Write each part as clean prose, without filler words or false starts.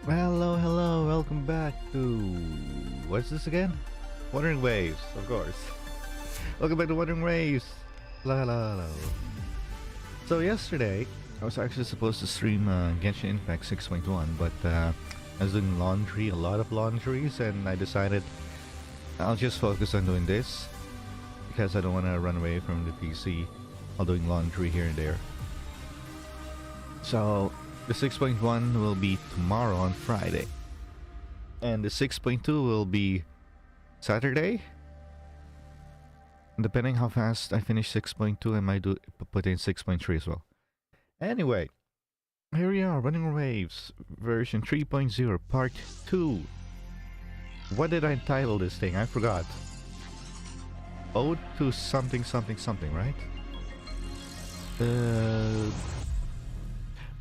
Hello, welcome back to... What's this again? Wuthering Waves, of course. Welcome back to Wuthering Waves! La. So yesterday, I was actually supposed to stream Genshin Impact 6.1, but I was doing laundry, a lot of laundries, and I decided I'll just focus on doing this because I don't want to run away from the PC while doing laundry here and there. So the 6.1 will be tomorrow on Friday, and the 6.2 will be Saturday. Depending how fast I finish 6.2, I might put in 6.3 as well. Anyway, here we are, Running Waves version 3.0 part 2. What did I title this thing? I forgot. Ode to something, right?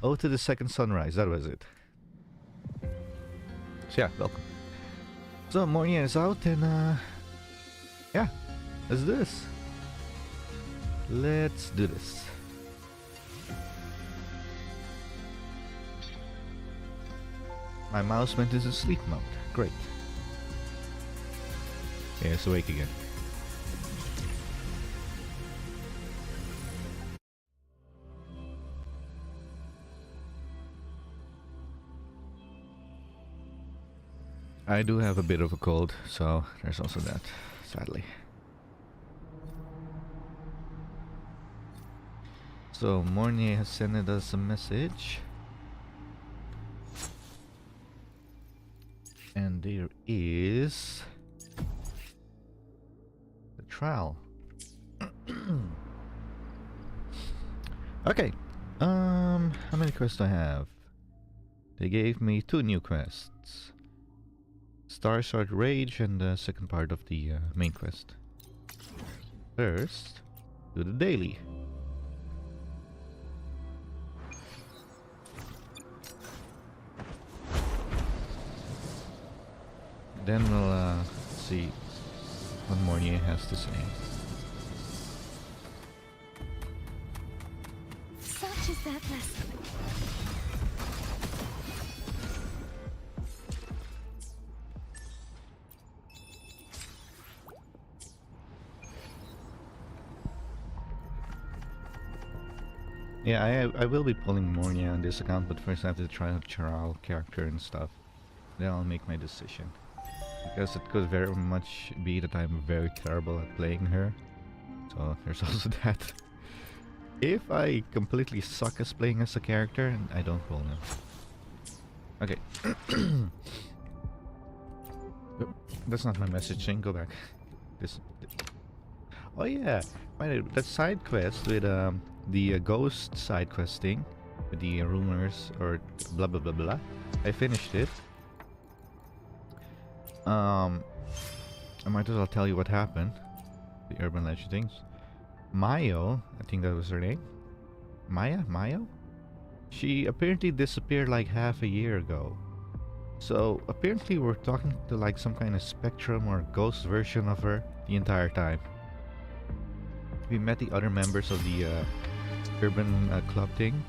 Ode to the Second Sunrise, that was it. So yeah, welcome. So Mornye is out, and yeah, let's do this. Let's do this. My mouse went into sleep mode. Great. Yeah, it's awake again. I do have a bit of a cold, so there's also that, sadly. So Mornye has sent us a message. And there is the trial. Okay. How many quests do I have? They gave me 2 new quests. Starshard Rage and the second part of the main quest. First, do the daily. Then we'll see what Mornye has to say. Such is that lesson. Yeah, I will be pulling Mornye on this account, but first I have to try out Charal character and stuff. Then I'll make my decision. Because it could very much be that I'm very terrible at playing her. So there's also that. If I completely suck as playing as a character, I don't pull now. Okay. That's not my messaging, go back. This. Oh yeah, that side quest with the ghost side quest thing with the rumors or blah blah blah blah. I finished it. I might as well tell you what happened. The urban legend things. Mayo, I think that was her name. Mayo? She apparently disappeared like half a year ago. So apparently we're talking to like some kind of spectrum or ghost version of her the entire time. We met the other members of the urban club thing.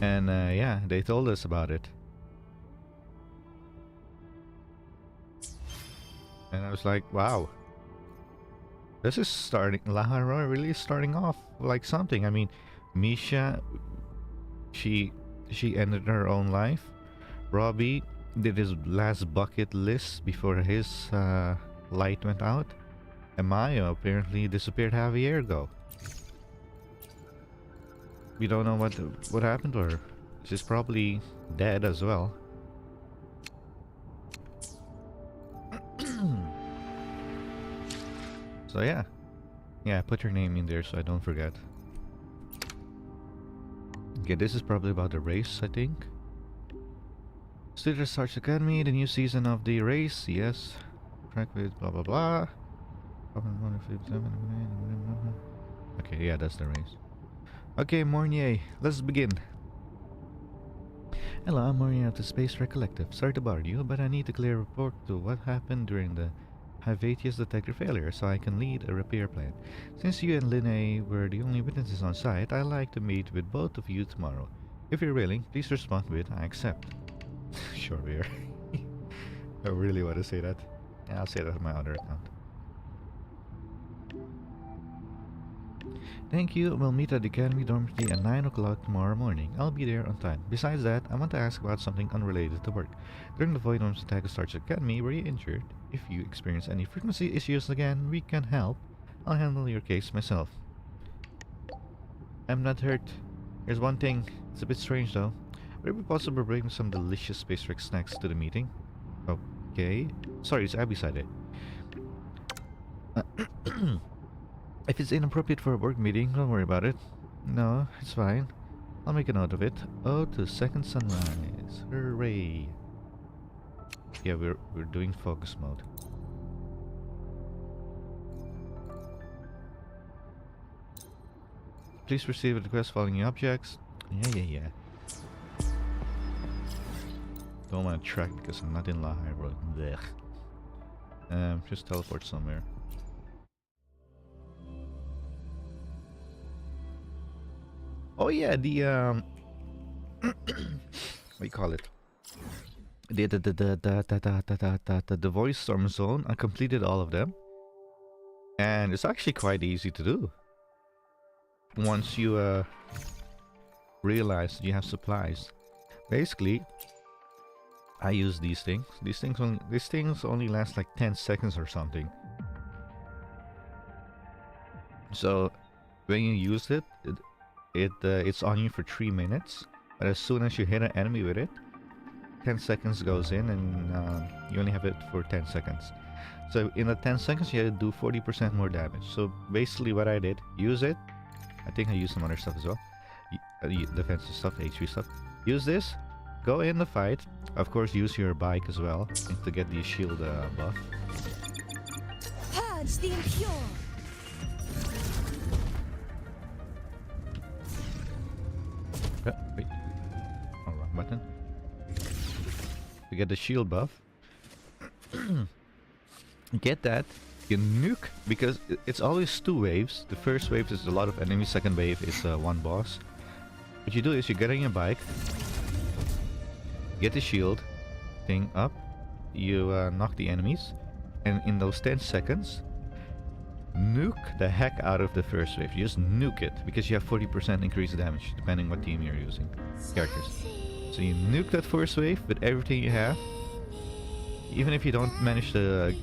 And yeah, they told us about it. And I was like, wow. This is starting... Lahai-Roi really is starting off like something. I mean, Misha, she ended her own life. Robbie did his last bucket list before his light went out. And Mayo apparently disappeared half a year ago. We don't know what happened to her. She's probably dead as well. So yeah. Yeah, put your name in there so I don't forget. Okay, this is probably about the race, I think. Studio Stars Academy, the new season of the race, yes. Track with blah blah blah. Okay, yeah, that's the race. Okay, Mornye, let's begin. Hello, I'm Mornye of the Space Trek Collective. Sorry to bother you, but I need a clear report to what happened during the Hyvatia Detector failure so I can lead a repair plan. Since you and Lynae were the only witnesses on site, I'd like to meet with both of you tomorrow. If you're willing, please respond with I accept. Sure, we are. I really want to say that. Yeah, I'll say that on my other account. Thank you. We'll meet at the Academy Dormitory at 9 o'clock tomorrow morning. I'll be there on time. Besides that, I want to ask about something unrelated to work. During the Voidworm's attack at Starch Academy, were you injured? If you experience any frequency issues again, we can help. I'll handle your case myself. I'm not hurt. Here's one thing. It's a bit strange though. Would it be possible to bring some delicious space trick snacks to the meeting? Okay. Sorry, it's Abby sided. If it's inappropriate for a work meeting, don't worry about it. No, it's fine. I'll make a note of it. Oh, to second sunrise. Hooray. Yeah, we're doing focus mode. Please receive a request following objects. Yeah. Don't want to track because I'm not in Lahai-Roi. Blech. Just teleport somewhere. Oh yeah, the what do you call it? The voice storm zone. I completed all of them, and it's actually quite easy to do. Once you realize you have supplies, basically, I use these things. These things only last like 10 seconds or something. So when you use it, it's on you for 3 minutes. But as soon as you hit an enemy with it, 10 seconds goes in, and you only have it for 10 seconds. So in the 10 seconds, you do 40% more damage. So basically, what I did, use it. I think I used some other stuff as well. Defensive stuff, HP stuff. Use this, go in the fight. Of course, use your bike as well to get the shield buff. Purge the impure. Wait. Oh, wrong button. To get the shield buff. Get that. You nuke, because it's always 2 waves. The first wave is a lot of enemies, second wave is one boss. What you do is you get on your bike, get the shield thing up, you knock the enemies, and in those 10 seconds, nuke the heck out of the first wave. You just nuke it, because you have 40% increased damage, depending what team you're using, characters. So you nuke that first wave with everything you have. Even if you don't manage to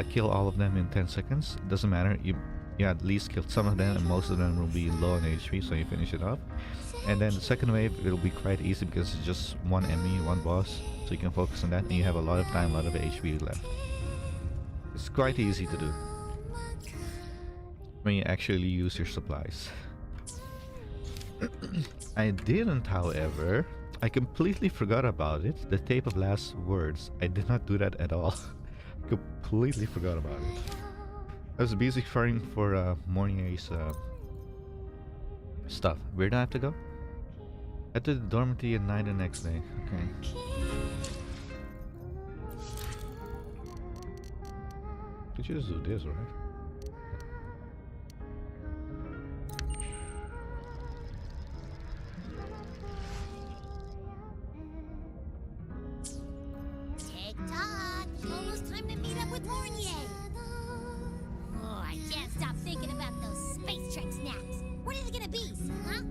kill all of them in 10 seconds, it doesn't matter. You at least killed some of them, and most of them will be low on HP, so you finish it off. And then the second wave, it'll be quite easy because it's just one enemy, one boss, so you can focus on that, and you have a lot of time, a lot of HP left. It's quite easy to do when you actually use your supplies. I didn't, however. I completely forgot about it. The tape of last words. I did not do that at all. Completely forgot about it. I was busy farming for Mornye's stuff. Where do I have to go? Head to the dormitory at 9 the next day. Okay. Could you just do this, right? Almost time to meet up with Mornye. Oh, I can't stop thinking about those space trek snacks. What are they gonna be, huh?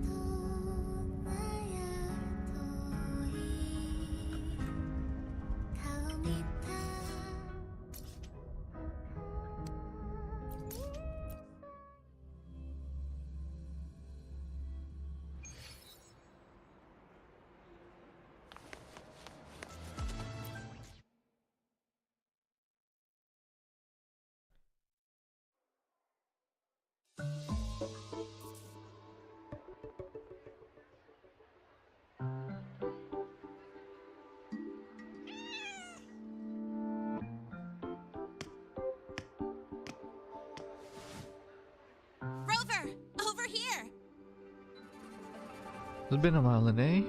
It's been a while, Lynae.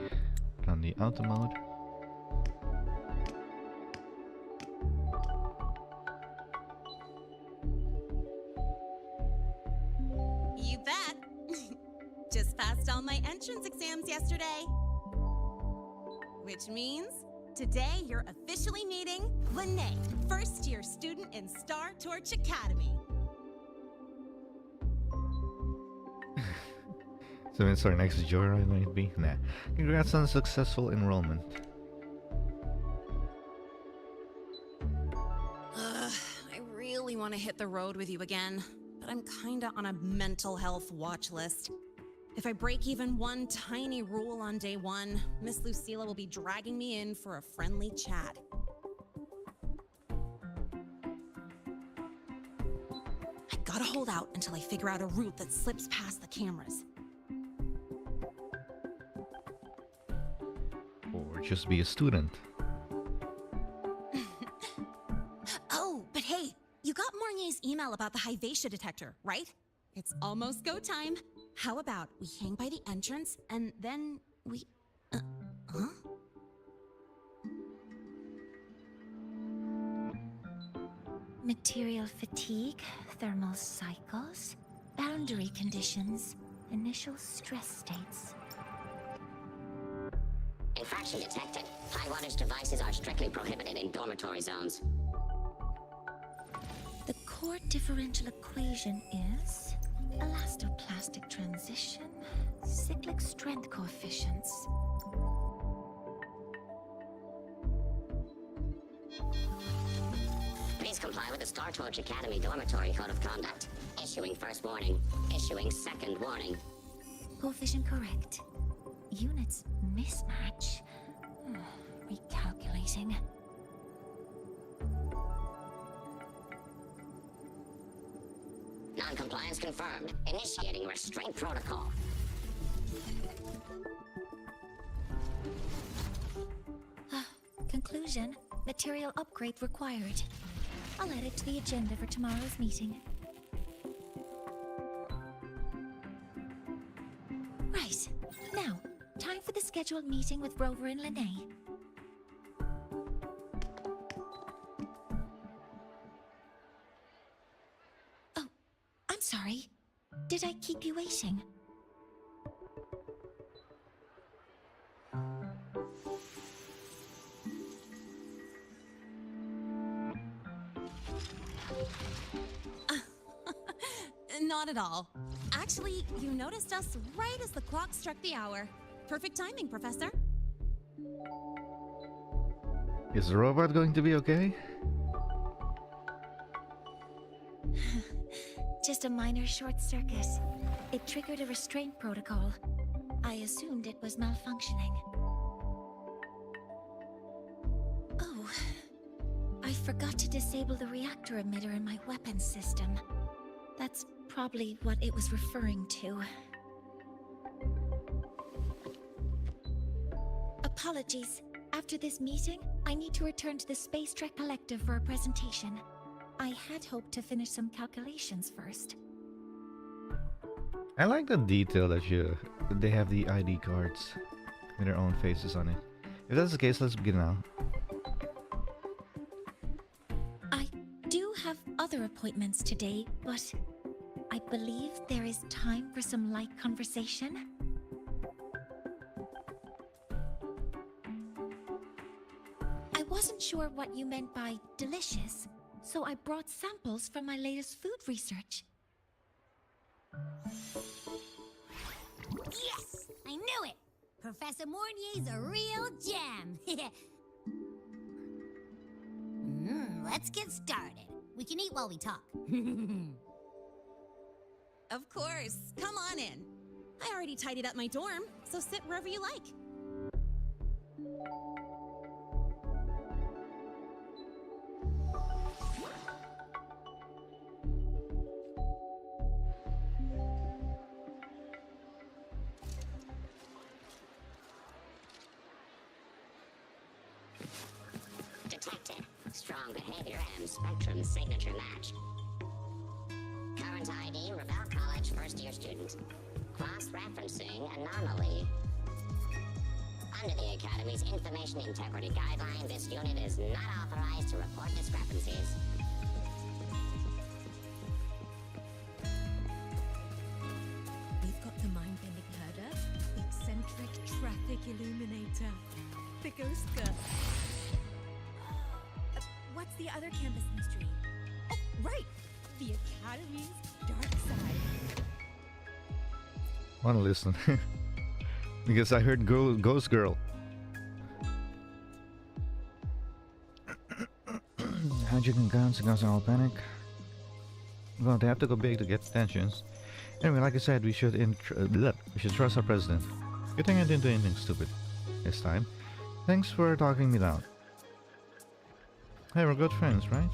On the auto mode. You bet. Just passed all my entrance exams yesterday. Which means today you're officially meeting Lynae, first-year student in Star Torch Academy. So it's our next joyride, might be? Nah. Congrats on successful enrollment. I really want to hit the road with you again, but I'm kinda on a mental health watch list. If I break even one tiny rule on day one, Miss Lucilla will be dragging me in for a friendly chat. I gotta hold out until I figure out a route that slips past the cameras. Or just be a student. Oh, but hey, you got Mornye's email about the Hyvatia Detector, right? It's almost go time. How about we hang by the entrance and then we... huh? Material fatigue, thermal cycles, boundary conditions, initial stress states. Infraction detected. High wattage devices are strictly prohibited in dormitory zones. The core differential equation is elastoplastic transition, cyclic strength coefficients. Please comply with the Star Torch Academy Dormitory Code of Conduct. Issuing first warning. Issuing second warning. Coefficient correct. Units mismatch. Recalculating. Non-compliance confirmed. Initiating restraint protocol. Conclusion. Material upgrade required. I'll add it to the agenda for tomorrow's meeting. Right. Now, time for the scheduled meeting with Rover and Lynae. Oh, I'm sorry. Did I keep you waiting? Not at all. Actually, you noticed us right as the clock struck the hour. Perfect timing, Professor. Is the robot going to be okay? Just a minor short circuit. It triggered a restraint protocol. I assumed it was malfunctioning. Oh, I forgot to disable the reactor emitter in my weapons system. That's probably what it was referring to. Apologies. After this meeting, I need to return to the Space Trek Collective for a presentation. I had hoped to finish some calculations first. I like the detail that they have the ID cards with their own faces on it. If that's the case, let's begin now. I do have other appointments today, but I believe there is time for some light conversation. I wasn't sure what you meant by delicious, so I brought samples from my latest food research. Yes! I knew it! Professor Mornye's a real gem! Let's get started. We can eat while we talk. Of course. Come on in. I already tidied up my dorm, so sit wherever you like. Detected. Strong behavior and spectrum signature match. Current ID, Rebel College first-year student. Cross-referencing anomaly. Under the Academy's Information Integrity Guideline, this unit is not authorized to report discrepancies. We've got the mind-bending herder, eccentric traffic illuminator. The ghost girl. What's the other campus mystery? Oh, right! The Academy's dark side. Wanna listen? Because I heard Ghost Girl. Magic and guns against all panic. Well, they have to go big to get attentions. Anyway, like I said, we should trust our president. Good thing I didn't do anything stupid this time. Thanks for talking me down. Hey, we're good friends, right?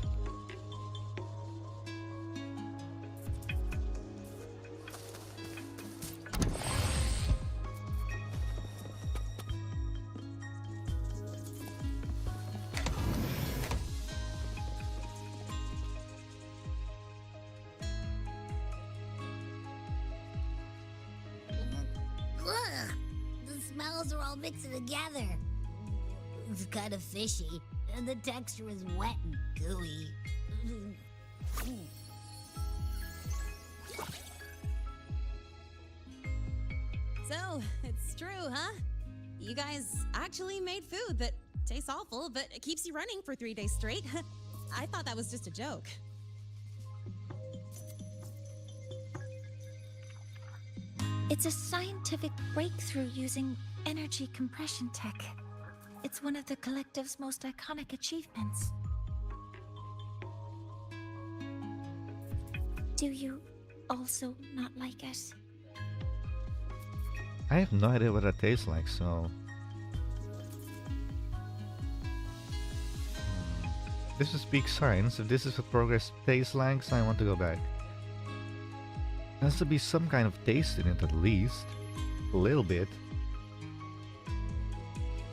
Ugh, the smells are all mixed together. It's kind of fishy, and the texture is wet and gooey. So, it's true, huh? You guys actually made food that tastes awful, but it keeps you running for 3 days straight. I thought that was just a joke. It's a scientific breakthrough using energy compression tech. It's one of the collective's most iconic achievements. Do you also not like it? I have no idea what that tastes like, so... This is peak science. If this is what progress tastes like, so I want to go back. There has to be some kind of taste in it at least. A little bit.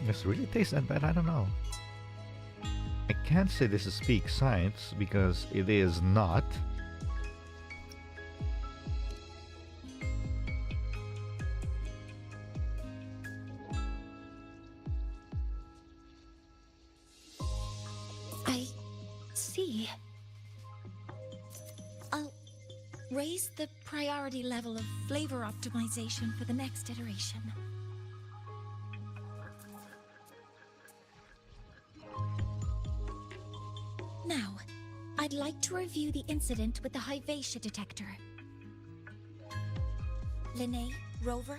Does it really taste that bad? I don't know. I can't say this is peak science because it is not. I see. I'll raise the priority level of flavor optimization for the next iteration. Now, I'd like to review the incident with the Hyvatia Detector. Lynae, Rover,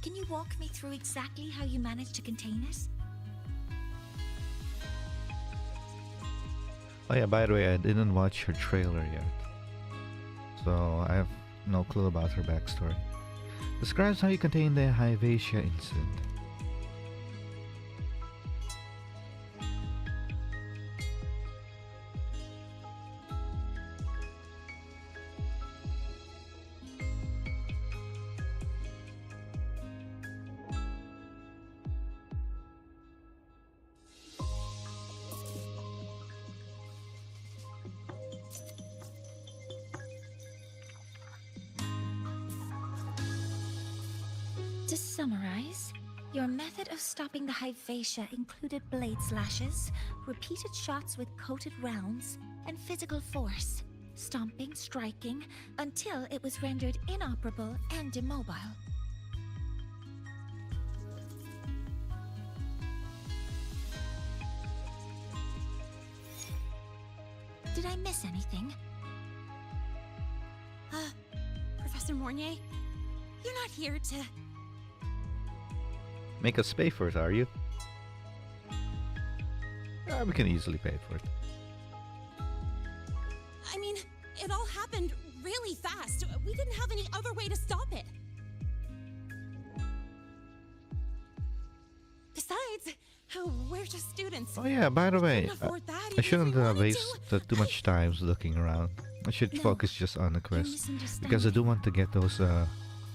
can you walk me through exactly how you managed to contain it? Oh yeah, by the way, I didn't watch her trailer yet. So I have no clue about her backstory. Describes how you contain the Hyvatia incident. To summarize, your method of stopping the Hyvatia included blade slashes, repeated shots with coated rounds, and physical force, stomping, striking, until it was rendered inoperable and immobile. Did I miss anything? Professor Mornye, you're not here to... Make us pay for it, are you? We can easily pay for it. I mean, it all happened really fast. We didn't have any other way to stop it. Besides, we're just students. Oh yeah, by the way, I shouldn't waste too much time looking around. I should No. focus just on the You're quest. Because I do want to get those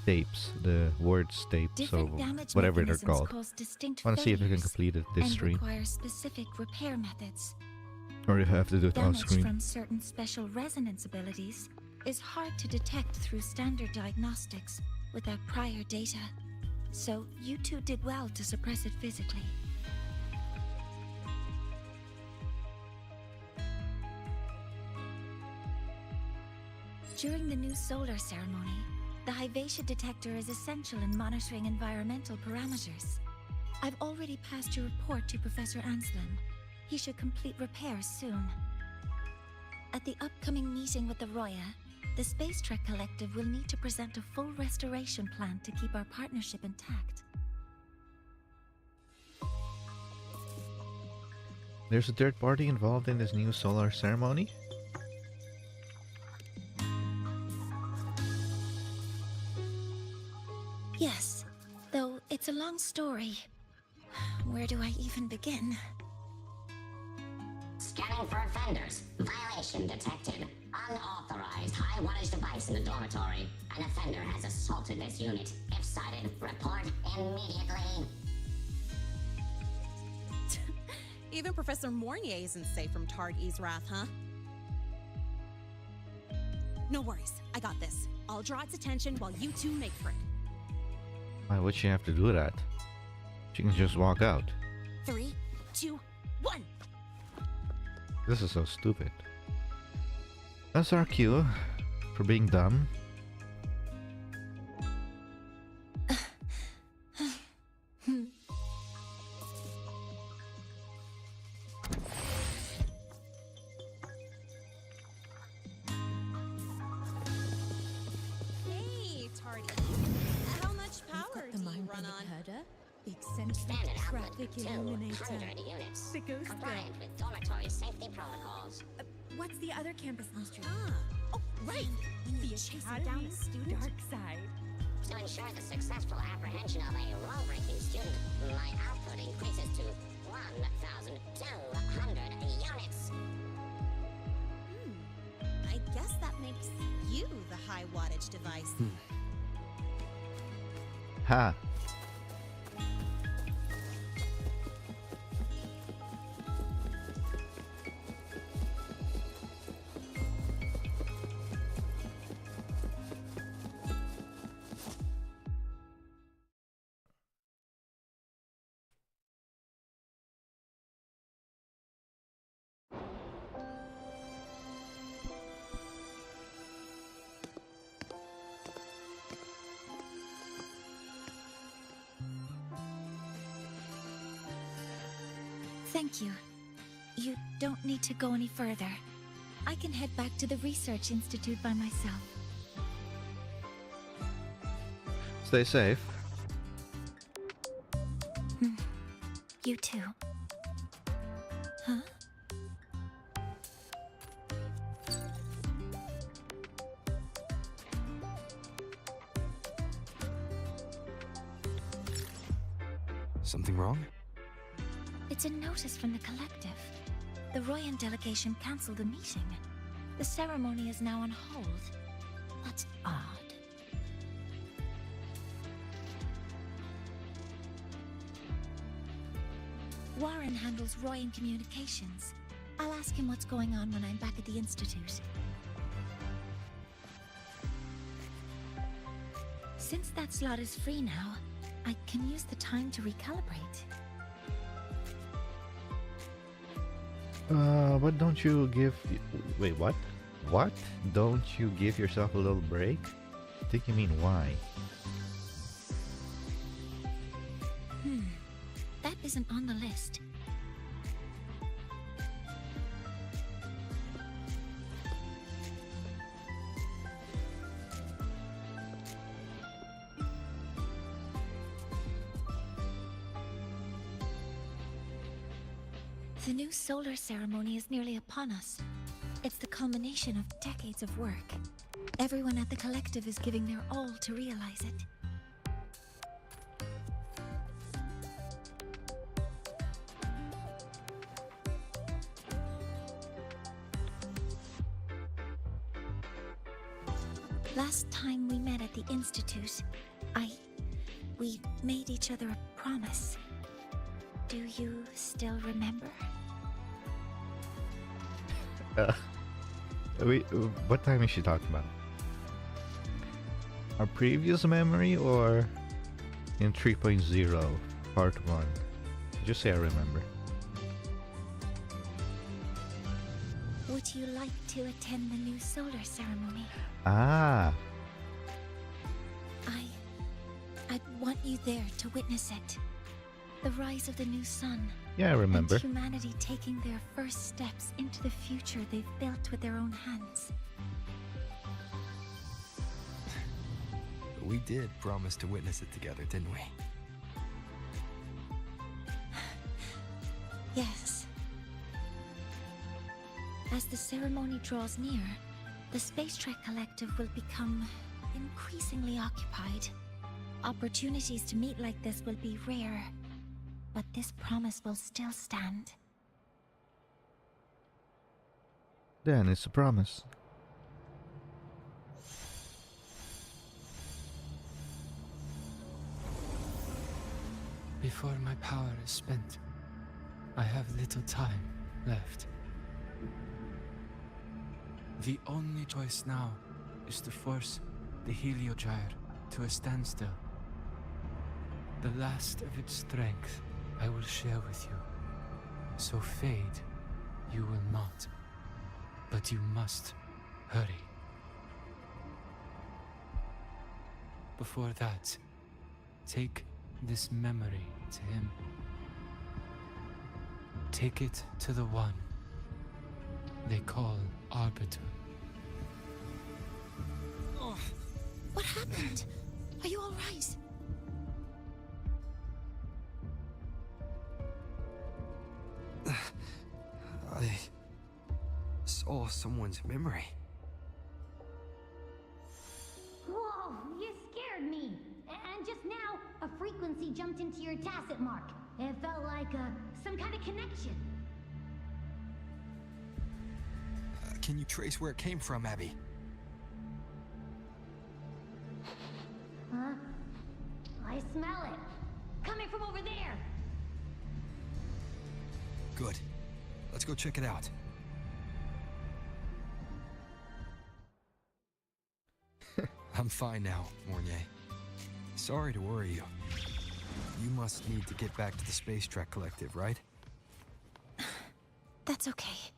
tapes, the words tapes, or Different damage whatever they're mechanisms called. cause distinct I want to see if I can failures complete it this and stream. require specific repair methods. Or if I have to do it on Damage screen. from certain special resonance abilities is hard to detect through standard diagnostics without prior data. So you two did well to suppress it physically. During the new solar ceremony, the Hyvatia Detector is essential in monitoring environmental parameters. I've already passed your report to Professor Anslin. He should complete repairs soon. At the upcoming meeting with the Roya, the Space Trek Collective will need to present a full restoration plan to keep our partnership intact. There's a third party involved in this new solar ceremony? Yes, though it's a long story. Where do I even begin? Scanning for offenders. Violation detected. Unauthorized high wattage device in the dormitory. An offender has assaulted this unit. If sighted, report immediately. Even Professor Mornye isn't safe from Targ-E's wrath, huh? No worries, I got this. I'll draw its attention while you two make for it. Why would she have to do that? She can just walk out. 3, 2, 1! This is so stupid. That's our cue for being dumb. Hey, Tardy. How much power do you run on? The eccentric Standard output, traffic 200 illuminator. units. The ghost Compliant with dormitory safety protocols. What's the other campus mystery? Ah, oh, right! The Academy Dark Side. To ensure the successful apprehension of a rule-breaking student, my output increases to 1,200 units. I guess that makes you the high wattage device. Ha! Thank you. You don't need to go any further. I can head back to the Research Institute by myself. Stay safe. You too. Huh? Something wrong? It's a notice from the collective. The Royan delegation cancelled a meeting. The ceremony is now on hold. That's odd. Warren handles Royan communications. I'll ask him what's going on when I'm back at the Institute. Since that slot is free now, I can use the time to recalibrate. But don't you give... Wait, what? What? Don't you give yourself a little break? I think you mean why. That isn't on the list. The new solar ceremony is nearly upon us. It's the culmination of decades of work. Everyone at the collective is giving their all to realize it. Last time we met at the Institute, we made each other a promise. Do you still remember? Wait, what time is she talking about? Our previous memory or in 3.0, part 1? Just say I remember. Would you like to attend the new solar ceremony? Ah, I'd want you there to witness it. The rise of the new sun. Yeah, I remember. And humanity taking their first steps into the future they've built with their own hands. We did promise to witness it together, didn't we? Yes. As the ceremony draws near, the Space Trek Collective will become increasingly occupied. Opportunities to meet like this will be rare, but this promise will still stand. Then it's a promise. Before my power is spent, I have little time left. The only choice now is to force the Heliogyre to a standstill. The last of its strength I will share with you. So fade you will not. But you must hurry. Before that, take this memory to him. Take it to the one they call Arbiter. Oh, what happened? Are you all right? I saw someone's memory. Whoa, you scared me. And just now, a frequency jumped into your tacit mark. It felt like some kind of connection. Can you trace where it came from, Abby? Huh? I smell it. Coming from over there. Good. Let's go check it out. I'm fine now, Mornye. Sorry to worry you. You must need to get back to the Space Trek Collective, right? That's okay.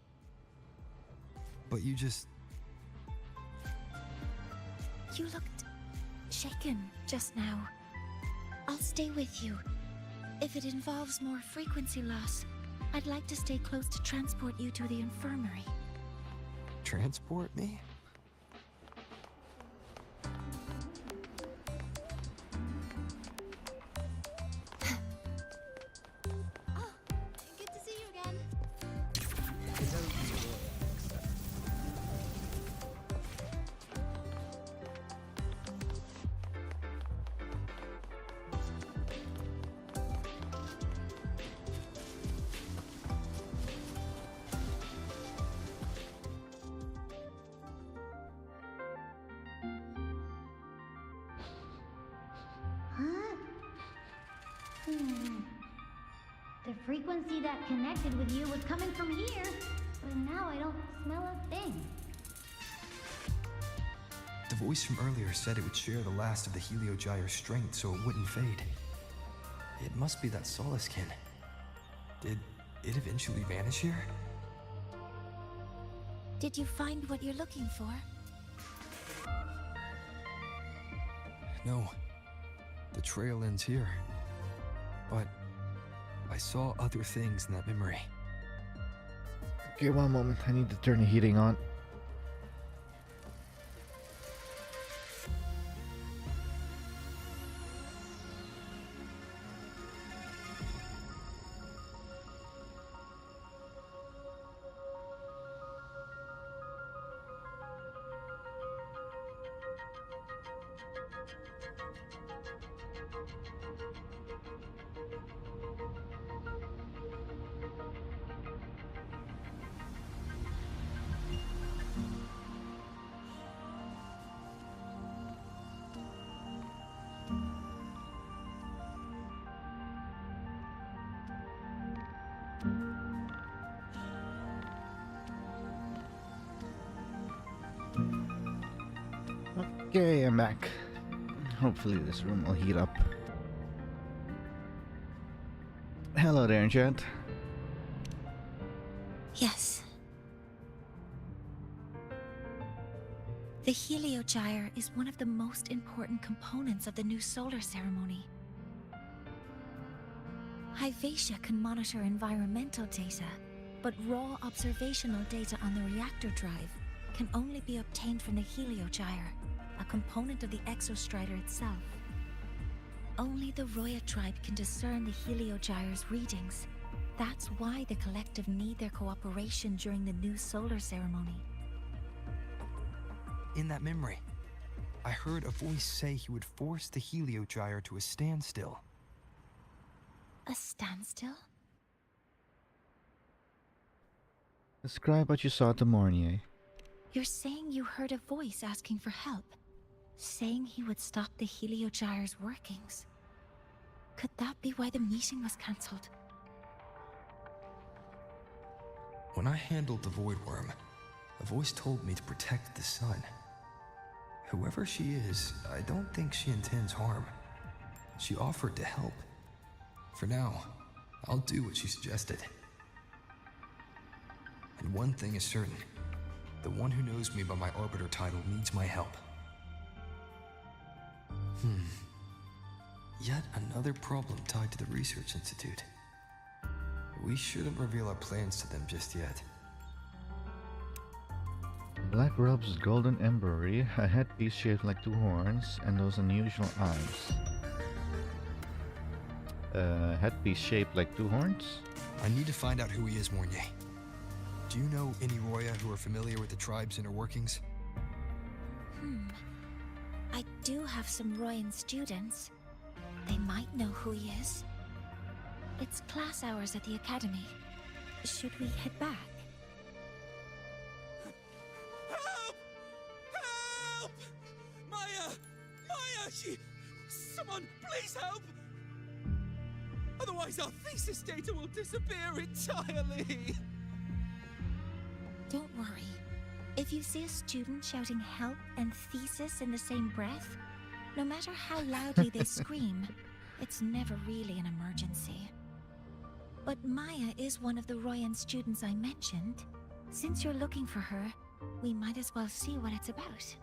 But you just... You looked shaken just now. I'll stay with you. If it involves more frequency loss, I'd like to stay close to transport you to the infirmary. transport me? Good to see you again. Huh? The frequency that connected with you was coming from here, but now I don't smell a thing. The voice from earlier said it would share the last of the Heliogyre's strength so it wouldn't fade. It must be that Solaskin. Did it eventually vanish here? Did you find what you're looking for? No. The trail ends here. But I saw other things in that memory. Okay, one moment. I need to turn the heating on. Okay, I'm back. Hopefully this room will heat up. Hello there, Enchant. Yes. The Heliogyre is one of the most important components of the new solar ceremony. Hyvatia can monitor environmental data, but raw observational data on the reactor drive can only be obtained from the Heliogyre, a component of the Exostrider itself. Only the Roya tribe can discern the Heliogyre's readings. That's why the collective need their cooperation during the new solar ceremony. In that memory, I heard a voice say he would force the Heliogyre to a standstill. A standstill? Describe what you saw to Mornye. You're saying you heard a voice asking for help, saying he would stop the Heliogyre's workings. Could that be why the meeting was cancelled? When I handled the Voidworm, a voice told me to protect the sun. Whoever she is, I don't think she intends harm. She offered to help. For now, I'll do what she suggested. And one thing is certain. The one who knows me by my Arbiter title needs my help. Yet another problem tied to the Research Institute. We shouldn't reveal our plans to them just yet. Black robes, golden embroidery, a headpiece shaped like two horns, and those unusual eyes. Headpiece shaped like two horns? I need to find out who he is, Mornye. Do you know any Roya who are familiar with the tribe's inner workings? I do have some Royan students. They might know who he is. It's class hours at the academy. Should we head back? Help! Help! Maya! Maya! Someone, please help! Otherwise our thesis data will disappear entirely! Don't worry. If you see a student shouting help and thesis in the same breath, no matter how loudly they scream, it's never really an emergency. But Maya is one of the Royan students I mentioned. Since you're looking for her, we might as well see what it's about.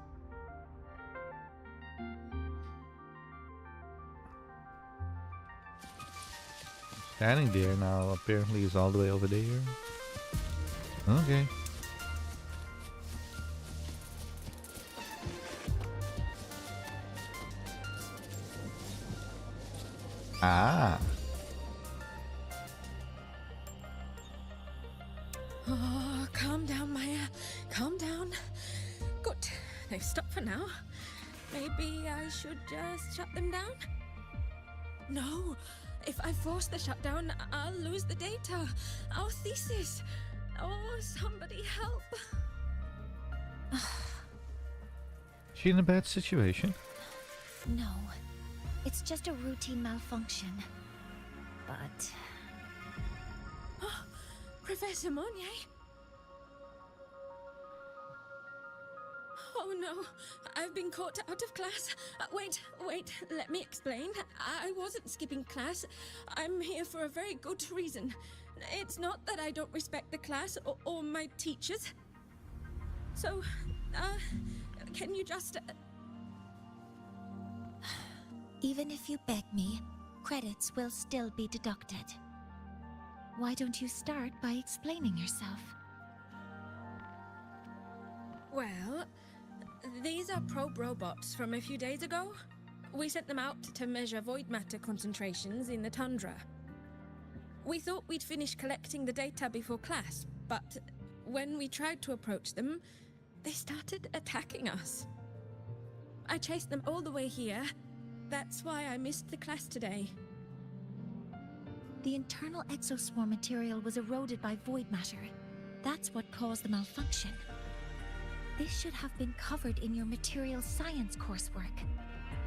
Standing there now, apparently is all the way over there. Okay. Ah. Oh, calm down, Maya. Calm down. Good. They've stopped for now. Maybe I should just shut them down? No. If I force the shutdown, I'll lose the data. Our thesis. Oh, somebody help. She in a bad situation? No. It's just a routine malfunction. But... Professor Mornye? Oh no, I've been caught out of class. Wait, let me explain. I wasn't skipping class. I'm here for a very good reason. It's not that I don't respect the class or my teachers. So, can you just... Even if you beg me, credits will still be deducted. Why don't you start by explaining yourself? Well, these are probe robots from a few days ago. We sent them out to measure void matter concentrations in the tundra. We thought we'd finish collecting the data before class, but when we tried to approach them, they started attacking us. I chased them all the way here. That's why I missed the class today. The internal exoswarm material was eroded by void matter. That's what caused the malfunction. This should have been covered in your material science coursework.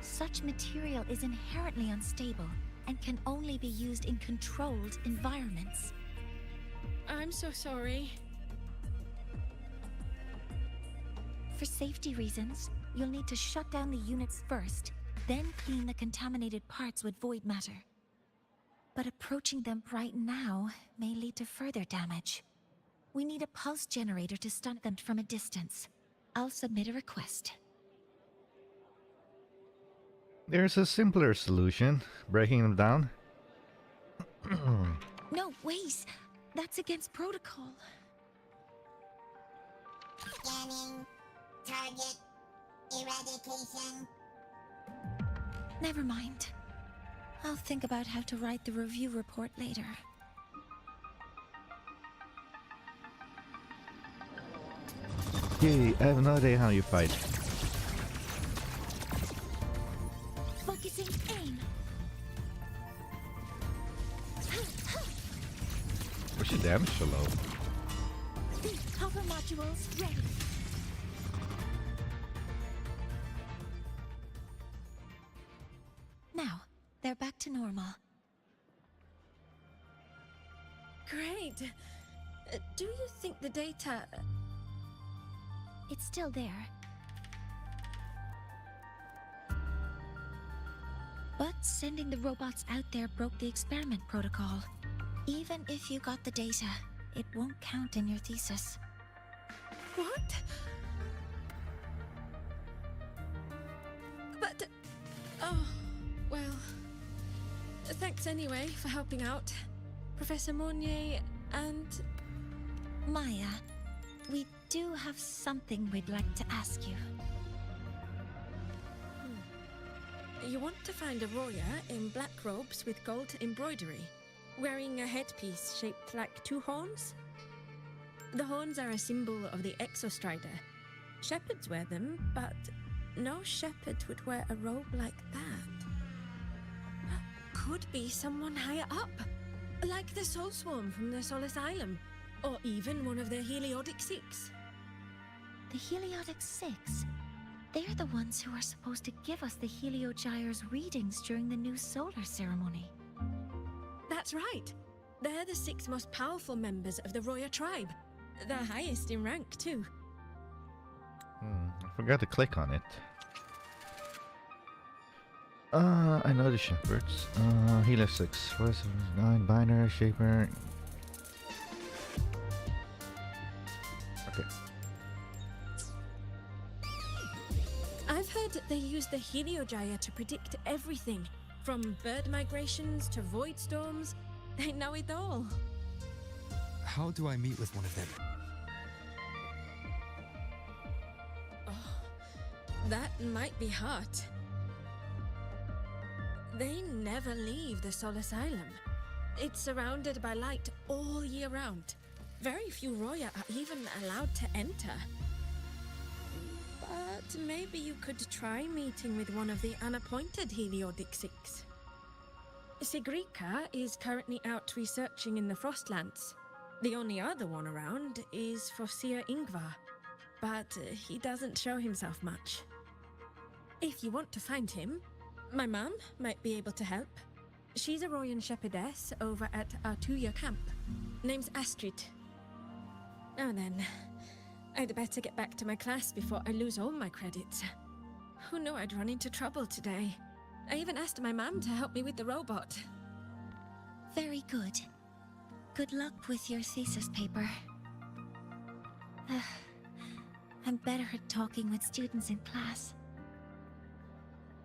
Such material is inherently unstable and can only be used in controlled environments. I'm so sorry. For safety reasons, you'll need to shut down the units first, then clean the contaminated parts with void matter. But approaching them right now may lead to further damage. We need a pulse generator to stun them from a distance. I'll submit a request. There's a simpler solution. Breaking them down. No, wait. That's against protocol. Scanning. Target. Eradication. Never mind. I'll think about how to write the review report later. Yay, I have no idea how you fight. Focusing aim. What's your damage so low? Hover modules ready. Now, they're back to normal. Great. Do you think the data... It's still there. But sending the robots out there broke the experiment protocol. Even if you got the data, it won't count in your thesis. What? But... Oh, well... Thanks anyway for helping out. Professor Mornye and... Maya, we do have something we'd like to ask you. You want to find a Roya in black robes with gold embroidery, wearing a headpiece shaped like two horns? The horns are a symbol of the Exostrider. Shepherds wear them, but no shepherd would wear a robe like that. Could be someone higher up, like the Soul Swarm from the Sol Asylum, or even one of the Heliotic Six. The Heliotic Six? They're the ones who are supposed to give us the Heliogyre's readings during the new solar ceremony. That's right. They're the 6 most powerful members of the Roya tribe. The highest in rank, too. I forgot to click on it. I know the shepherds. Helio 6, 479, Binder, Shaper. Okay. I've heard they use the Heliogyre to predict everything, from bird migrations to void storms. They know it all. How do I meet with one of them? That might be hard. They never leave the Sol Asylum. It's surrounded by light all year round. Very few Roya are even allowed to enter. But maybe you could try meeting with one of the unappointed Heliotic Six. Sigrika is currently out researching in the Frostlands. The only other one around is Fosia Ingvar, but he doesn't show himself much. If you want to find him, my mum might be able to help. She's a Royan shepherdess over at Artuya camp. Name's Astrid. Now then, I'd better get back to my class before I lose all my credits. Who knew I'd run into trouble today? I even asked my mum to help me with the robot. Very good. Good luck with your thesis paper. I'm better at talking with students in class.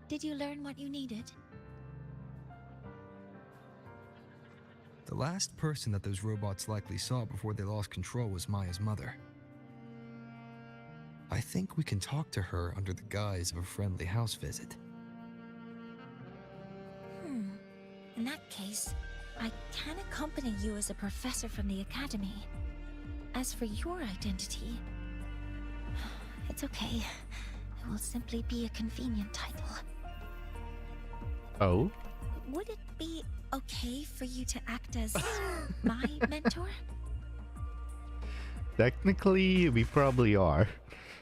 Did you learn what you needed? The last person that those robots likely saw before they lost control was Maya's mother. I think we can talk to her under the guise of a friendly house visit. In that case, I can accompany you as a professor from the academy. As for your identity, it's okay. It will simply be a convenient title. Oh? Would it be okay for you to act as my mentor? Technically, we probably are.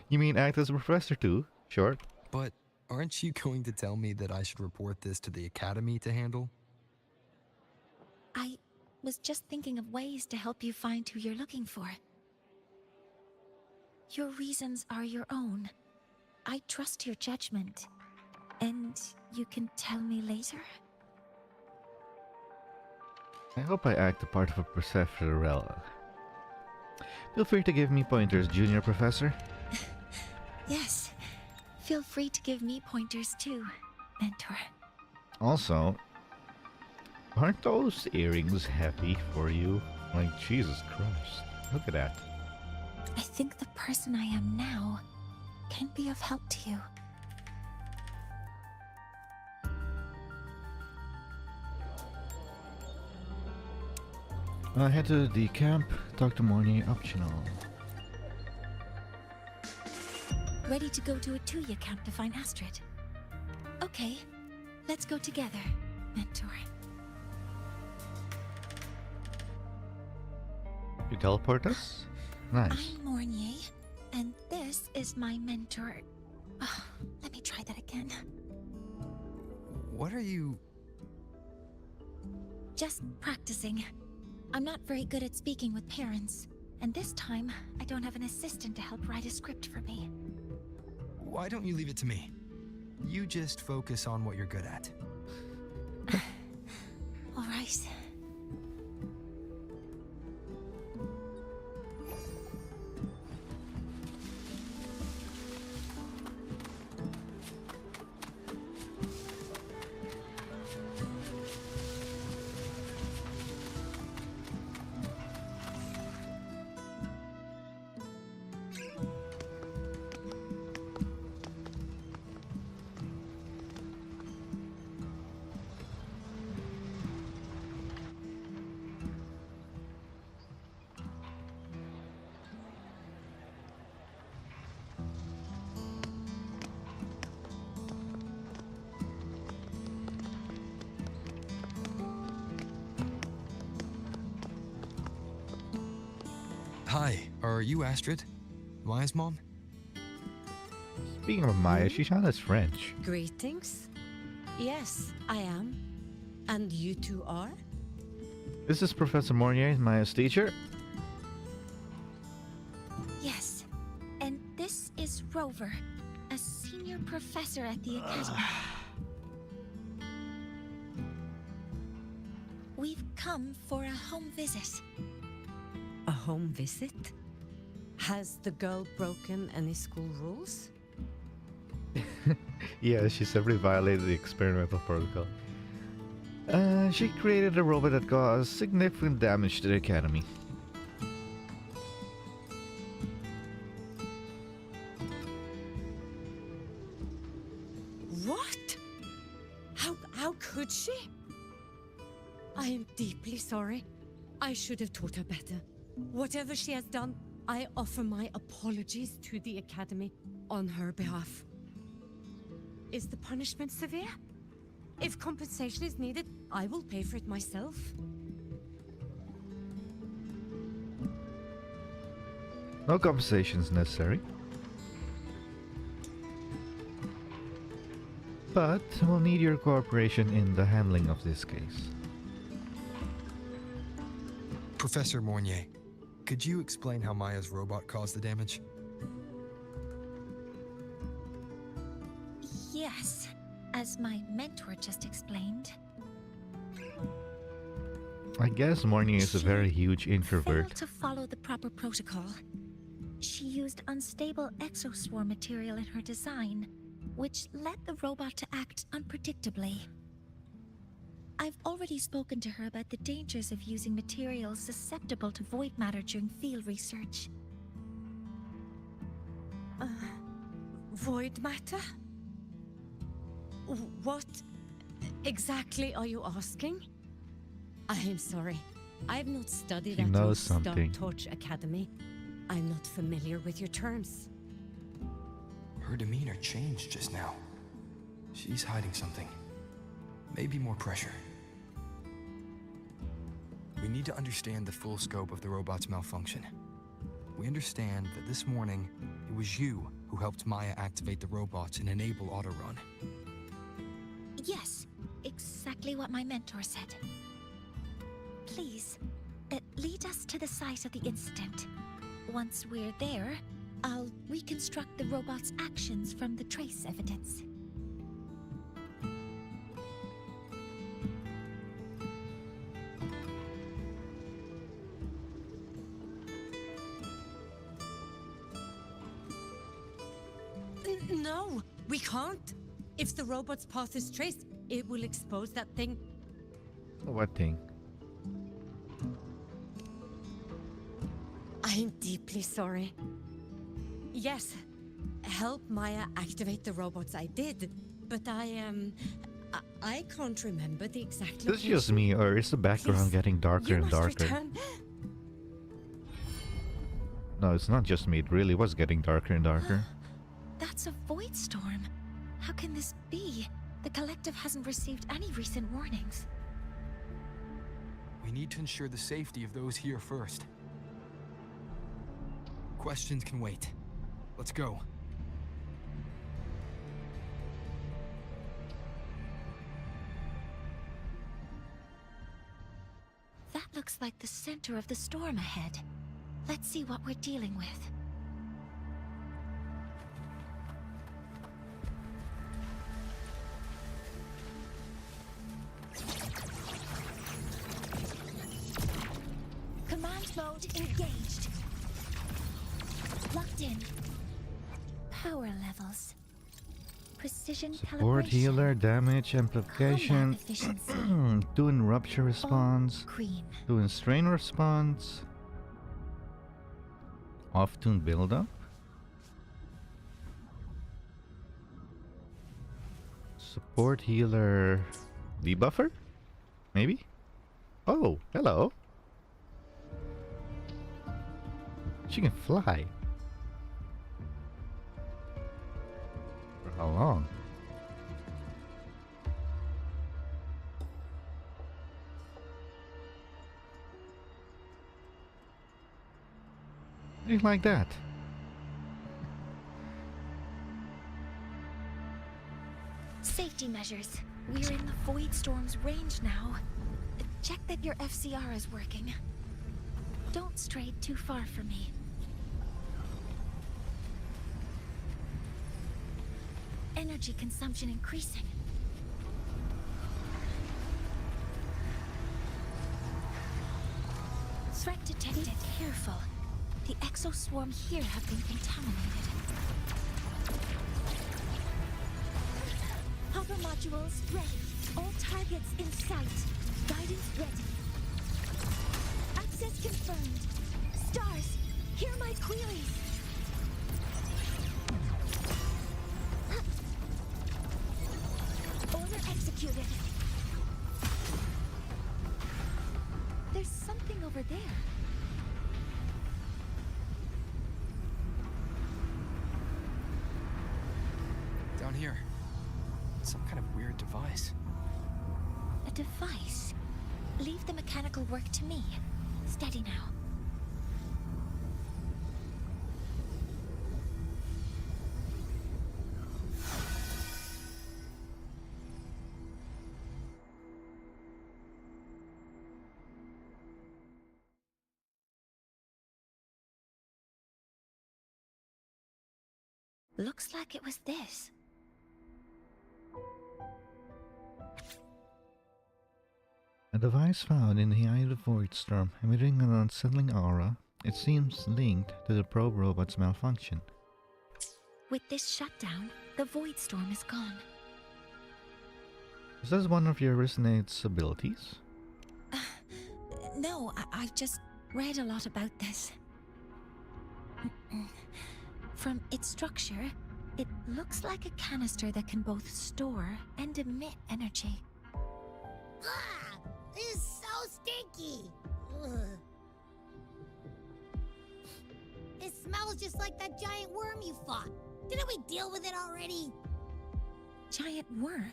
You mean act as a professor too? Sure. But aren't you going to tell me that I should report this to the academy to handle? I was just thinking of ways to help you find who you're looking for. Your reasons are your own. I trust your judgment. And you can tell me later? I hope I act the part of a professor. Feel free to give me pointers, junior professor. Yes. Feel free to give me pointers too, mentor. Also, Aren't those earrings heavy for you? Like, Jesus Christ. Look at that. I think the person I am now can be of help to you. Head to the camp. Talk to Mornye. Optional. Ready to go to a Tuya camp to find Astrid? Okay, let's go together, Mentor. You teleport us? Nice. I'm Mornye, and this is my mentor. Oh, let me try that again. What are you... Just practicing. I'm not very good at speaking with parents, and this time I don't have an assistant to help write a script for me. Why don't you leave it to me? You just focus on what you're good at. All right. Hi, are you Astrid? Maya's mom? Speaking of Maya, she sounds French. Greetings. Yes, I am. And you two are? This is Professor Mornye, Maya's teacher. Yes, and this is Rover, a senior professor at the academy. We've come for a home visit. A home visit? Has the girl broken any school rules? Yeah, she severely violated the experimental protocol. She created a robot that caused significant damage to the academy. What? How could she? I am deeply sorry. I should have taught her better. Whatever she has done, I offer my apologies to the Academy on her behalf. Is the punishment severe? If compensation is needed, I will pay for it myself. No compensation is necessary. But we'll need your cooperation in the handling of this case. Professor Mornye, could you explain how Maya's robot caused the damage? Yes, as my mentor just explained. I guess Mornye is a very huge Failed introvert. to follow the proper protocol. She used unstable exoswarm material in her design, which led the robot to act unpredictably. I've already spoken to her about the dangers of using materials susceptible to void matter during field research. Void matter? What exactly are you asking? I am sorry. I have not studied She at knows your something. Torch Academy. I'm not familiar with your terms. Her demeanor changed just now. She's hiding something. Maybe more pressure. We need to understand the full scope of the robot's malfunction. We understand that this morning, it was you who helped Maya activate the robots and enable autorun. Yes, exactly what my mentor said. Please, lead us to the site of the incident. Once we're there, I'll reconstruct the robot's actions from the trace evidence. No, we can't. If the robot's path is traced, it will expose that thing. What thing? I'm deeply sorry. Yes, help Maya activate the robots I did, but I can't remember the exact Is this location. just me, or is the background Please, getting darker you and must darker? return. No, it's not just me. It really was getting darker and darker. That's a void storm. How can this be? The collective hasn't received any recent warnings. We need to ensure the safety of those here first. Questions can wait. Let's go. That looks like the center of the storm ahead. Let's see what we're dealing with. Command mode engaged. Locked in. Power levels. Precision Support calibration. healer, damage Combat amplification, efficiency. doing rupture response, Green. doing strain response, off-tune build-up, support healer, debuffer, maybe? Oh, hello. She can fly. For how long? Ain't like that. Safety measures. We're in the Void Storm's range now. Check that your FCR is working. Don't stray too far from me. Energy consumption increasing. Threat detected. Be careful. The exoswarm here have been contaminated. Hopper modules ready. All targets in sight. Guidance ready. Access confirmed. Stars, hear my queries. Order executed. There's something over there. Down here. Some kind of weird device. A device. Leave the mechanical work to me. Steady now. Looks like it was this. A device found in the eye of the void storm, emitting an unsettling aura. It seems linked to the probe robot's malfunction. With this shutdown, the void storm is gone. Is this one of your Resonate's abilities? No, I've just read a lot about this. From its structure, it looks like a canister that can both store and emit energy. Ah! This is so stinky! Ugh. It smells just like that giant worm you fought. Didn't we deal with it already? Giant worm?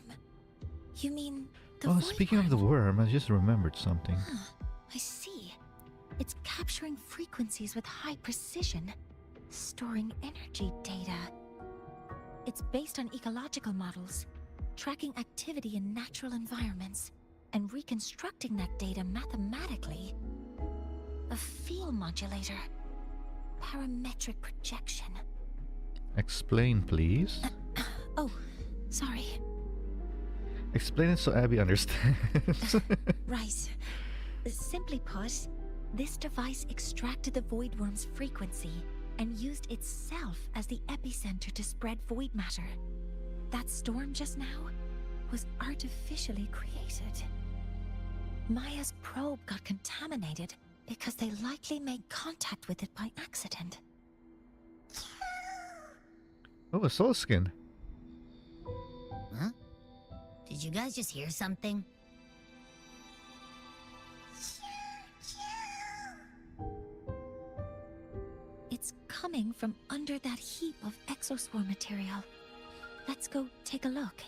You mean the Oh, void speaking of the worm, I just remembered something. I see. It's capturing frequencies with high precision, storing energy data. It's based on ecological models, tracking activity in natural environments, and reconstructing that data mathematically. A field modulator. Parametric projection. Explain, please. Oh, sorry. Explain it so Abby understands. Right. Simply put, this device extracted the Voidworm's frequency and used itself as the epicenter to spread void matter. That storm just now was artificially created. Maya's probe got contaminated because they likely made contact with it by accident. Oh, a soul skin. Huh? Did you guys just hear something? It's coming from under that heap of exoswarm material. Let's go take a look.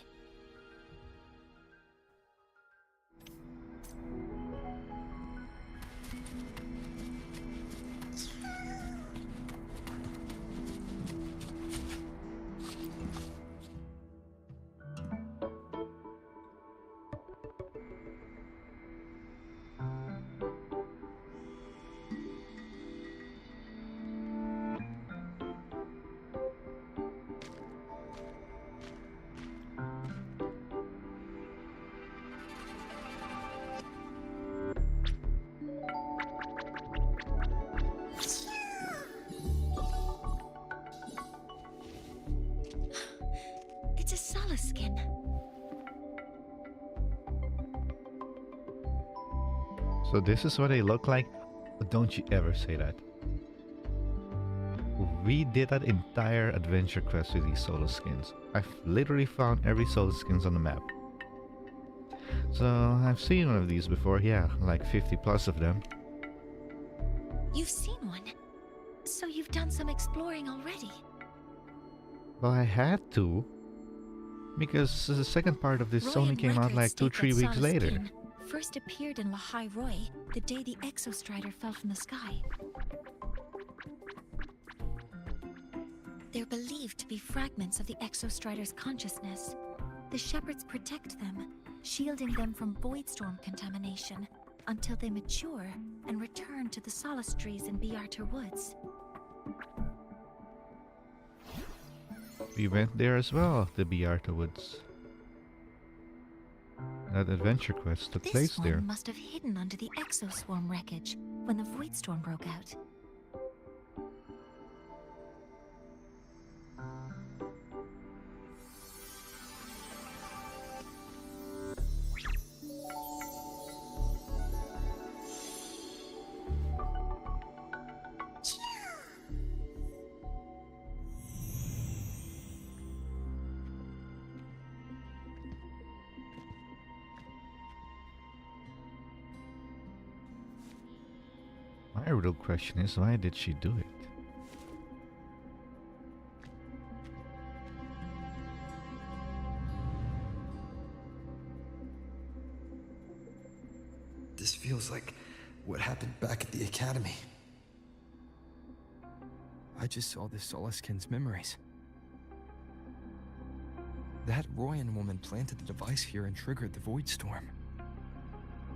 It's a Sala skin. So this is what they look like? Don't you ever say that. We did that entire adventure quest with these solo skins. I've literally found every solo skins on the map. So I've seen one of these before, yeah, like 50 plus of them. You've seen one? So you've done some exploring already? Well, I had to. Because the second part of this Roy only and came out records like state 2-3 that weeks Sala's later. skin first appeared in Lahai-Roi the day the Exostrider fell from the sky. They're believed to be fragments of the Exostrider's consciousness. The shepherds protect them, shielding them from Voidstorm contamination until they mature and return to the solace trees in Biarter Woods. We went there as well, the Biarta Woods. That adventure quest took place This one there. must have hidden under the Exoswarm wreckage when the Voidstorm broke out. My real question is, why did she do it? This feels like what happened back at the academy. I just saw this Solaskin's memories. That Royan woman planted the device here and triggered the Void Storm.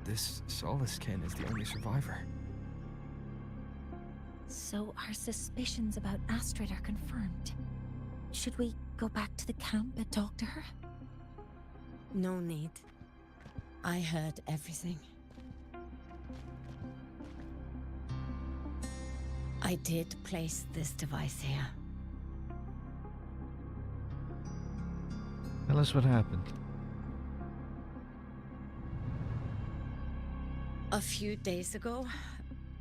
This Solaskin is the only survivor. So our suspicions about Astrid are confirmed. Should we go back to the camp and talk to her? No need. I heard everything. I did place this device here. Tell us what happened. A few days ago,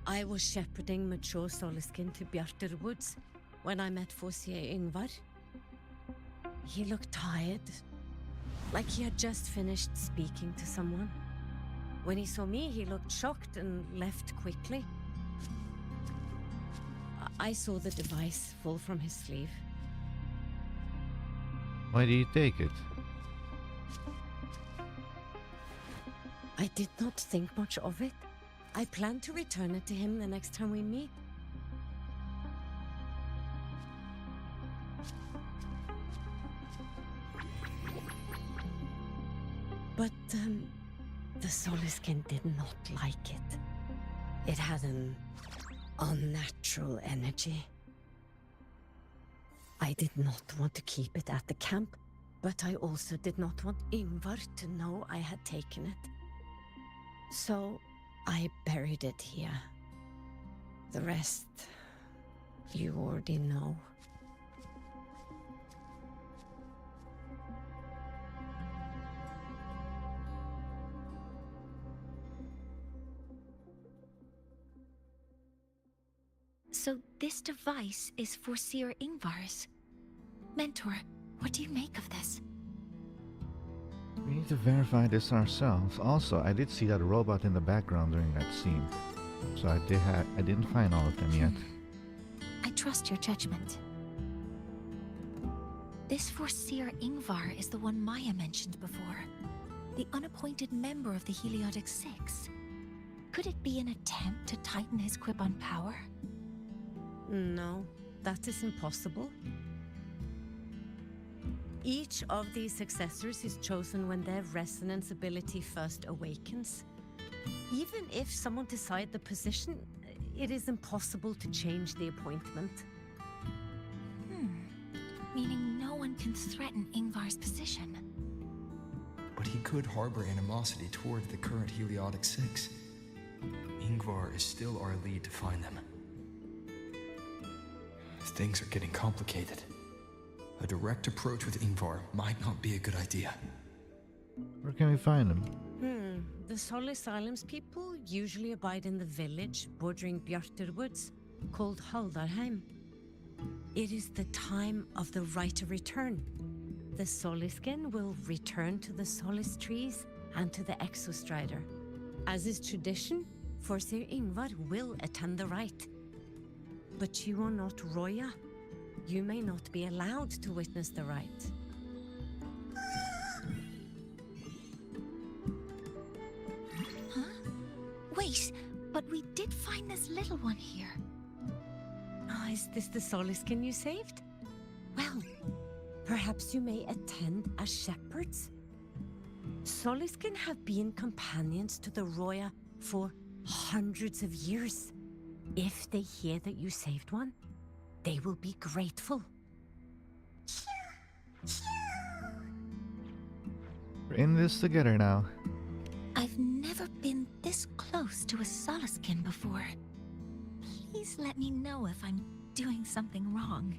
I was shepherding mature Solaskin to Bjarter Woods when I met Fossier Yngvar. He looked tired, like he had just finished speaking to someone. When he saw me, he looked shocked and left quickly. I saw the device fall from his sleeve. Why did you take it? I did not think much of it. I plan to return it to him the next time we meet. But, the Solaskin did not like it. It had an unnatural energy. I did not want to keep it at the camp, but I also did not want Yngvar to know I had taken it. So I buried it here. The rest, you already know. So this device is for Seer Ingvar's. Mentor, what do you make of this? We need to verify this ourselves. Also, I did see that robot in the background during that scene. So I didn't find all of them yet. I trust your judgment. This Forseer Ingvar is the one Maya mentioned before. The unappointed member of the Heliotic Six. Could it be an attempt to tighten his grip on power? No, that is impossible. Each of these successors is chosen when their resonance ability first awakens. Even if someone decides the position, it is impossible to change the appointment. Meaning no one can threaten Ingvar's position. But he could harbor animosity toward the current Heliotic Six. Ingvar is still our lead to find them. Things are getting complicated. A direct approach with Ingvar might not be a good idea. Where can we find them? The Solace Islands people usually abide in the village bordering Bjartur Woods, called Haldarheim. It is the time of the Rite of Return. The Soliskin will return to the Solace trees and to the Exostrider. As is tradition, Forseer Ingvar will attend the rite. But you are not Roya. You may not be allowed to witness the rite. Huh? Wait, but we did find this little one here. Is this the Soliskin you saved? Well, perhaps you may attend as shepherds. Soliskin have been companions to the Roya for hundreds of years. If they hear that you saved one, they will be grateful. We're in this together now. I've never been this close to a Soliskin before. Please let me know if I'm doing something wrong.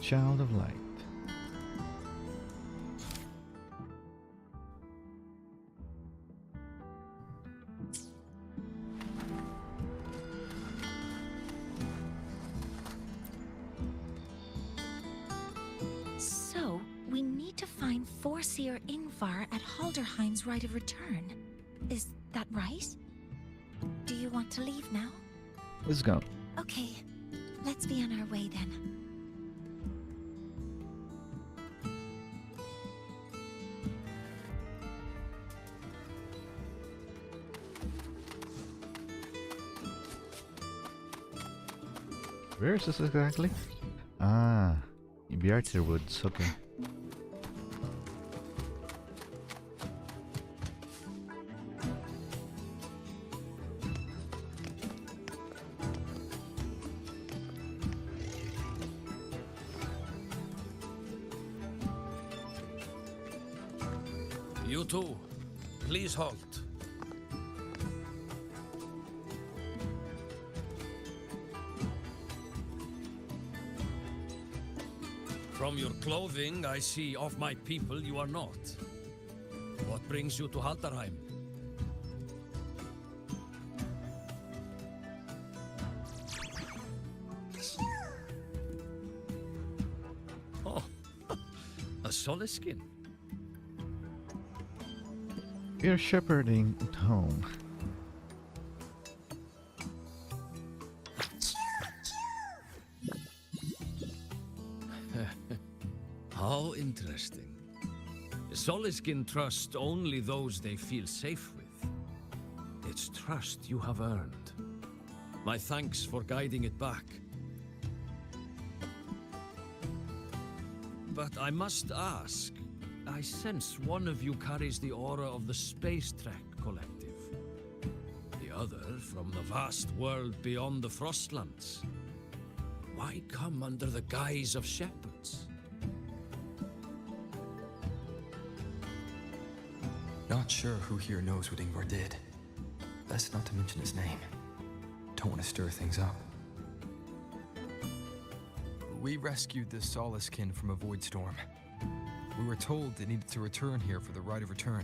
Child of Light. So, we need to find Forseer Ingvar at Halderheim's Rite of Return. Is that right? Do you want to leave now? Let's go. Okay, let's be on our way then. Where is this exactly? Ah, Bjartur Woods, okay. You two, please halt. From your clothing, I see of my people you are not. What brings you to Haldarheim? Oh, a Soliskin. We're shepherding at home. How interesting. Soliskin trust only those they feel safe with. It's trust you have earned. My thanks for guiding it back. But I must ask, I sense one of you carries the aura of the Space Trek Collective. The other from the vast world beyond the Frostlands. Why come under the guise of shepherds? Not sure who here knows what Ingvar did. Best not to mention his name. Don't want to stir things up. We rescued the Soliskin from a void storm. We were told it needed to return here for the rite of return.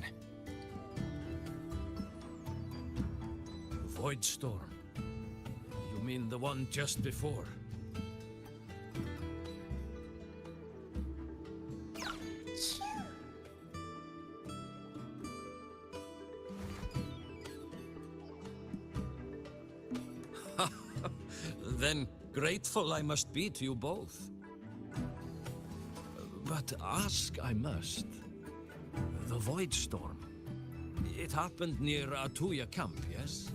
Void storm. You mean the one just before? Then grateful I must be to you both. But ask I must. The Void Storm. It happened near Atuya camp, yes?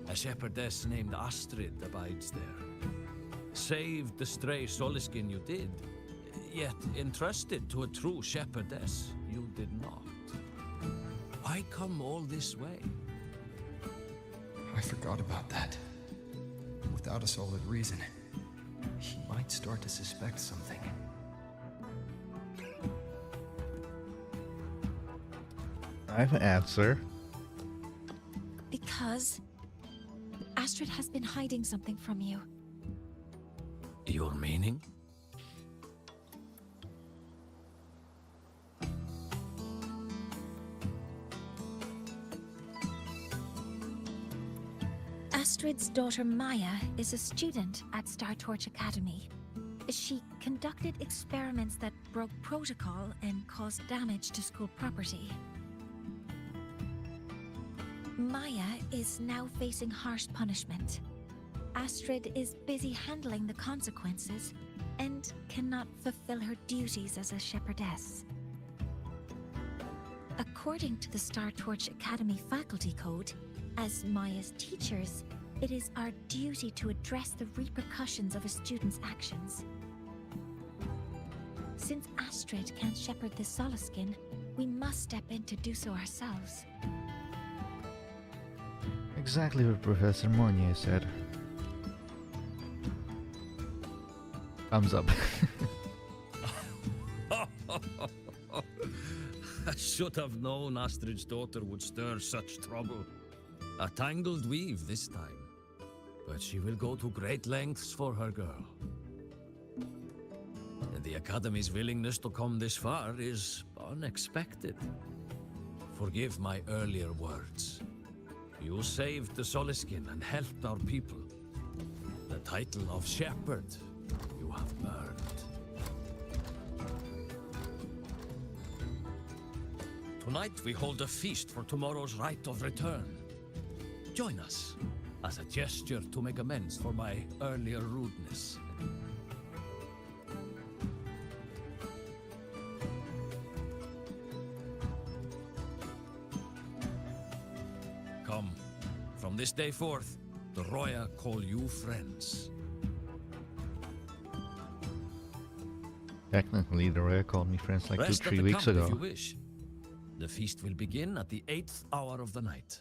A shepherdess named Astrid abides there. Saved the stray Soliskin you did, yet entrusted to a true shepherdess you did not. Why come all this way? I forgot about that. Without a solid reason, he might start to suspect something. I have an answer. Because Astrid has been hiding something from you. Your meaning? Astrid's daughter Maya is a student at Star Torch Academy. She conducted experiments that broke protocol and caused damage to school property. Maya is now facing harsh punishment. Astrid is busy handling the consequences and cannot fulfill her duties as a shepherdess. According to the Star Torch Academy faculty code, as Maya's teachers, it is our duty to address the repercussions of a student's actions. Since Astrid can't shepherd the Soliskin, we must step in to do so ourselves. Exactly what Professor Mornye said. Thumbs up. I should have known Astrid's daughter would stir such trouble. A tangled weave this time. But she will go to great lengths for her girl. And the Academy's willingness to come this far is unexpected. Forgive my earlier words. You saved the Soliskin and helped our people. The title of Shepherd you have earned. Tonight we hold a feast for tomorrow's rite of return. Join us as a gesture to make amends for my earlier rudeness. Come, from this day forth, the Roya call you friends. Technically, the Roya called me friends like Rest 2-3 at the weeks camp ago. if you wish. The feast will begin at the 8th hour of the night.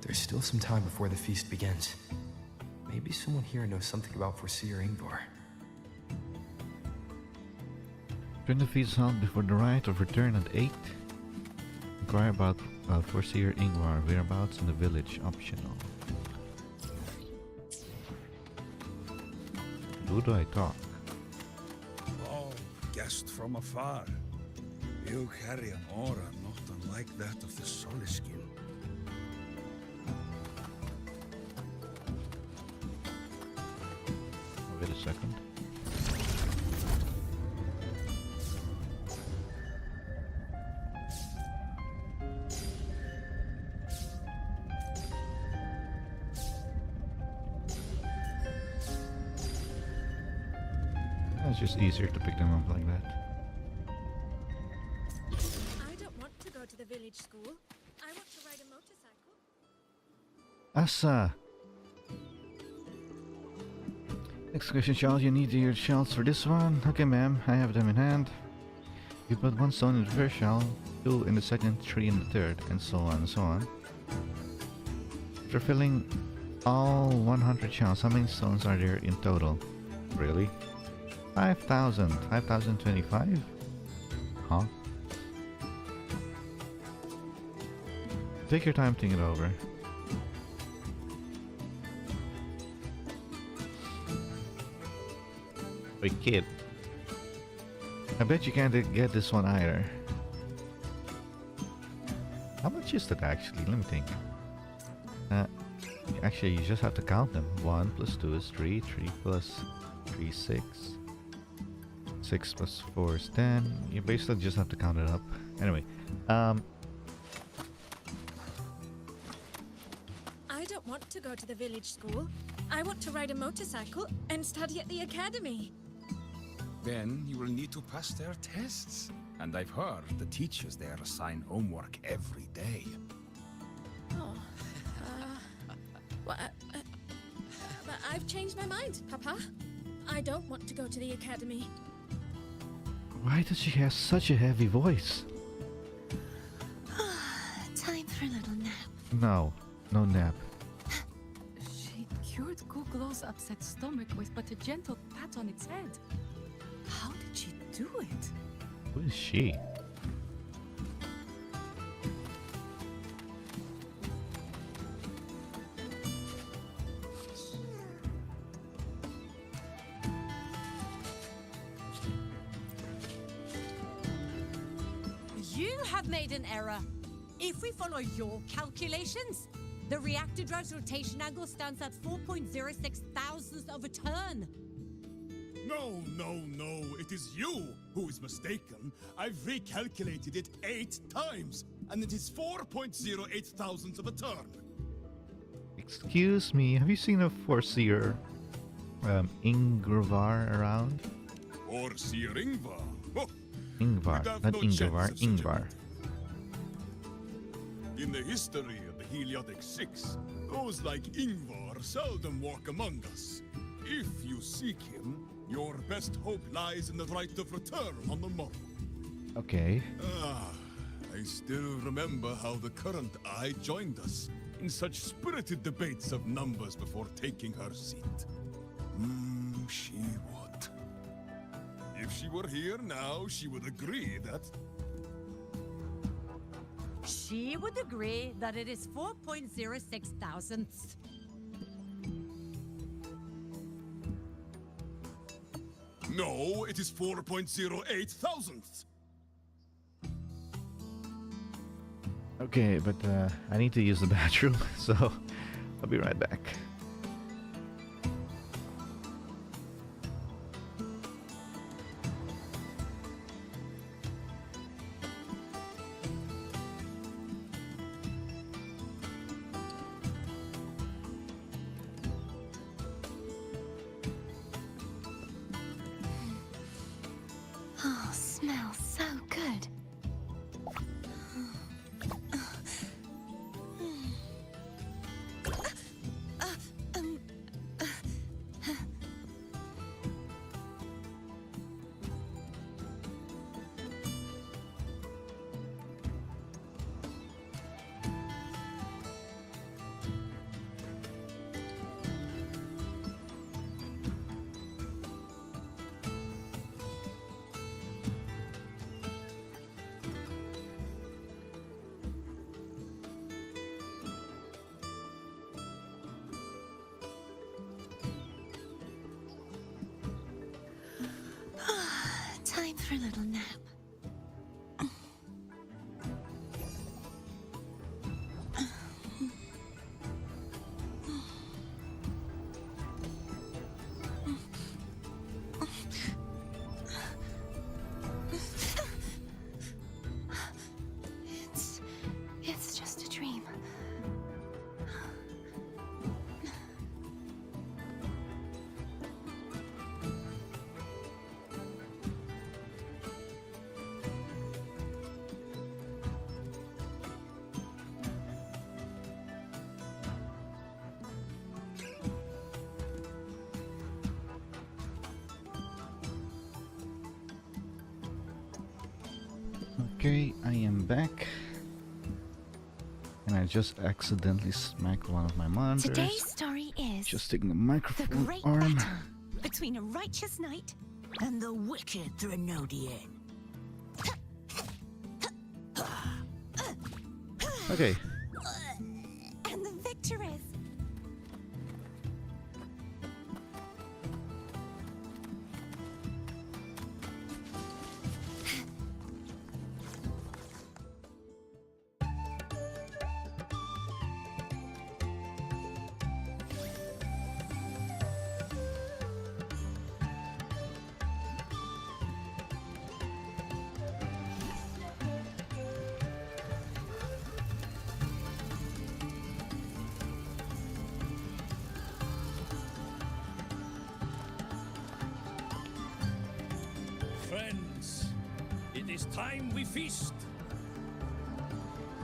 There's still some time before the feast begins. Maybe someone here knows something about Foreseer Ingvar. During the feast held before the rite of return at 8. Inquire about Foreseer Ingvar, whereabouts in the village, optional. Who do I talk? Oh, guest from afar. You carry an aura not unlike that of the Soliskin. Wait a second. It's just easier to pick them up like that. I don't want to go to the village school. I want to ride a motorcycle. Asa! Excavation shells, you need your shells for this one? Okay ma'am, I have them in hand. You put 1 stone in the first shell, 2 in the second, 3 in the third, and so on and so on. After filling all 100 shells, how many stones are there in total? Really? 5,000. 5,025? Huh? Take your time thinking it over. Wait, kid. I bet you can't get this one either. How much is that actually? Let me think. Actually, you just have to count them. 1 plus 2 is 3. 3 plus 3 is 6. 6 plus 4 is 10. You basically just have to count it up. Anyway, I don't want to go to the village school. I want to ride a motorcycle and study at the academy. Then you will need to pass their tests. And I've heard the teachers there assign homework every day. Oh, well, but I've changed my mind, Papa. I don't want to go to the academy. why does she have such a heavy voice? Time for a little nap. No, no nap. She cured Kuglow's upset stomach with but a gentle pat on its head. How did she do it? Who is she? You have made an error. If we follow your calculations, the reactor drive's rotation angle stands at 4.06 thousandths of a turn. No, no, no. It is you who is mistaken. I've recalculated it 8 times, and it is 4.08 thousandths of a turn. Excuse me, have you seen a Foreseer Ingvar around? Or Sir Ingvar. Oh, Ingvar, you'd have not no Ingvar, chance of such a Ingvar. In the history of the Heliotic Six, those like Ingvar seldom walk among us. If you seek him, your best hope lies in the right of return on the morrow. Okay. I still remember how the current eye joined us in such spirited debates of numbers before taking her seat. She would. If she were here now, she would agree that... She would agree that it is 4.06 thousandths. No, it is 4.08 thousandths. Okay, but I need to use the bathroom, so I'll be right back. Oh, smells so good. Time for a little nap. It's just a dream. Okay, I am back. And I just accidentally smacked one of my monitors. Today's story is Just taking the the microphone great arm. battle between a righteous knight and the wicked Threnodian. Okay. And the victories. Friends, it is time we feast.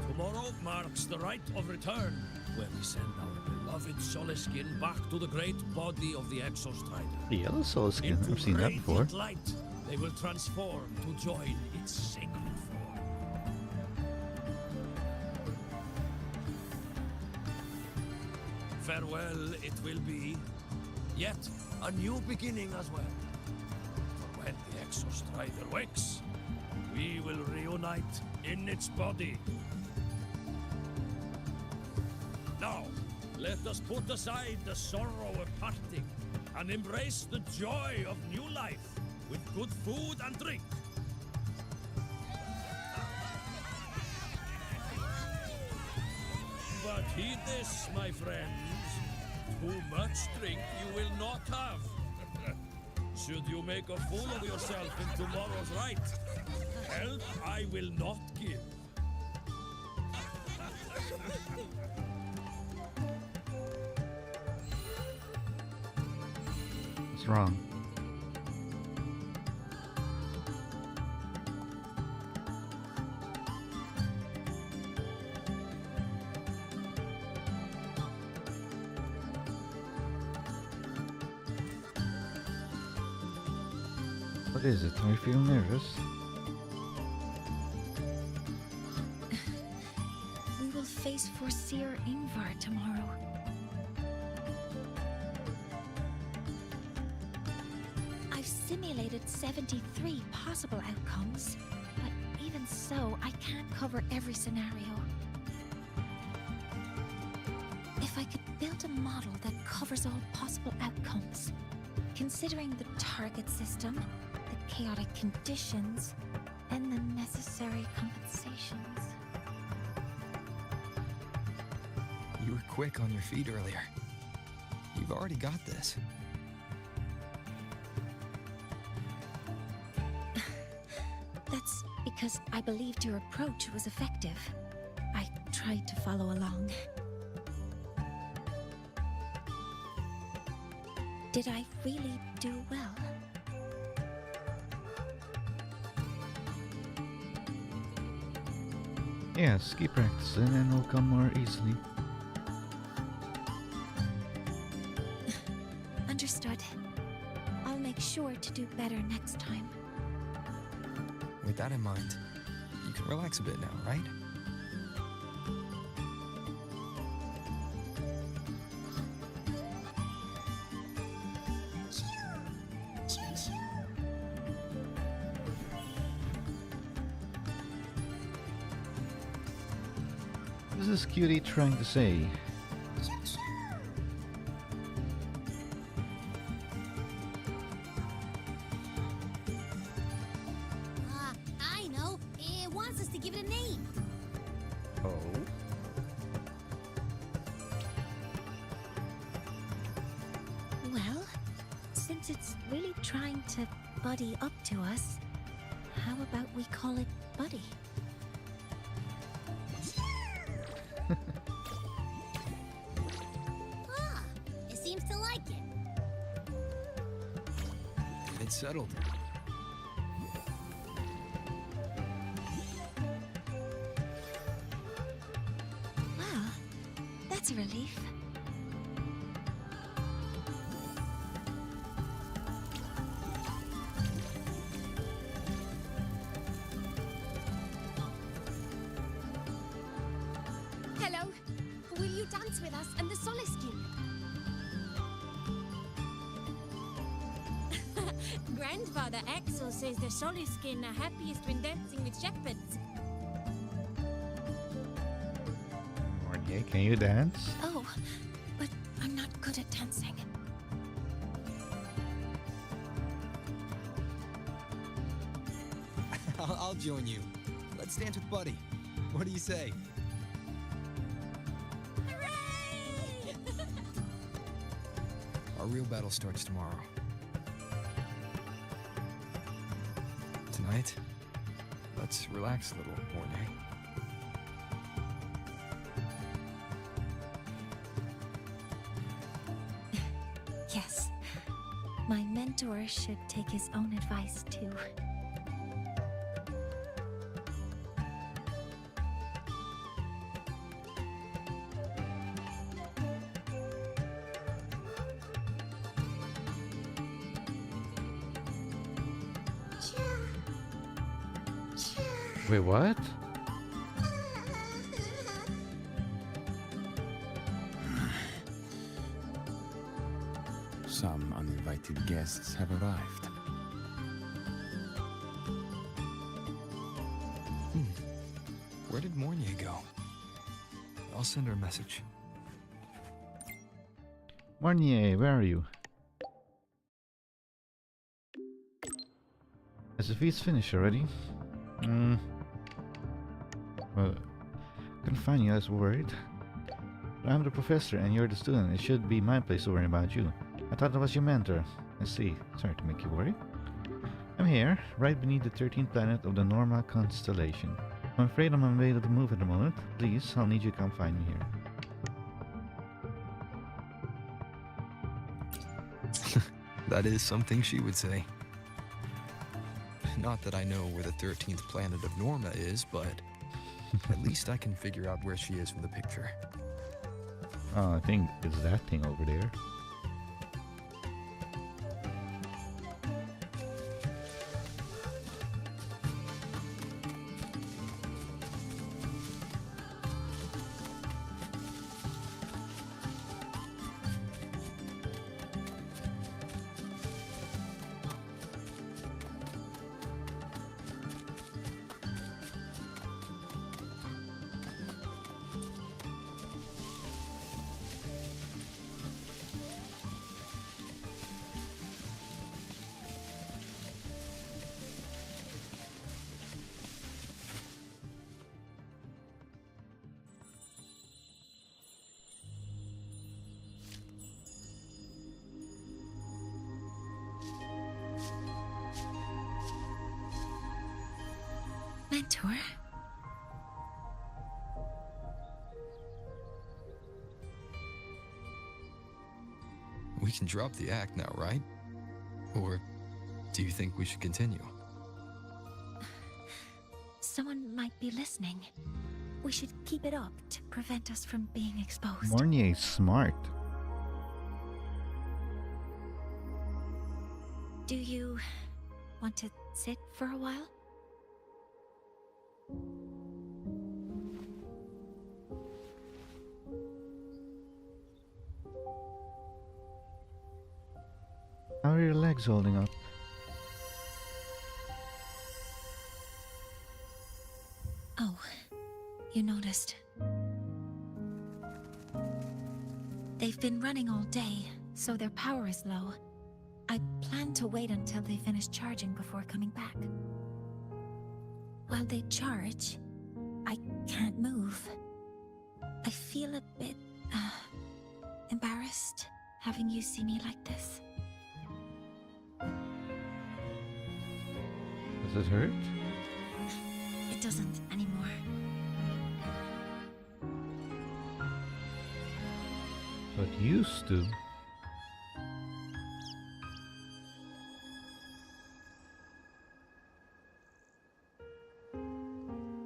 Tomorrow marks the rite of return, where we send our beloved Soleskin back to the great body of the Exostrider. The yellow soul skin. Into I've seen that before. radiant light, they will transform to join its sacred form. Farewell it will be, yet a new beginning as well. For when the Exostrider wakes, we will reunite in its body. Now, let us put aside the sorrow of parting and embrace the joy of new life with good food and drink. But heed this, my friends. Too much drink you will not have. Should you make a fool of yourself in tomorrow's rite, help I will not give. What's wrong? What is it? Are you feeling nervous? We will face Forseer Ingvar tomorrow. I've simulated 73 possible outcomes, but even so, I can't cover every scenario. If I could build a model that covers all possible outcomes, considering the target system, the chaotic conditions, and the necessary compensations. You were quick on your feet earlier. You've already got this. That's because I believed your approach was effective. I tried to follow along. Did I really do well? Yes, keep practicing and it'll come more easily. Understood. I'll make sure to do better next time. With that in mind, you can relax a bit now, right? What is this cutie trying to say? I know. It wants us to give it a name. Oh? Well, since it's really trying to buddy up to us, how about we call it Buddy? It seems to like it. It's settled. Well, that's a relief. Hello. Will you dance with us and the Soleskin? grandfather Axel says the Soliskin are happiest when dancing with shepherds. Mornye, can you dance? Oh, but I'm not good at dancing. I'll join you. Let's dance with Buddy. What do you say? Hooray! Our real battle starts tomorrow. Tonight, let's relax a little, Mornye. Yes. My mentor should take his own advice too. Wait, what? Some uninvited guests have arrived. Where did Mornye go? I'll send her a message. Mornye, where are you? Has the feast finished already? Well, couldn't find you, I was worried. But I'm the professor and you're the student. It should be my place to worry about you. I thought I was your mentor. I see. Sorry to make you worry. I'm here, right beneath the 13th planet of the Norma constellation. I'm afraid I'm unable to move at the moment. Please, I'll need you to come find me here. That is something she would say. Not that I know where the 13th planet of Norma is, but at least I can figure out where she is from the picture. Oh, I think it's that thing over there. Mentor? We can drop the act now, right? Or do you think we should continue? Someone might be listening. We should keep it up to prevent us from being exposed. Mornye's smart. Do you want to sit for a while? How are your legs holding up? Oh, you noticed. They've been running all day, so their power is low. I plan to wait until they finish charging before coming back. While they charge, I can't move. I feel a bit, embarrassed having you see me like this. Does it hurt? It doesn't anymore. But used to.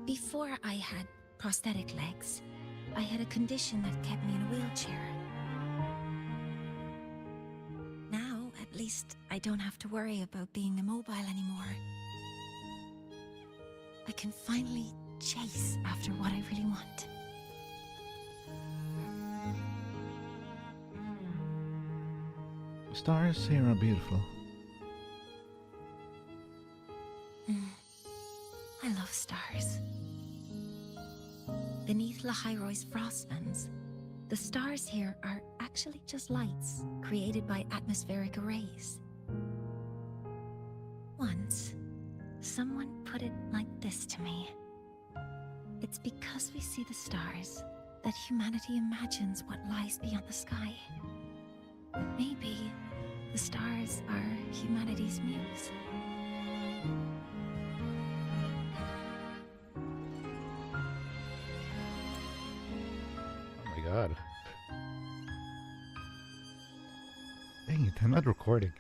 Before I had prosthetic legs, I had a condition that kept me in a wheelchair. Now, at least, I don't have to worry about being immobile anymore. I can finally chase after what I really want. Stars here are beautiful. I love stars. Beneath Lahai-Roi's frostlands, the stars here are actually just lights created by atmospheric arrays. Once, someone put it like this to me. It's because we see the stars that humanity imagines what lies beyond the sky. Maybe the stars are humanity's muse. Oh my god. Dang it, I'm not recording.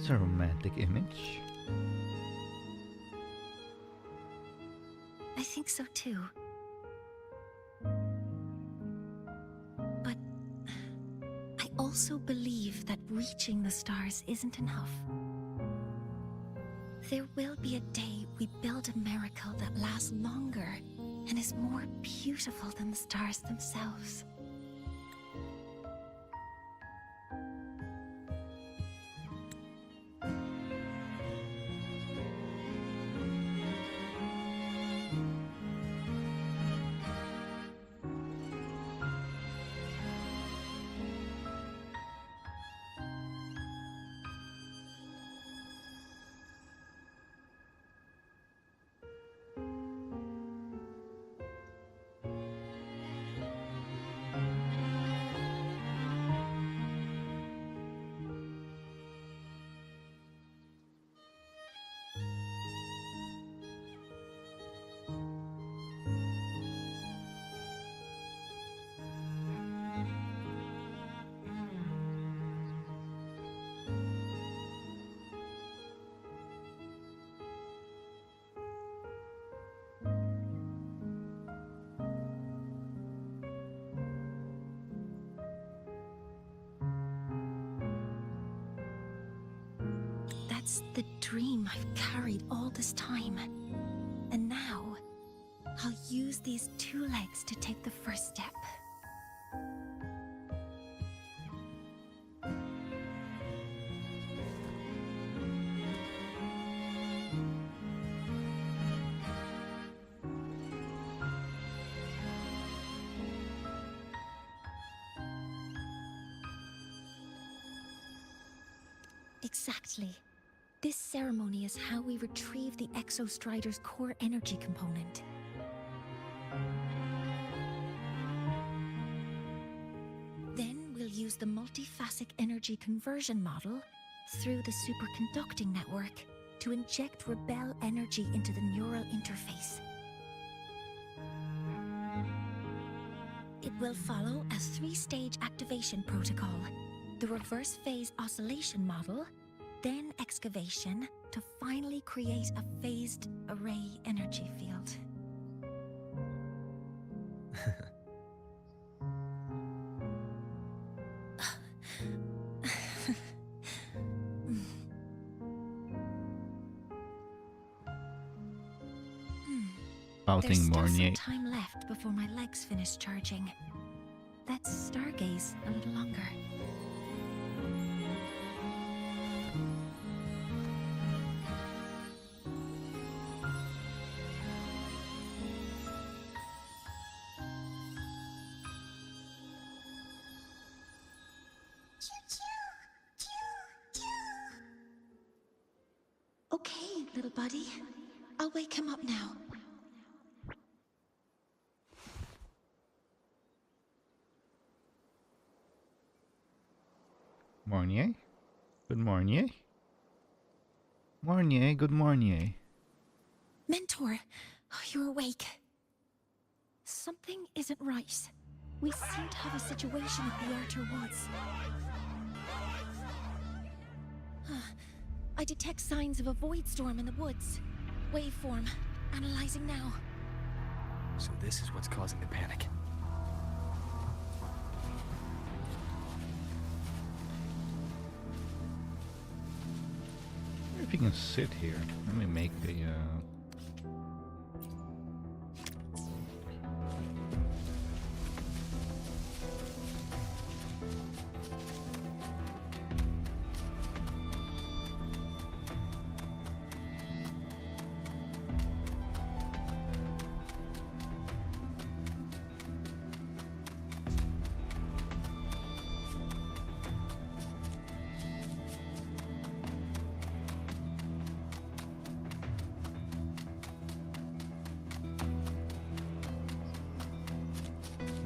It's a romantic image. I think so too. But I also believe that reaching the stars isn't enough. There will be a day we build a miracle that lasts longer and is more beautiful than the stars themselves. That's the dream I've carried all this time. And now, I'll use these 2 legs to take the first step. Exactly. This ceremony is how we retrieve the Exostrider's core energy component. Then we'll use the multiphasic energy conversion model through the superconducting network to inject rebel energy into the neural interface. It will follow a 3-stage activation protocol. The reverse phase oscillation model, then excavation to finally create a phased array energy field. There's still some Mornye. time left before my legs finish charging. Let's stargaze a little longer. Okay, little buddy. I'll wake him up now. Mornye? Good Mornye? Mornye, good Mornye. Mentor, you're awake. Something isn't right. We seem to have a situation at the Outer Woods. I detect signs of a void storm in the woods. Waveform. Analyzing now. So this is what's causing the panic. If you can sit here, let me make a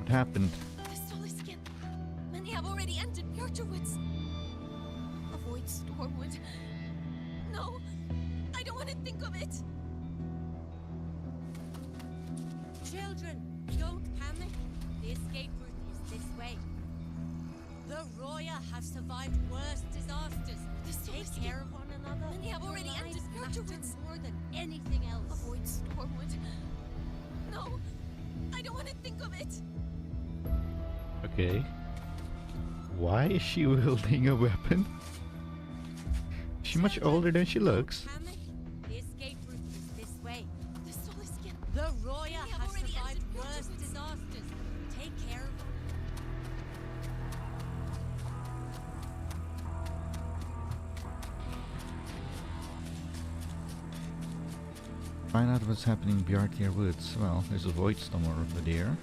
what happened? The solar skin. Many have already entered the Outer Woods. Avoid Stormwood. No, I don't want to think of it. Children, don't panic. The escape route is this way. The Roya have survived worse disasters. Take care of one another. Many have already Your entered lives the Outer matter Woods. more than anything else. Avoid Stormwood. No, I don't want to think of it. Okay. Why is she wielding a weapon? Is she much older than she looks? Panic. The escape route is this way. The solar skin. The Roya have already survived entered the Outer worse Woods. disasters. Take care of one. Find out what's happening in Bjartir Woods. Well, there's a void storm over there.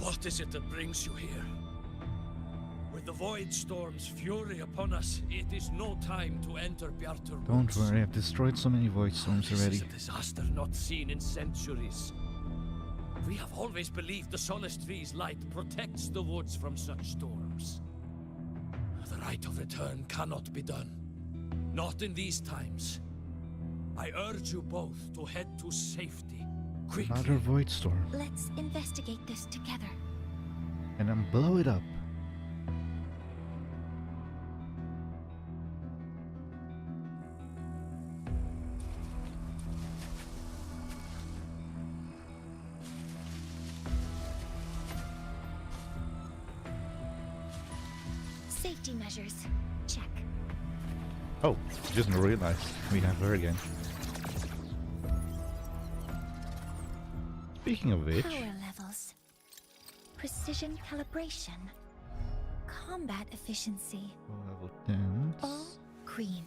What is it that brings you here? With the Void Storm's fury upon us, it is no time to enter Bjartur Don't Woods. worry, I've destroyed so many void storms This already. is a disaster not seen in centuries. We have always believed the Solace Tree's light protects the woods from such storms. The rite of return cannot be done. Not in these times. I urge you both to head to safety. Quickly. Another void storm. Let's investigate this together. And then blow it up. Safety measures. Check. Oh, just realized we have her again. Speaking of which, Power levels. Precision calibration. Combat efficiency. level 10. All green.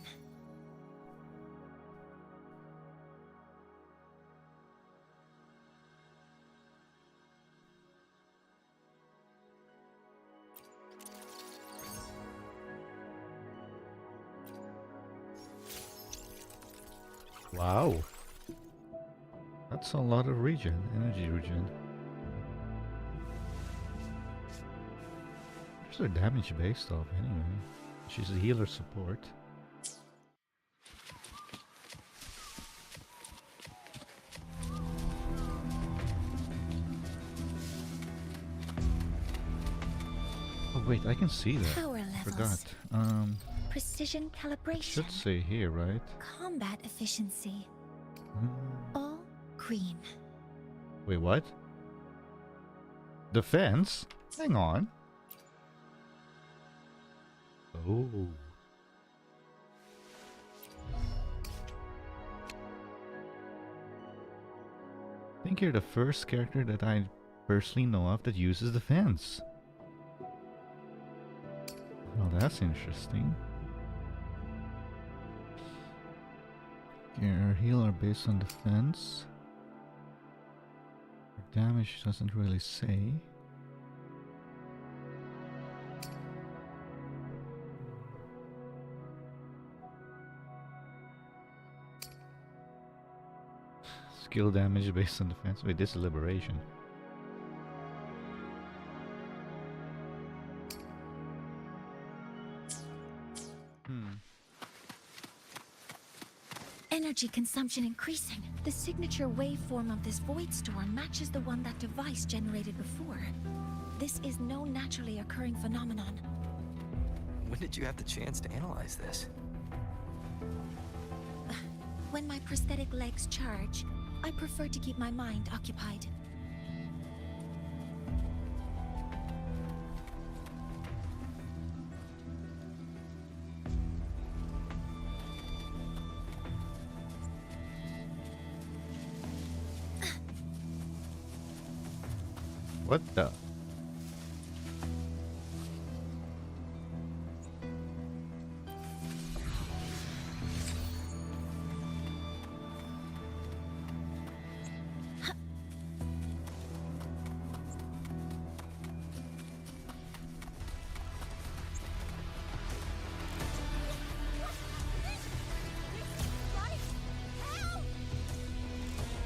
Wow. That's a lot of regen, energy regen. Where's her damage based off anyway? She's a healer support. Oh wait, I can see that. Power Forgot. levels. Precision calibration. Should say here, right? Combat efficiency. All green. Wait, what? Defense? Hang on. Oh. I think you're the first character that I personally know of that uses defense. Well, that's interesting. Your healer based on defense. Your damage doesn't really say. Skill damage based on defense. Wait, this is liberation. Energy consumption increasing. The signature waveform of this void storm matches the one that device generated before. This is no naturally occurring phenomenon. When did you have the chance to analyze this? When my prosthetic legs charge, I prefer to keep my mind occupied. What the?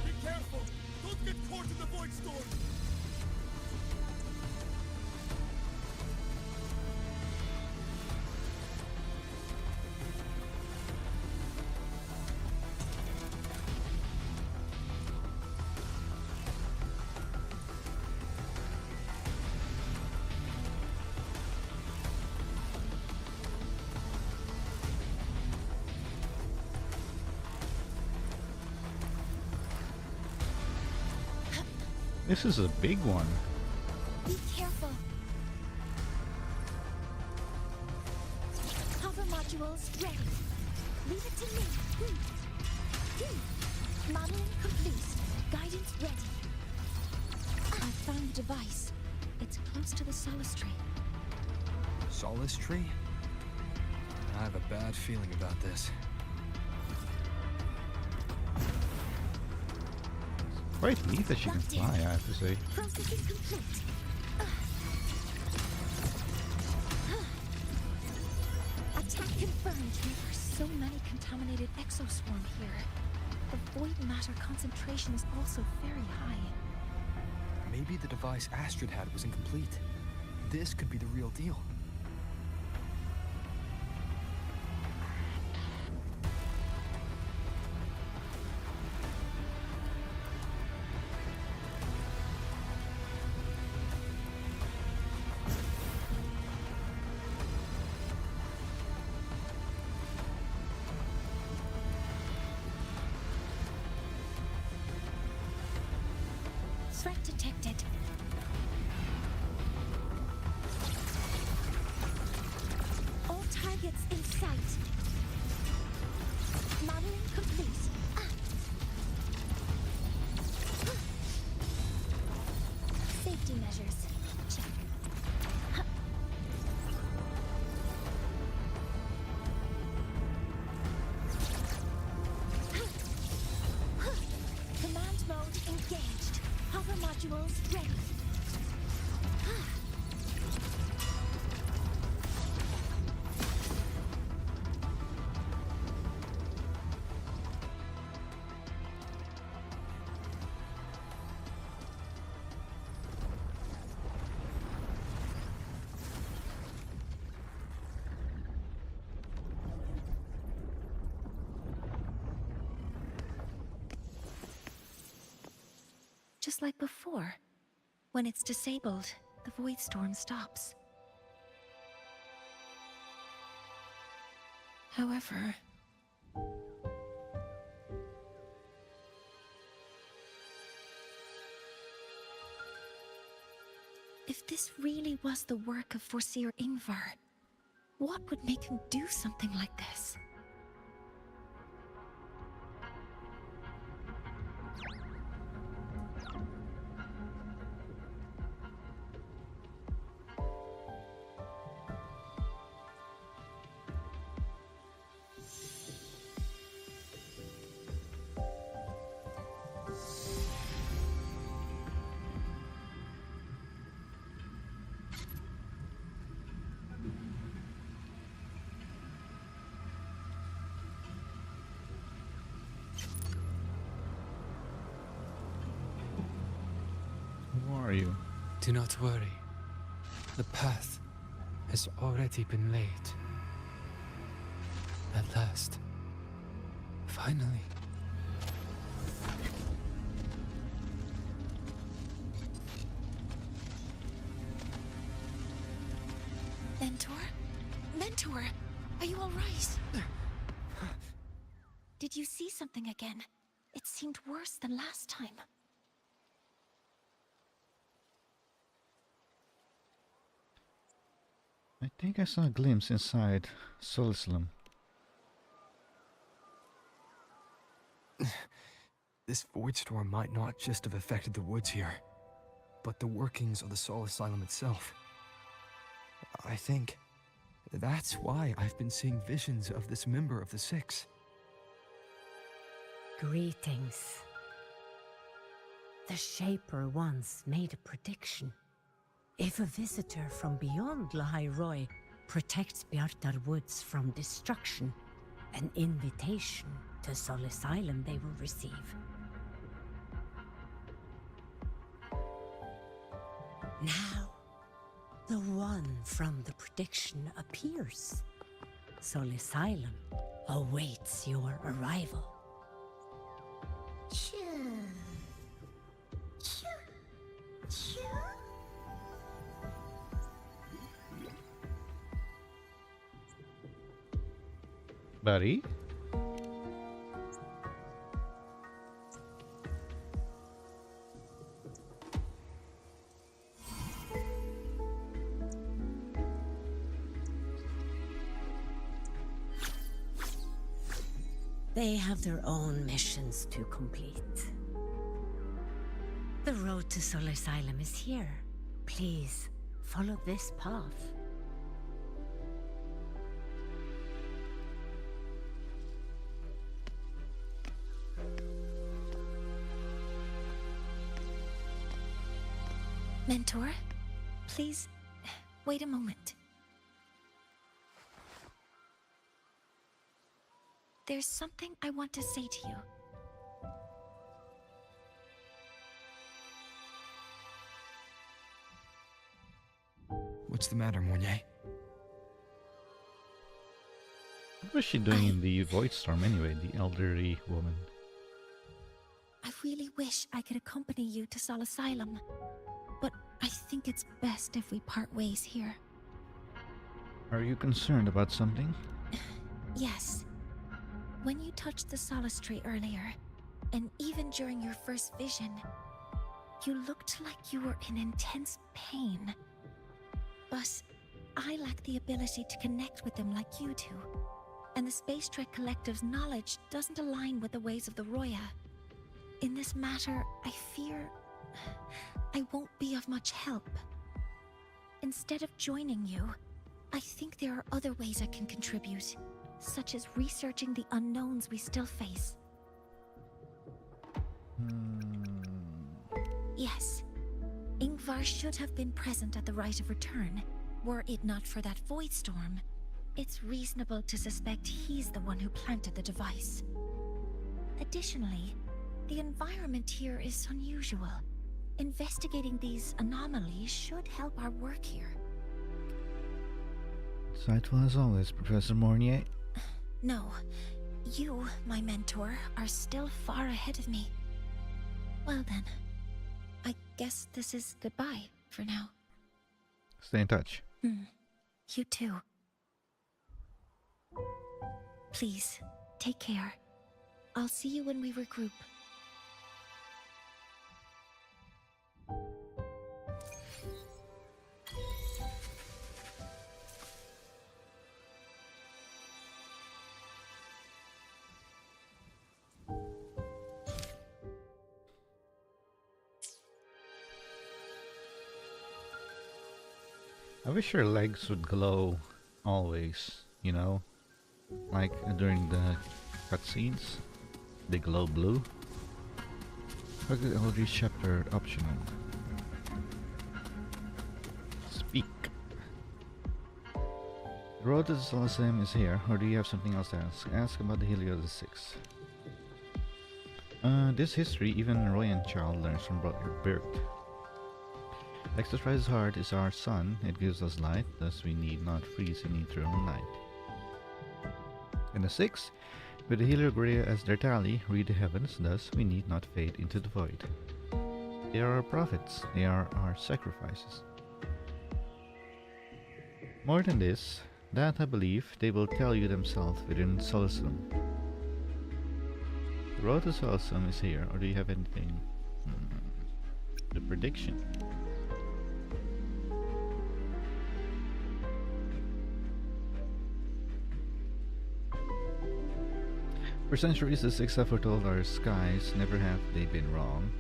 Be careful! Don't get caught in the void storm! This is a big one. Be careful. Hover modules ready. Leave it to me. Modeling complete. Guidance ready. I found the device. It's close to the solace tree. Solace tree? I have a bad feeling about this. Quite neat that she can fly, I have to say. Processing complete. Attack confirmed. There are so many contaminated exoswarm here. The void matter concentration is also very high. Maybe the device Astrid had was incomplete. This could be the real deal. Threat detected. Targets in sight. Modeling complete. Safety measures. Check. Command mode engaged. Hover modules ready. Just like before. When it's disabled, the void storm stops. However... if this really was the work of Foreseer Ingvar, what would make him do something like this? Who are you? Do not worry. The path has already been laid. At last. Finally. Mentor? Mentor! Are you alright? Did you see something again? It seemed worse than last time. I think I saw a glimpse inside Solislum. This void storm might not just have affected the woods here, but the workings of the Soul Asylum itself. I think that's why I've been seeing visions of this member of the Six. Greetings. The Shaper once made a prediction. If a visitor from beyond Lahai-Roi protects Bjartar Woods from destruction, an invitation to Soul Asylum they will receive. Now, the one from the prediction appears. Soul Asylum awaits your arrival. Buddy? They have their own missions to complete. The road to Soul Asylum is here. Please, follow this path. Mentor, please, wait a moment. There's something I want to say to you. What's the matter, Mornye? What was she doing in the void storm anyway, the elderly woman? I really wish I could accompany you to Soul Asylum, but I think it's best if we part ways here. Are you concerned about something? Yes. When you touched the Solace Tree earlier, and even during your first vision, you looked like you were in intense pain. But I lack the ability to connect with them like you do. And the Space Trek Collective's knowledge doesn't align with the ways of the Roya. In this matter, I fear I won't be of much help. Instead of joining you, I think there are other ways I can contribute, such as researching the unknowns we still face. Yes, Ingvar should have been present at the Rite of Return. Were it not for that void storm, it's reasonable to suspect he's the one who planted the device. Additionally, the environment here is unusual. Investigating these anomalies should help our work here. Insightful as always, Professor Mornye. No, you, my mentor, are still far ahead of me. Well then, I guess this is goodbye for now. Stay in touch. You too. Please, take care. I'll see you when we regroup. I wish your legs would glow always, you know? Like during the cutscenes, they glow blue. Look at all these chapter optional. Speak. The road to the Coliseum is here, or do you have something else to ask? Ask about the Hyvatia Detector. This history, even a Royan child learns from birth. Exercise's heart is our sun, it gives us light, thus we need not freeze in eternal night. And the 6, with the Hyvatia as their tally, read the heavens, thus we need not fade into the void. They are our prophets, they are our sacrifices. More than this, that I believe they will tell you themselves within Solaceum. The road to Solaceum is here, or do you have anything? The prediction. For centuries, the 6 have foretold our skies, never have they been wrong.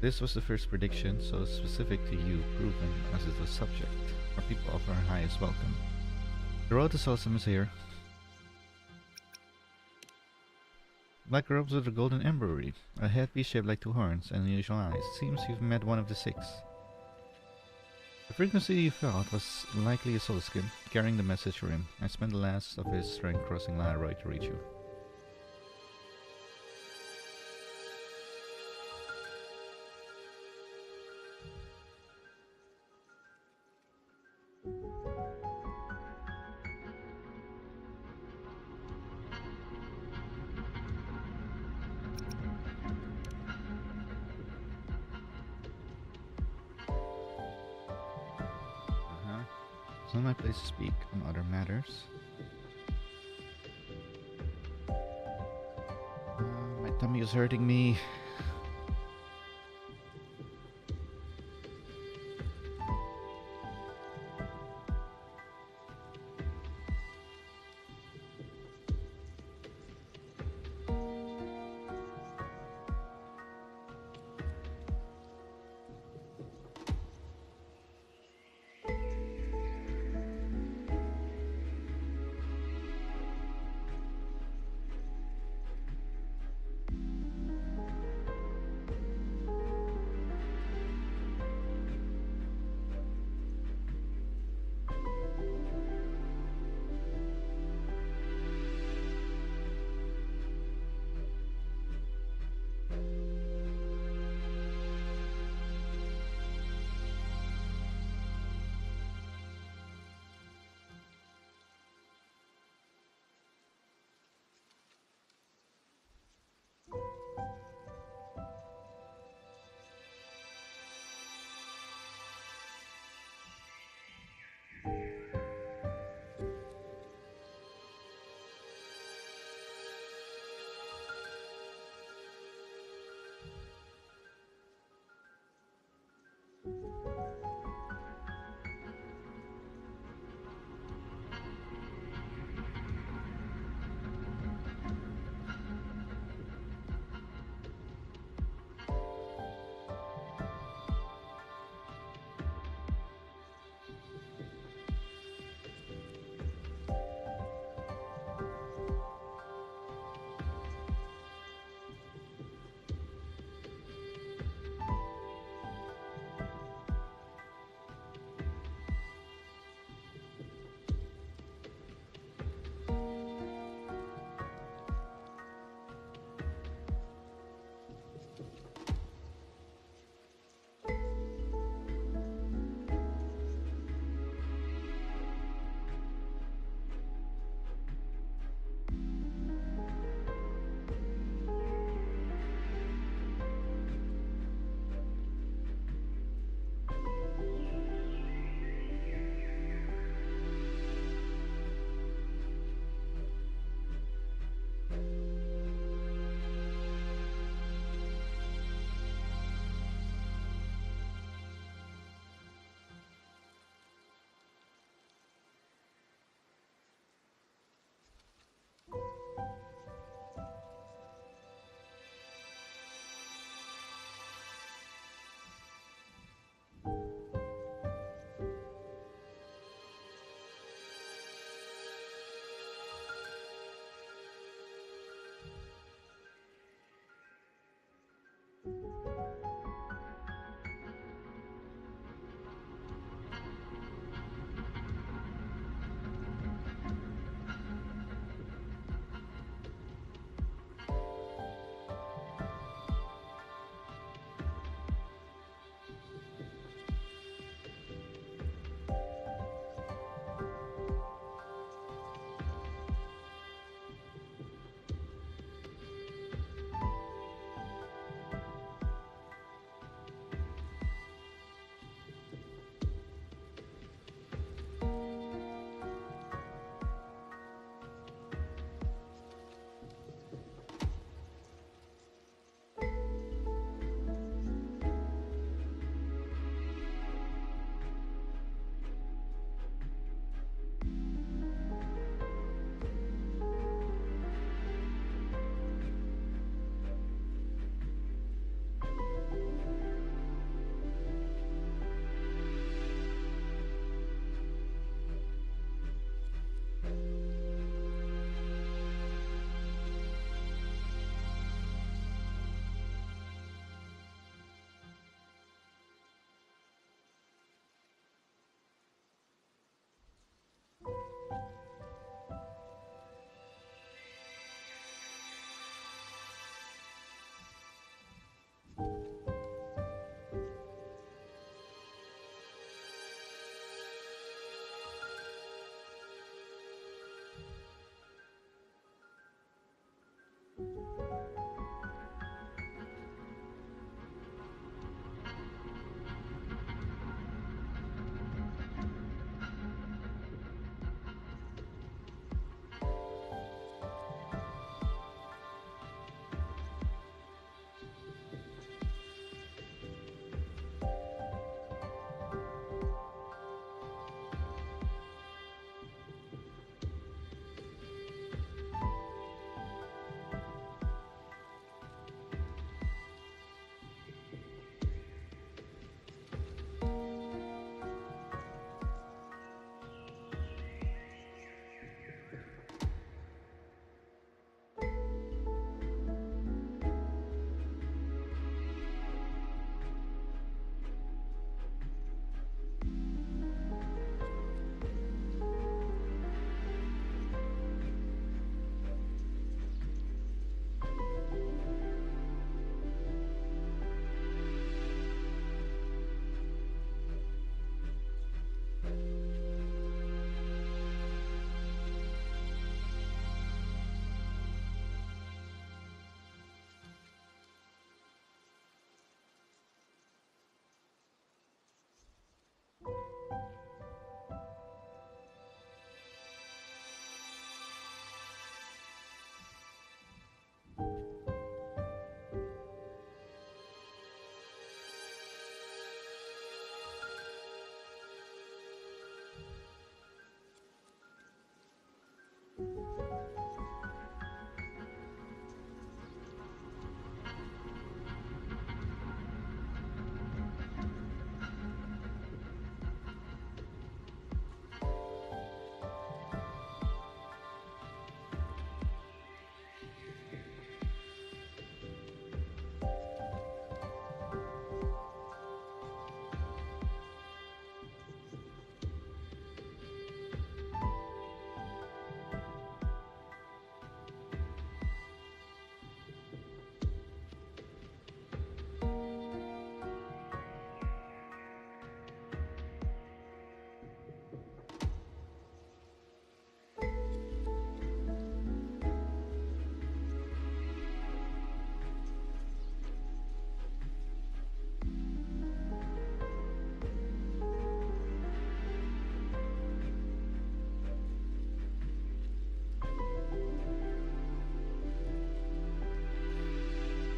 This was the first prediction, so specific to you, proven as it was subject. Our people offer our highest welcome. The road to Solaceum is here. Black robes with a golden embroidery, a headpiece shaped like 2 horns, and unusual eyes. Seems you've met one of the 6. The frequency you felt was likely a soul skin, carrying the message for him. I spent the last of his strength crossing Lahai-Roi to reach you. It's not my place to speak on other matters. My tummy is hurting me.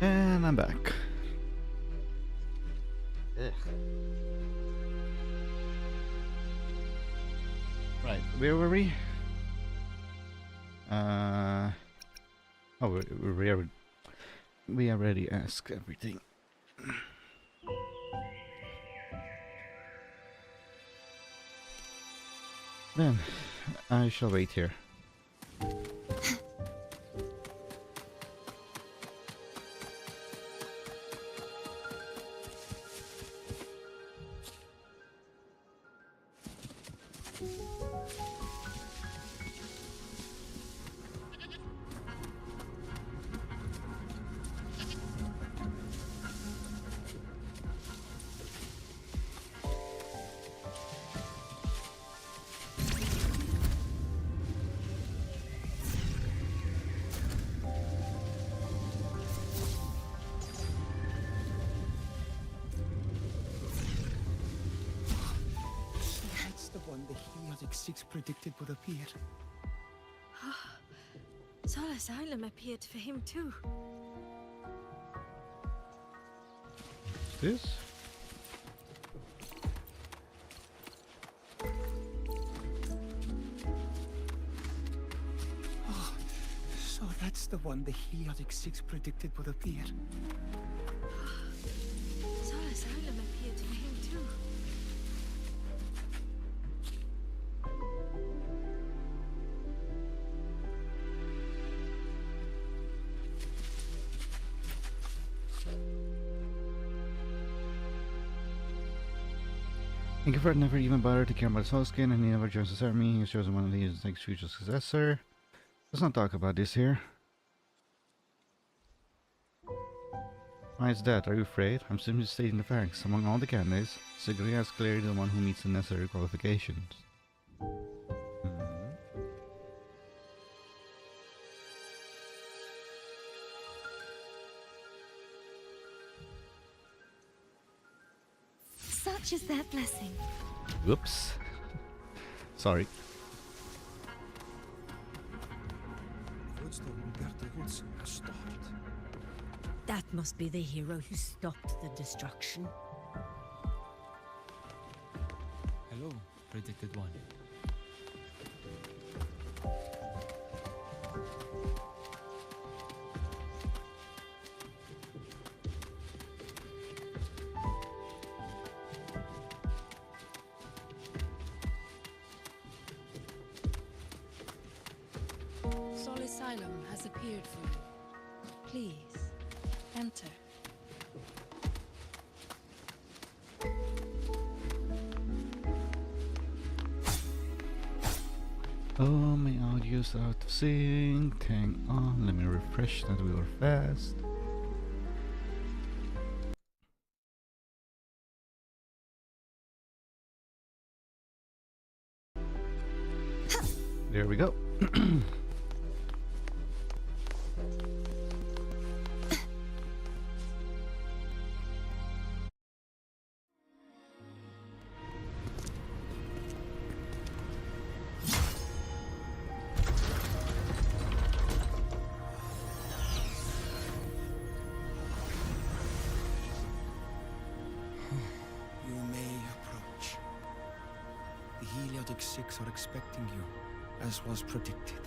And I'm back. Ugh. Right, where were we? Oh, we already asked everything. Then, I shall wait here. That's the one the Heliotic 6 predicted would appear. Sol Asylum appeared for him too. This? Oh, so that's the one the Heliotic 6 predicted would appear. Sol Asylum appeared for him too. Ingeford never even bothered to care about his whole skin, and he never joins his army. He was chosen one of these next future successor. Let's not talk about this here. Why is that? Are you afraid? I'm simply stating the facts. Among all the candidates, Sigria is clearly the one who meets the necessary qualifications. Such is their blessing. Whoops. Sorry. That must be the hero who stopped the destruction. Hello, predicted one. Sol Asylum has appeared for you. Please, enter. Oh, my audio's out of sync. Hang on, let me refresh that we were fast. There we go. You may approach. The Heliotic 6 are expecting you, as was predicted.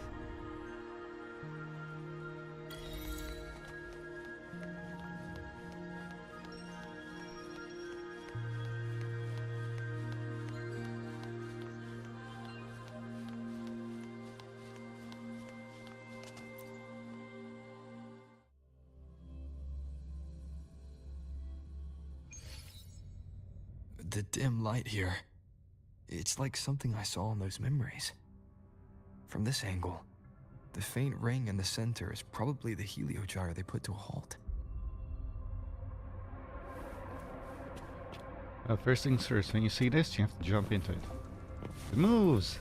The dim light here. It's like something I saw in those memories. From this angle, the faint ring in the center is probably the heliogyre they put to a halt. First things first, when you see this, you have to jump into it. It moves!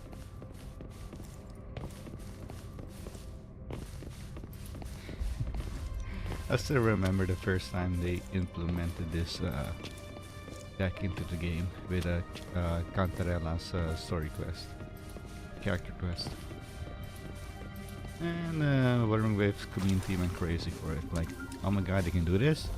I still remember the first time they implemented this deck into the game with Cantarella's story quest, character quest. And Wuthering Waves community went crazy for it. Like, Oh my god, they can do this?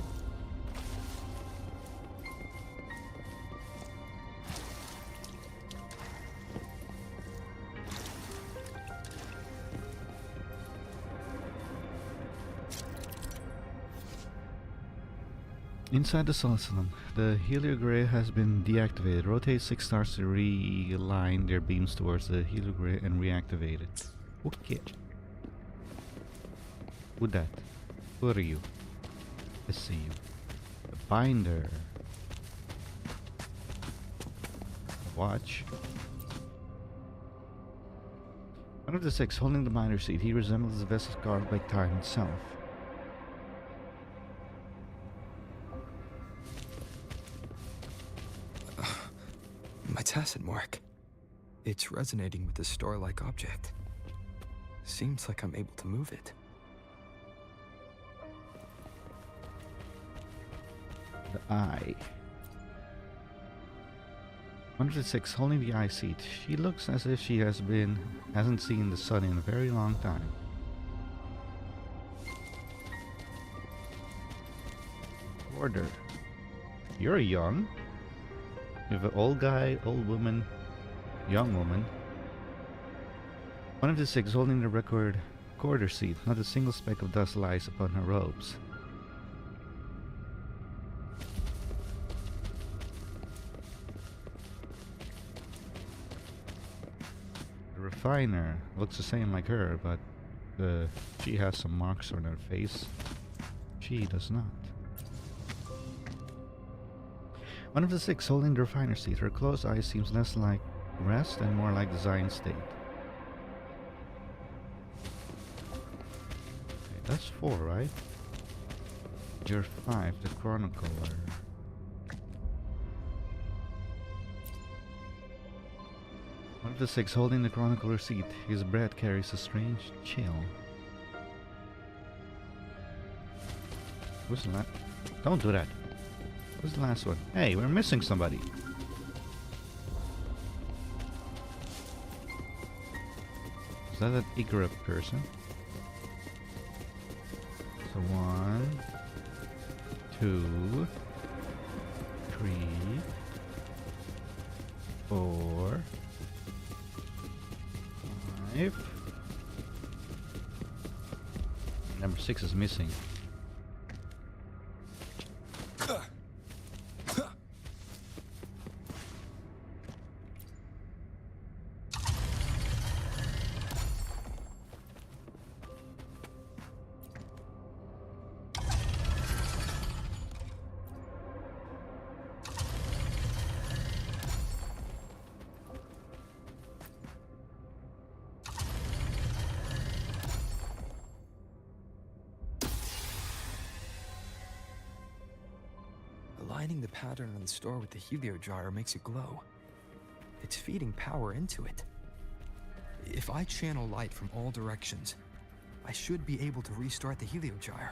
Inside the Solsonum, the Heliogray has been deactivated. Rotate 6 stars to realign their beams towards the Heliogray and reactivate it. Okay. Who that? Who are you? Let's see you. The Binder. Watch. One of the 6 holding the Binder seat. He resembles the vessel carved by time itself. My tacit mark. It's resonating with the star-like object. Seems like I'm able to move it. The eye. 106 holding the eye seat. She looks as if she hasn't seen the sun in a very long time. Order. You're young. You have an old guy, old woman, young woman. 106 holding the recorder seat. Not a single speck of dust lies upon her robes. The refiner looks the same like her, but she has some marks on her face. She does not. One of the 6 holding the refiner seat. Her closed eye seems less like rest and more like design state. Okay, that's 4, right? You're 5, the chronicler. One of the 6 holding the chronicler seat. His breath carries a strange chill. Who's that? Don't do that. Who's the last one? Hey, we're missing somebody. Is that an Igor person? So 1, 2, 3, 4, 5. Number 6 is missing. Aligning the pattern on the store with the heliogyre makes it glow. It's feeding power into it. If I channel light from all directions, I should be able to restart the heliogyre.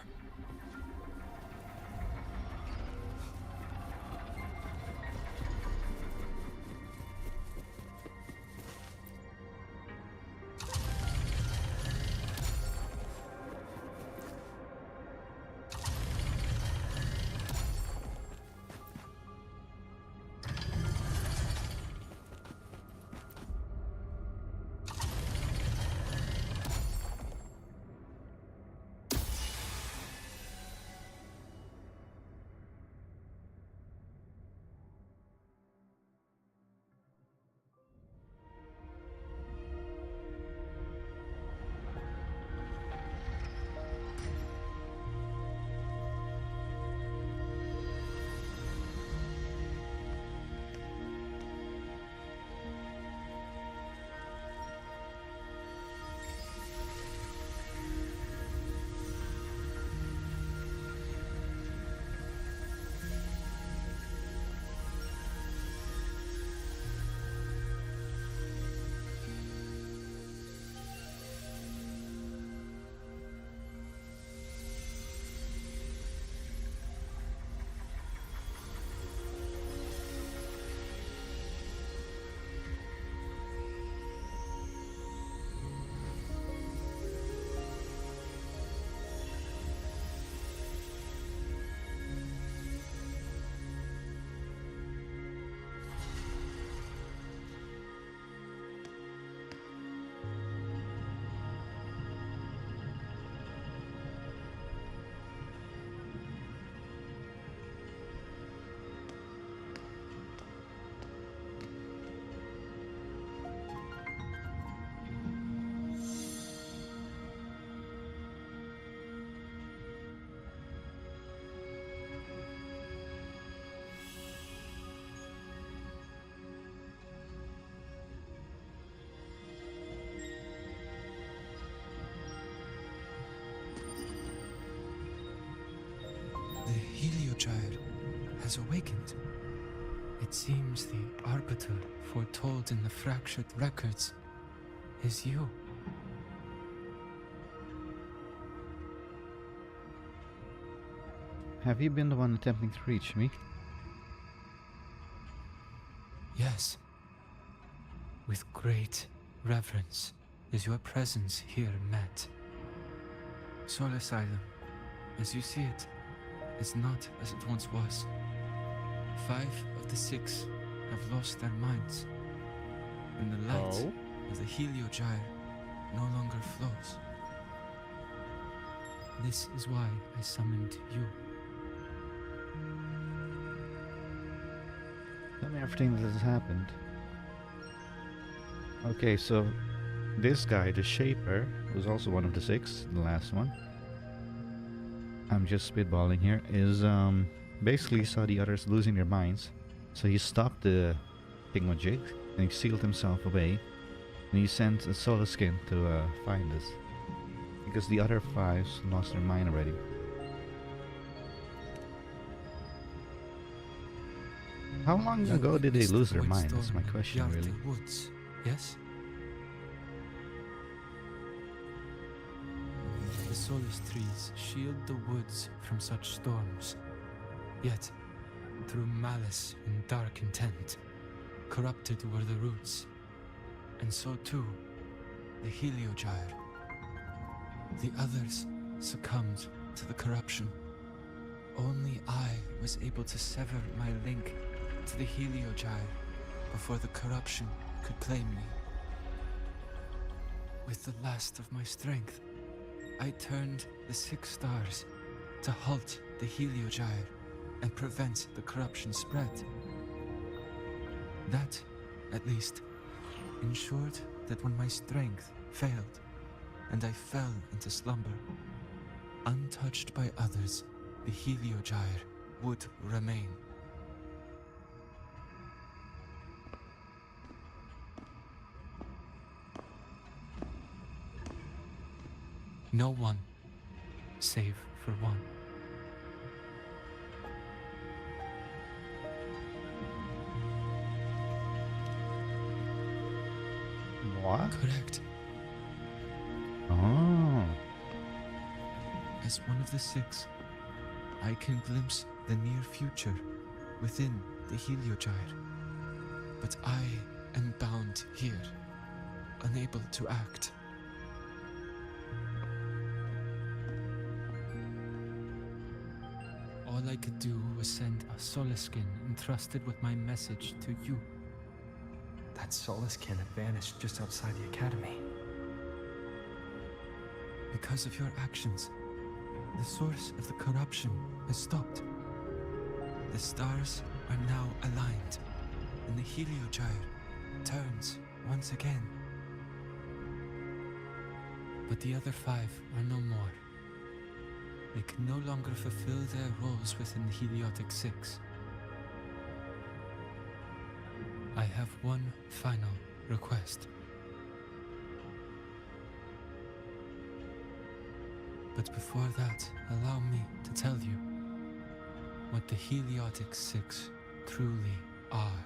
Heliogyre has awakened. It seems the arbiter foretold in the fractured records is you. Have you been the one attempting to reach me? Yes. With great reverence is your presence here met. Soul Asylum, as you see it, is not as it once was. 5 of the 6 have lost their minds, and the light of the Heliogyre no longer flows. This is why I summoned you. Tell me everything that has happened. Okay, so this guy, the Shaper, who's also one of the 6, the last one, I'm just spitballing here, is basically saw the others losing their minds. So he stopped the thingamajig and he sealed himself away. And he sent a solar skin to find us. Because the other 5s lost their mind already. How long ago did they lose their mind? That's my question, really. Woods, yes? The Solus trees shield the woods from such storms. Yet, through malice and dark intent, corrupted were the roots. And so too, the Heliogyre. The others succumbed to the corruption. Only I was able to sever my link to the Heliogyre before the corruption could claim me. With the last of my strength, I turned the 6 stars to halt the Heliogyre and prevent the corruption spread. That, at least, ensured that when my strength failed and I fell into slumber, untouched by others, the Heliogyre would remain. No one, save for one. What? Correct. Oh. As one of the 6, I can glimpse the near future within the Heliogyre. But I am bound here, unable to act. All I could do was send a Solaskin entrusted with my message to you. That Solaskin had vanished just outside the academy. Because of your actions, the source of the corruption has stopped. The stars are now aligned, and the Heliogyre turns once again. But the other 5 are no more. They can no longer fulfill their roles within the Heliotic 6. I have one final request. But before that, allow me to tell you what the Heliotic 6 truly are.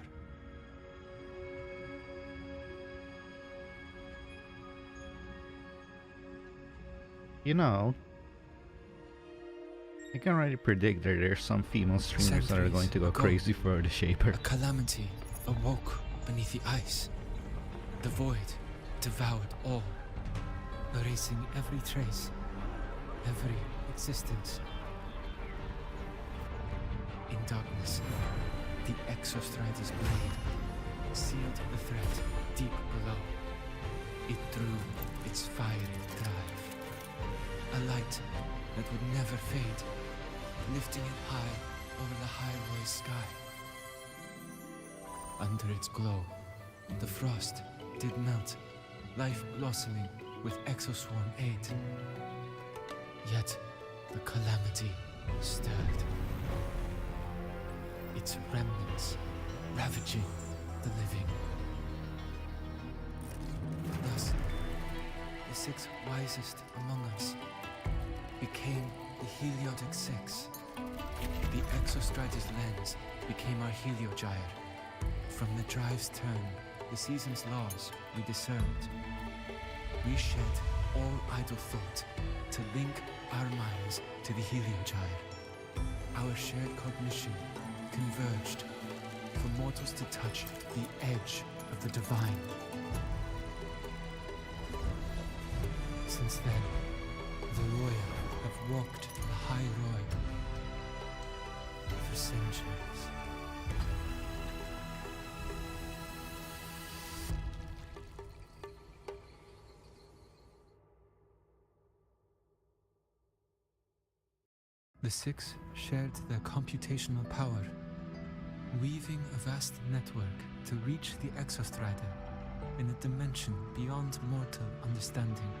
You know, I can already predict that there's some female streamers that are going to go crazy for the Shaper. A calamity awoke beneath the ice. The void devoured all, erasing every trace, every existence. In darkness, the Exostrider's blade sealed the threat deep below. It drew its fiery drive, a light that would never fade, lifting it high over the Lahai-Roi sky. Under its glow, the frost did melt, life blossoming with exoswarm aid. Yet the calamity stirred, its remnants ravaging the living. Thus, the 6 wisest among us became the Heliotic 6, The Exostrider's lens became our heliogyre. From the drive's turn, the season's laws we discerned. We shed all idle thought to link our minds to the heliogyre. Our shared cognition converged for mortals to touch the edge of the divine. Since then, the Roya have walked Lahai-Roi for centuries. The Six shared their computational power, weaving a vast network to reach the Exostrider in a dimension beyond mortal understanding.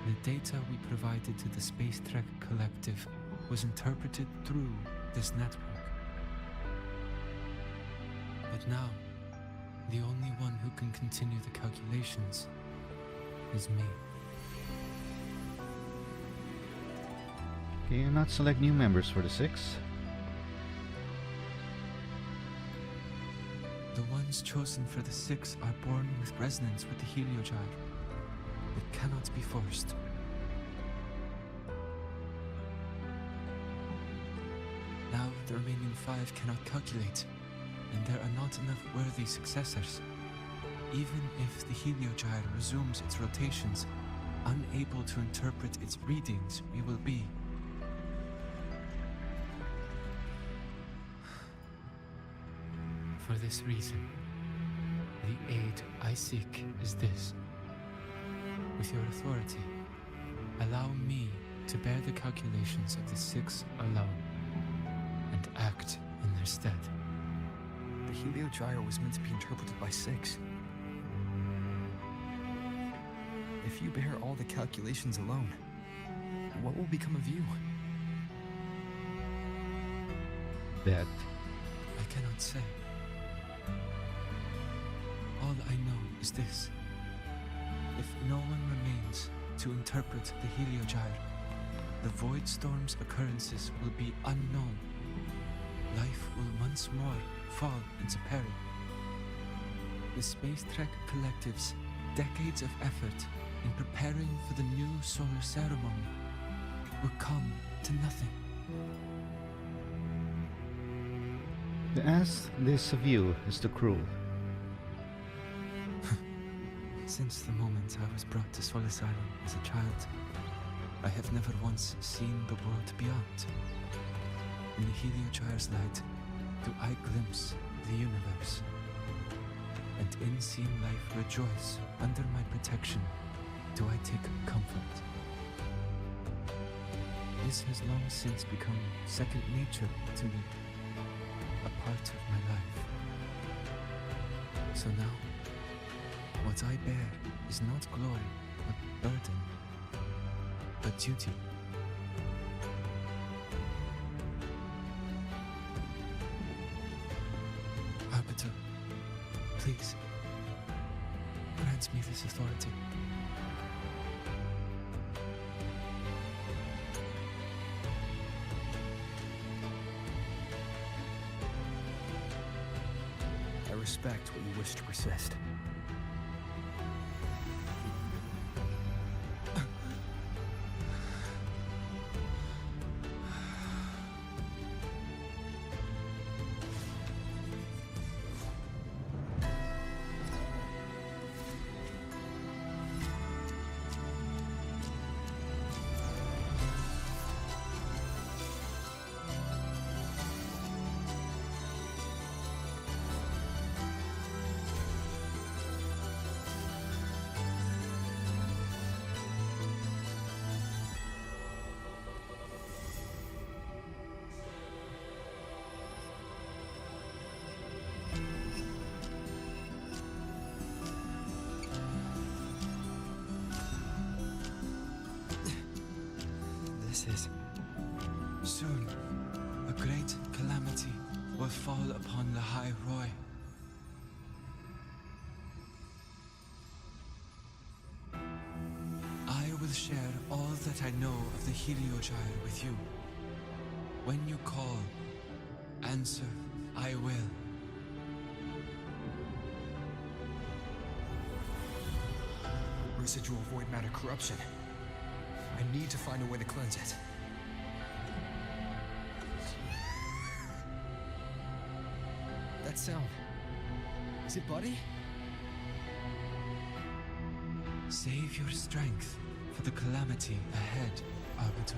The data we provided to the Space Trek Collective was interpreted through this network. But now, the only one who can continue the calculations is me. Can you not select new members for the Six? The ones chosen for the Six are born with resonance with the heliogyre. It cannot be forced. Now the remaining 5 cannot calculate, and there are not enough worthy successors. Even if the heliogyre resumes its rotations, unable to interpret its readings, we will be. For this reason, the aid I seek is this. With your authority, allow me to bear the calculations of the Six alone, and act in their stead. The heliogyre was meant to be interpreted by Six. If you bear all the calculations alone, what will become of you? That I cannot say. All I know is this. If no one remains to interpret the heliogyre, the void storm's occurrences will be unknown. Life will once more fall into peril. The Space Trek Collective's decades of effort in preparing for the new solar ceremony will come to nothing. to ask this of you is too cruel. Since the moment I was brought to Solace Island as a child, I have never once seen the world beyond. In the heliogyre's light, do I glimpse the universe, and in seeing life rejoice under my protection, do I take comfort. This has long since become second nature to me, a part of my life. So now, what I bear is not glory, but burden, but duty. Arbiter, please, grant me this authority. I respect what you wish to persist. Soon, a great calamity will fall upon Lahai-Roi. I will share all that I know of the heliogyre with you. When you call, answer, I will. Residual void matter corruption. I need to find a way to cleanse it. That sound. Is it Buddy? Save your strength for the calamity ahead, Arbiter.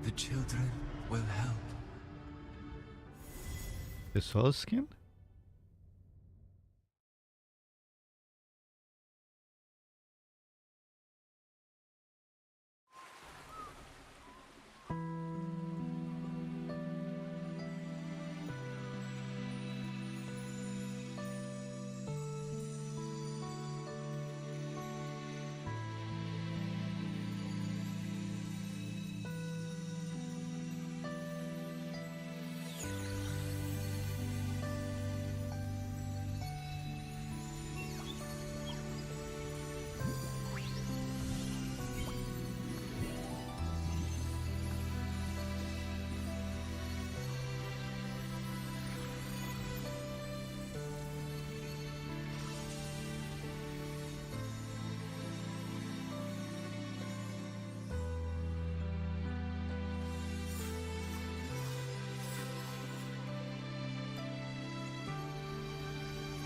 The children will help. The soul skin?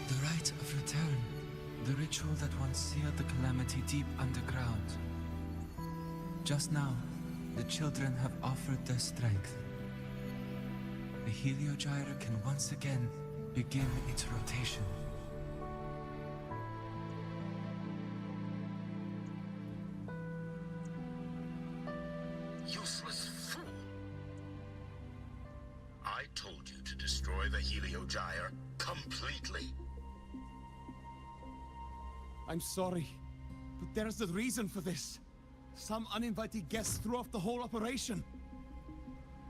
The rite of return. The ritual that once sealed the calamity deep underground. Just now, the children have offered their strength. The Heliogyre can once again begin its rotation. Useless fool! I told you to destroy the Heliogyre completely. I'm sorry, but there's a reason for this. Some uninvited guests threw off the whole operation.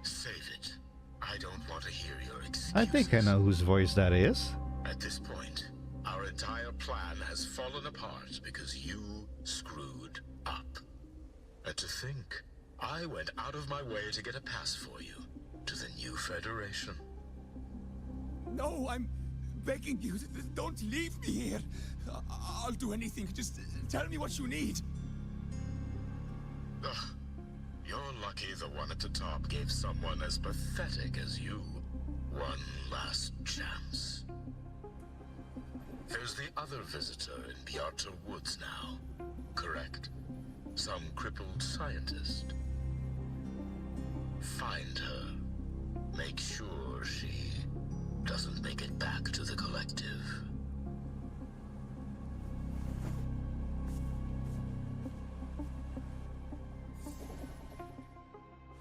Save it. I don't want to hear your excuses. I think I know whose voice that is. At this point, our entire plan has fallen apart because you screwed up. And to think, I went out of my way to get a pass for you to the new Federation. No, I'm begging you, don't leave me here. I'll do anything. Just tell me what you need. Ugh. You're lucky the one at the top gave someone as pathetic as you one last chance. There's the other visitor in Bjarta Woods now, correct? Some crippled scientist. Find her. Make sure she doesn't make it back to the collective.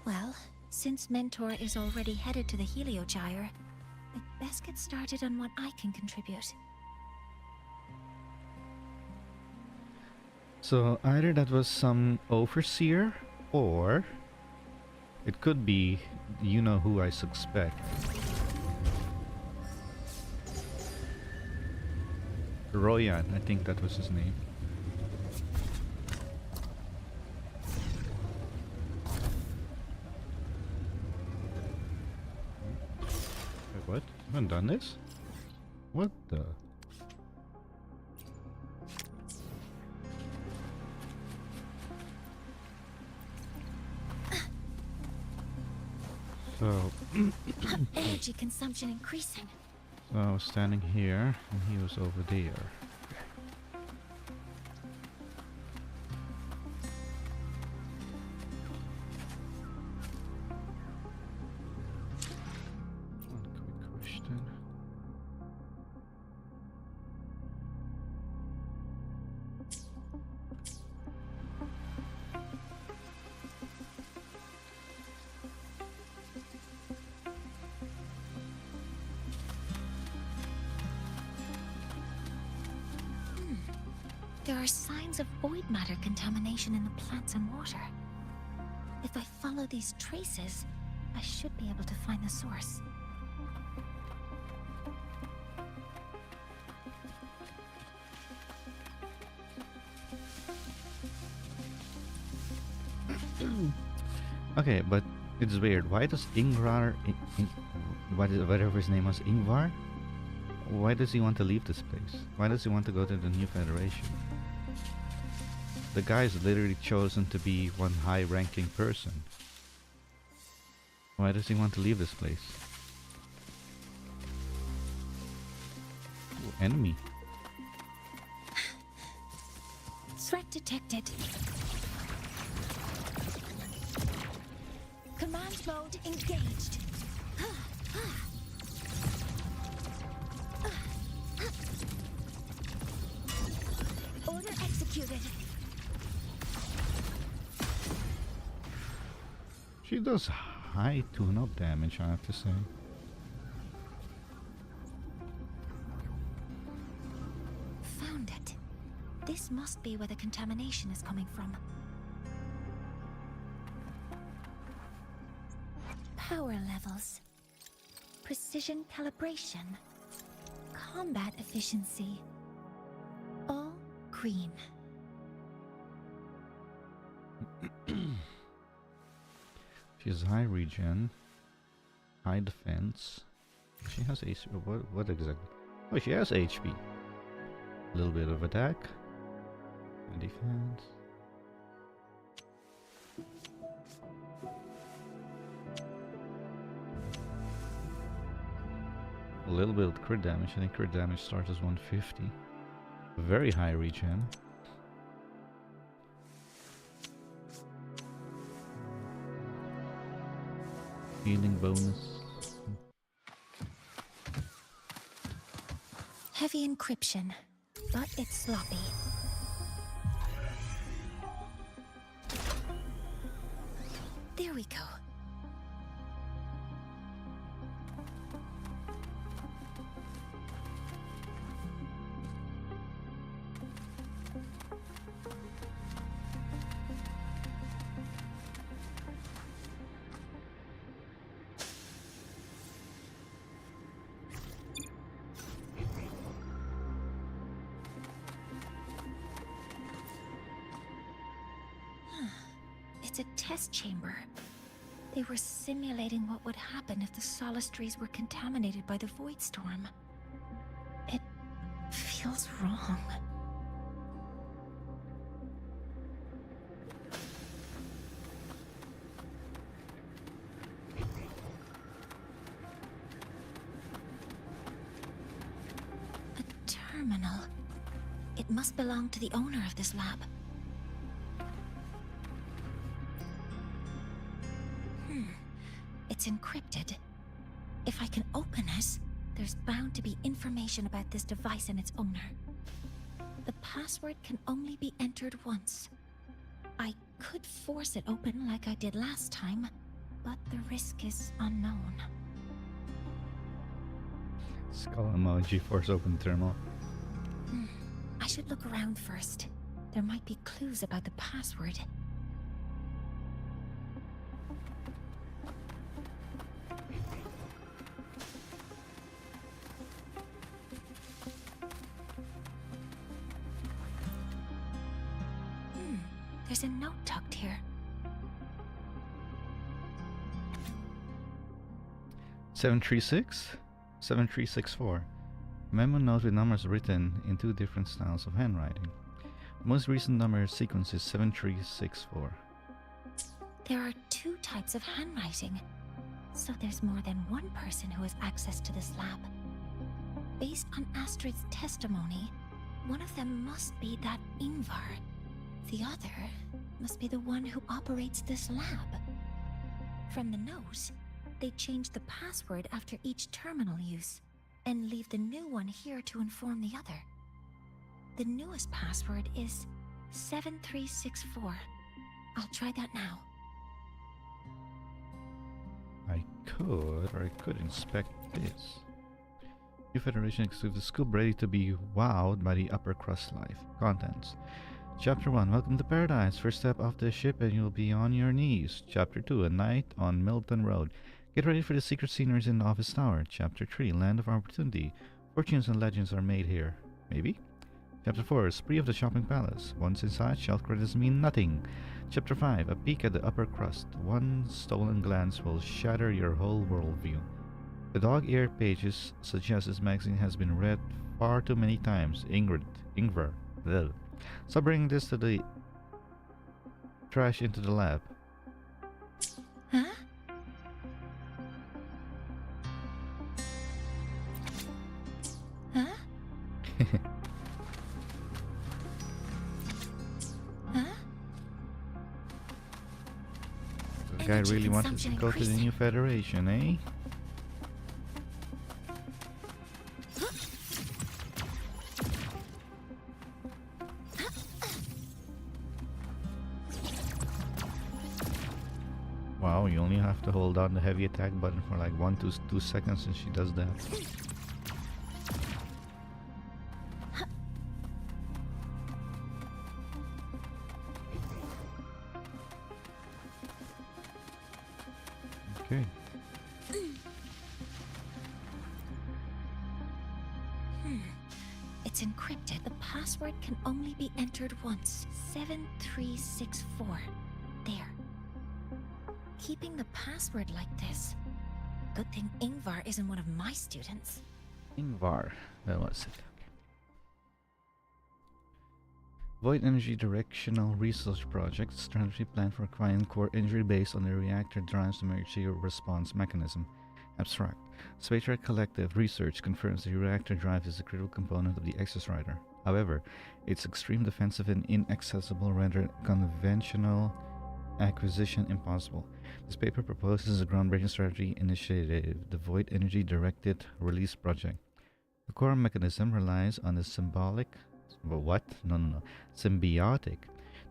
Well, since Mentor is already headed to the Heliogyre, I'd best get started on what I can contribute. So either that was some overseer, or it could be, you know who I suspect. Royan, I think that was his name. Wait, what? I haven't done this? What the? So, Energy consumption increasing. so I was standing here, and he was over there. One quick question. There are signs of void matter contamination in the plants and water. If I follow these traces, I should be able to find the source. Okay, but it's weird. Why does Ingvar, whatever his name was, Ingvar? Why does he want to leave this place? Why does he want to go to the new Federation? The guy's literally chosen to be one high-ranking person. Why does he want to leave this place? Ooh, enemy. Threat detected. Command mode engaged. Order executed. She does high tune-up damage, I have to say. Found it. This must be where the contamination is coming from. Power levels. Precision calibration. Combat efficiency. All green. She has high regen, high defense. She has HP. What exactly? Oh, she has HP. A little bit of attack and defense. A little bit of crit damage. I think crit damage starts as 150. Very high regen. Healing bonus. Heavy encryption, but it's sloppy. There we go. It's a test chamber. They were simulating what would happen if the solistries were contaminated by the void storm. It feels wrong. A terminal. It must belong to the owner of this lab. It's encrypted. If I can open this, there's bound to be information about this device and its owner. The password can only be entered once. I could force it open like I did last time, but the risk is unknown. Skull emoji, force open terminal. I should look around first. There might be clues about the password. There's a note tucked here. 7364. Memo note with numbers written in two different styles of handwriting. The most recent number sequence is 7364. There are two types of handwriting, so there's more than one person who has access to this lab. Based on Astrid's testimony, one of them must be that Ingvar. The other must be the one who operates this lab. From the note, they change the password after each terminal use, and leave the new one here to inform the other. The newest password is 7364. I'll try that now. I could inspect this. New Federation exclusive scoop ready to be wowed by the upper crust life. Contents. Chapter 1, Welcome to Paradise. First step off the ship and you'll be on your knees. Chapter 2, A Night on Milton Road. Get ready for the secret sceneries in the office tower. Chapter 3, Land of Opportunity. Fortunes and legends are made here. Maybe? Chapter 4, Spree of the Shopping Palace. Once inside, shelf credits mean nothing. Chapter 5, A Peek at the Upper Crust. One stolen glance will shatter your whole worldview. The dog-eared pages suggest this magazine has been read far too many times. Ingvar. Ugh. So bring this to the trash into the lab. Huh? Huh? Huh? The guy really wanted to go to the new Federation, eh? Wow, you only have to hold down the heavy attack button for like 1 to 2 seconds and she does that. Okay. It's encrypted. The password can only be entered once. 7364. There. Keeping the password like this. Good thing Ingvar isn't one of my students. Ingvar. That was it. Okay. Void Energy Directional Research Project. Strategy plan for acquiring core injury based on the reactor drive's emergency response mechanism. Abstract. Space Trek Collective research confirms the reactor drive is a critical component of the Exorciser. However, its extreme defensive and inaccessible render conventional acquisition impossible. This paper proposes a groundbreaking strategy initiative, the Void Energy Directed Release Project. The core mechanism relies on the symbiotic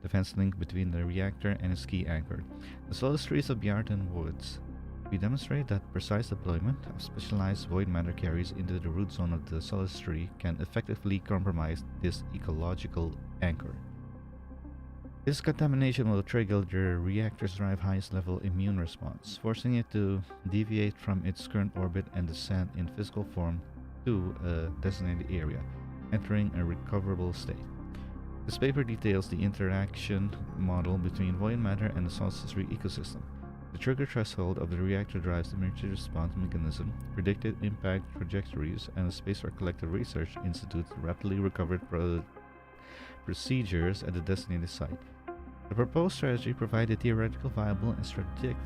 defense link between the reactor and its key anchor, the solid trees of Bjartan Woods. We demonstrate that precise deployment of specialized void matter carriers into the root zone of the solid tree can effectively compromise this ecological anchor. This contamination will trigger the reactor's drive highest level immune response, forcing it to deviate from its current orbit and descend in physical form to a designated area, entering a recoverable state. This paper details the interaction model between void matter and the solid tree ecosystem, the trigger threshold of the reactor drive's emergency response mechanism, predicted impact trajectories, and the Space Rock Collective Research Institute's rapidly recovered procedures at the designated site. The proposed strategy provided theoretical, viable, and strategic.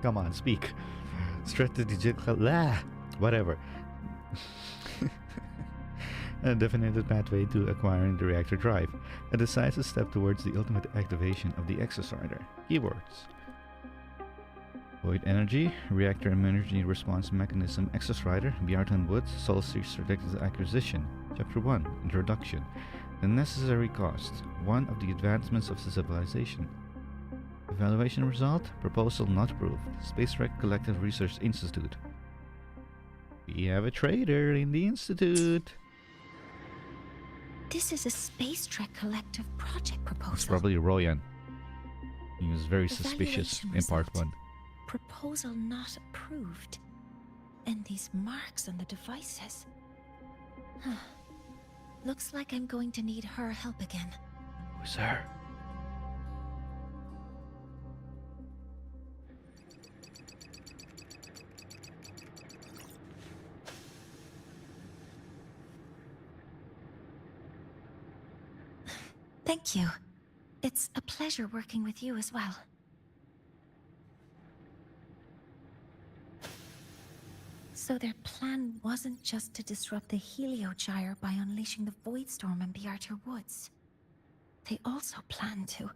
Come on, speak. Strategical. Whatever. A definitive pathway to acquiring the reactor drive, a decisive step towards the ultimate activation of the Exorciser. Keywords: Void Energy, Reactor Emergency Response Mechanism, Exorciser, Bjartan Woods, Solstice Strategic Acquisition. Chapter 1, Introduction. The necessary cost. One of the advancements of civilization. Evaluation result. Proposal not approved. Space Trek Collective Research Institute. We have a traitor in the Institute. This is a Space Trek Collective project proposal. It's probably Royan. He was very suspicious Evaluation in part result. 1. Proposal not approved. And these marks on the devices. Looks like I'm going to need her help again. Who's her? Thank you. It's a pleasure working with you as well. So their plan wasn't just to disrupt the Heliogyre by unleashing the Voidstorm in Bjartan Woods. They also planned to...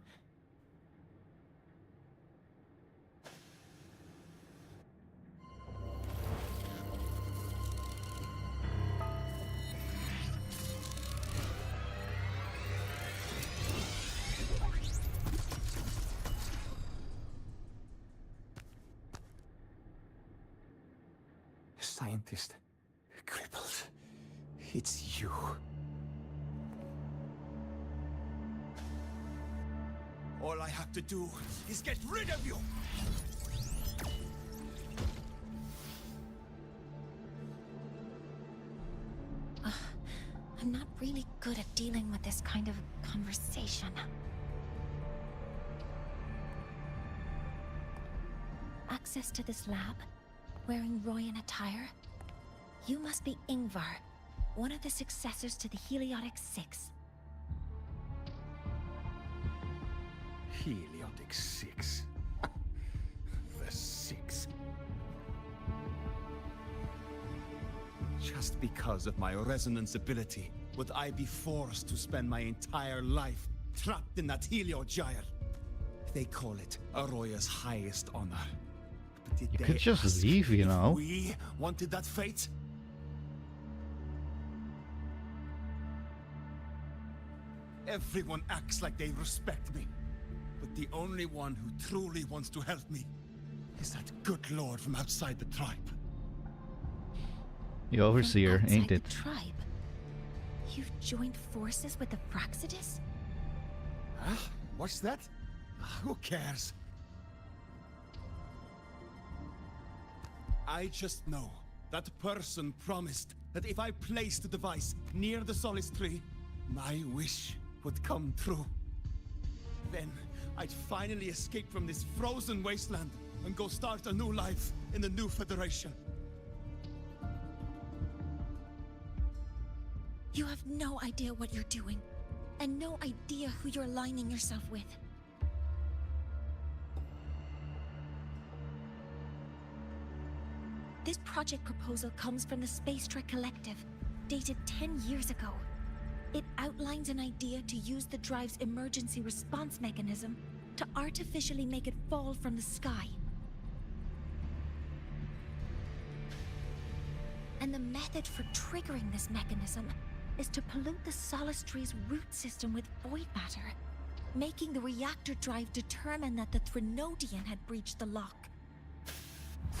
Scientist. Cripples. It's you. All I have to do is get rid of you! I'm not really good at dealing with this kind of conversation. Access to this lab, wearing Royan attire. You must be Ingvar, one of the successors to the Heliotic Six. Heliotic Six. The Six. Just because of my resonance ability, would I be forced to spend my entire life trapped in that Heliogyre? They call it Aroya's highest honor. But did You they could just ask leave, you if know. we wanted that fate? Everyone acts like they respect me. But the only one who truly wants to help me is that good lord from outside the tribe. The overseer, From ain't outside it? the tribe? You've joined forces with the Fraxidus? Huh? What's that? Who cares? I just know that person promised that if I placed the device near the Solace Tree, my wish would come true. Then I'd finally escape from this frozen wasteland and go start a new life in the new Federation. You have no idea what you're doing, and no idea who you're aligning yourself with. This project proposal comes from the Space Trek Collective, dated 10 years ago. It outlines an idea to use the drive's emergency response mechanism to artificially make it fall from the sky. And the method for triggering this mechanism is to pollute the Solace Tree's root system with void matter, making the reactor drive determine that the Threnodian had breached the lock.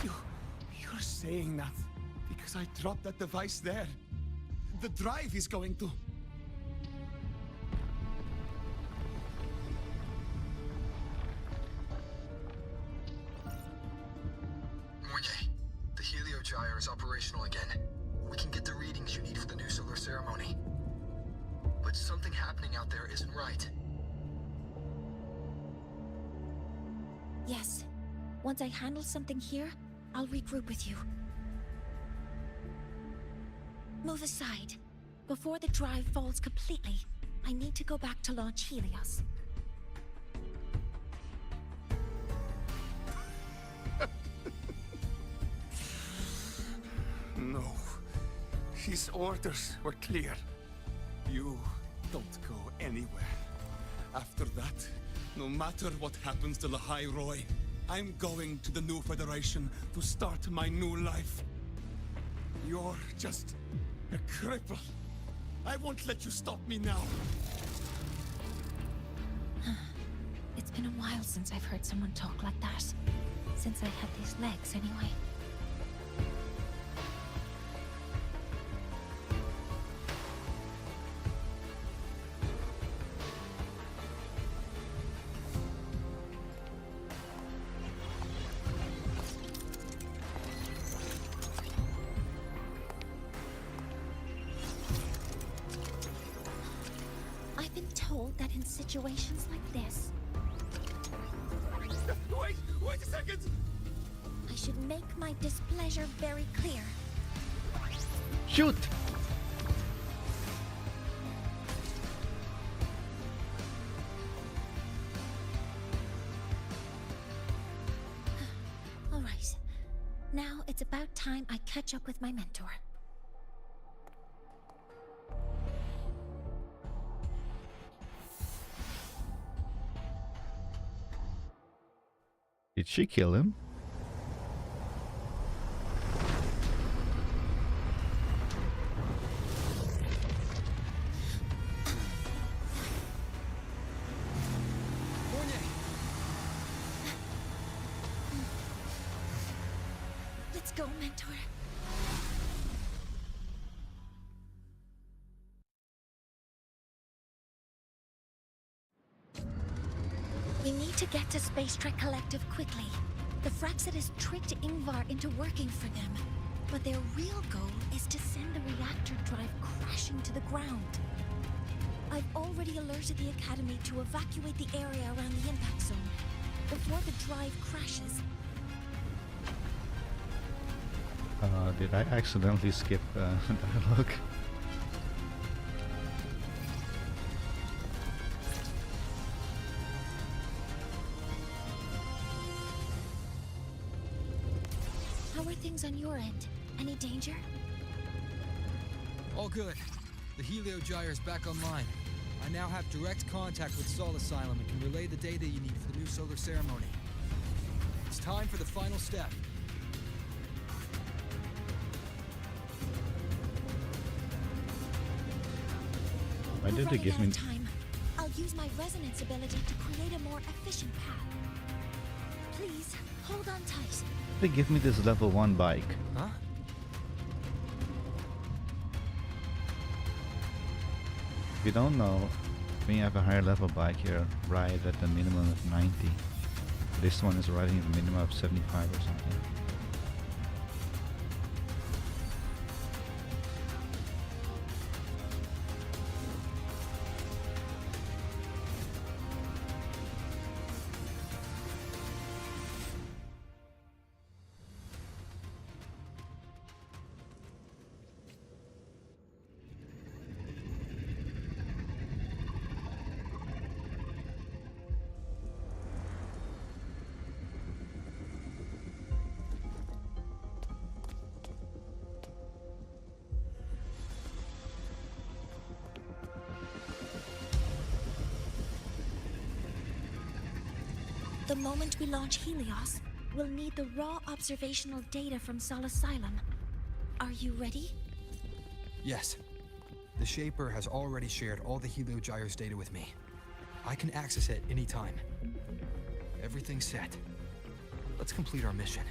You're saying that because I dropped that device there. The drive is going to... Mornye, the Heliogyre is operational again. We can get the readings you need for the new solar ceremony. But something happening out there isn't right. Yes. Once I handle something here, I'll regroup with you. Move aside. Before the drive falls completely, I need to go back to launch Helios. No. His orders were clear. You don't go anywhere. After that, no matter what happens to Lahai-Roi, I'm going to the new Federation to start my new life. You're just a cripple. I won't let you stop me now. It's been a while since I've heard someone talk like that. Since I had these legs, anyway. I've been told that in situations like this... Wait a second! I should make my displeasure very clear. Shoot! All right. Now it's about time I catch up with my mentor. Did she kill him? Let's go, mentor. We need to get to Space Trek Collective quickly. The Fraxidus tricked Ingvar into working for them. But their real goal is to send the reactor drive crashing to the ground. I've already alerted the Academy to evacuate the area around the impact zone before the drive crashes. Did I accidentally skip dialogue? How are things on your end? Any danger? All good. The Helio Gyre is back online. I now have direct contact with Sol Asylum and can relay the data you need for the new solar ceremony. It's time for the final step. Why did they give me time? I'll use my resonance ability to create a more efficient path. Please, hold on tight. They give me this level 1 bike? Huh? If you don't know, when you have a higher level bike here, ride at the minimum of 90. This one is riding at the minimum of 75 or something. The moment we launch Helios, we'll need the raw observational data from Sol Asylum. Are you ready? Yes. The Shaper has already shared all the Helio Gyre's data with me. I can access it anytime. Everything's set. Let's complete our mission.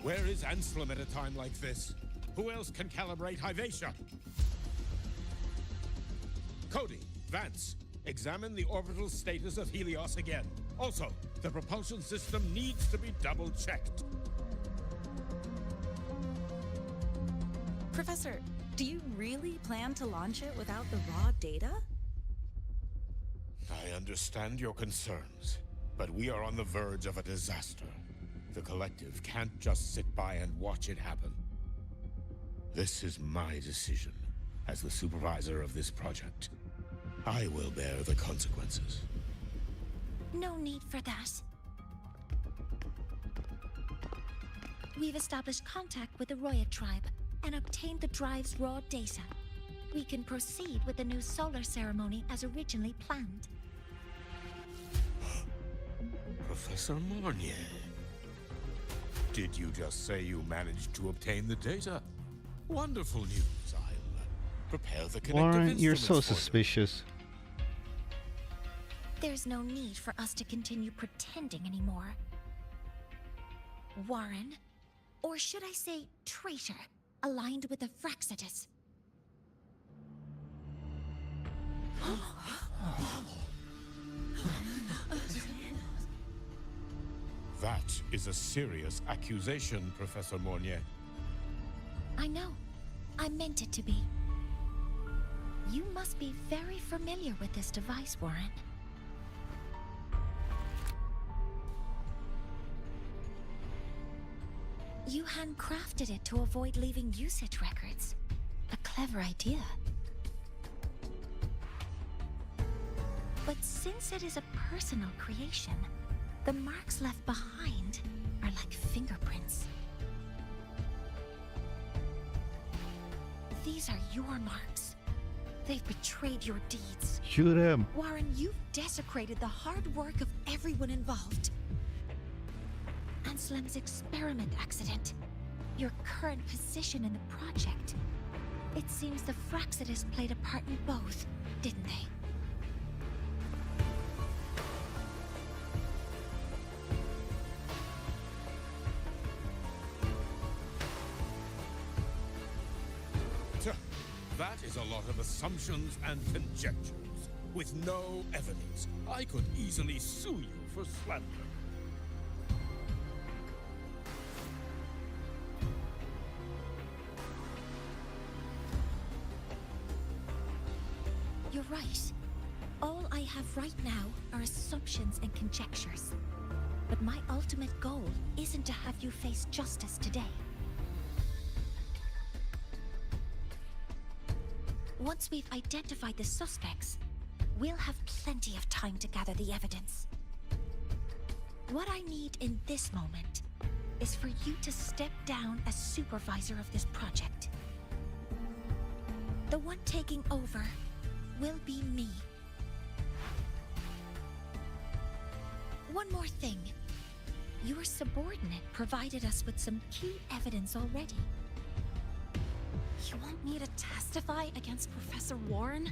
Where is Anselm at a time like this? Who else can calibrate Hyvatia? Cody, Vance, examine the orbital status of Helios again. Also, the propulsion system needs to be double-checked. Professor, do you really plan to launch it without the raw data? I understand your concerns, but we are on the verge of a disaster. The Collective can't just sit by and watch it happen. This is my decision, as the supervisor of this project. I will bear the consequences. No need for that. We've established contact with the Roya tribe and obtained the drive's raw data. We can proceed with the new solar ceremony as originally planned. Professor Mornye, did you just say you managed to obtain the data? Wonderful news. I'll prepare the connective Warren, you're so instruments for you. suspicious. There's no need for us to continue pretending anymore. Warren, or should I say traitor, aligned with the Fraxidus. That is a serious accusation, Professor Mornye. I know. I meant it to be. You must be very familiar with this device, Warren. You handcrafted it to avoid leaving usage records. A clever idea. But since it is a personal creation, the marks left behind are like fingerprints. These are your marks. They've betrayed your deeds. Shoot him. Warren, you've desecrated the hard work of everyone involved. Anslem's experiment accident, your current position in the project. It seems the Fraxidus played a part in both, didn't they? That is a lot of assumptions and conjectures, with no evidence. I could easily sue you for slander. You're right. All I have right now are assumptions and conjectures. But my ultimate goal isn't to have you face justice today. Once we've identified the suspects, we'll have plenty of time to gather the evidence. What I need in this moment is for you to step down as supervisor of this project. The one taking over will be me. One more thing. Your subordinate provided us with some key evidence already. You want me to testify against Professor Warren?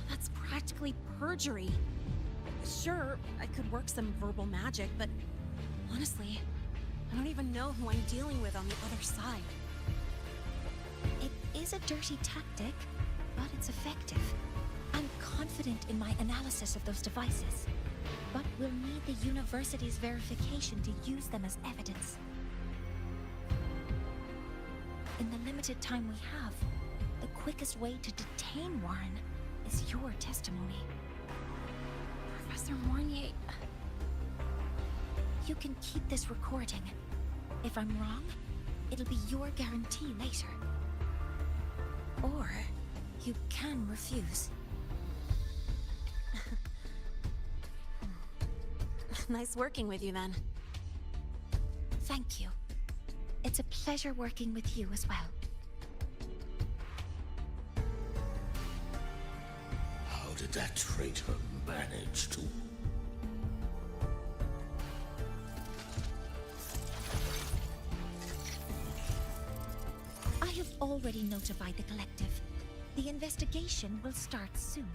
That's practically perjury. Sure, I could work some verbal magic, but honestly, I don't even know who I'm dealing with on the other side. It is a dirty tactic, but it's effective. I'm confident in my analysis of those devices, but we'll need the university's verification to use them as evidence. In the limited time we have, the quickest way to detain Warren is your testimony. Professor Mornye... You can keep this recording. If I'm wrong, it'll be your guarantee later. Or you can refuse. Nice working with you then. Thank you. It's a pleasure working with you as well. How did that traitor manage to... I have already notified the collective. The investigation will start soon.